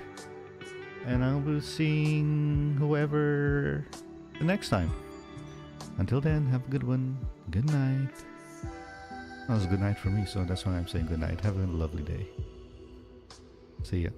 and I'll be seeing whoever the next time. Until then, have a good one. Good night. That was a good night for me, so that's why I'm saying good night. Have a lovely day. See ya.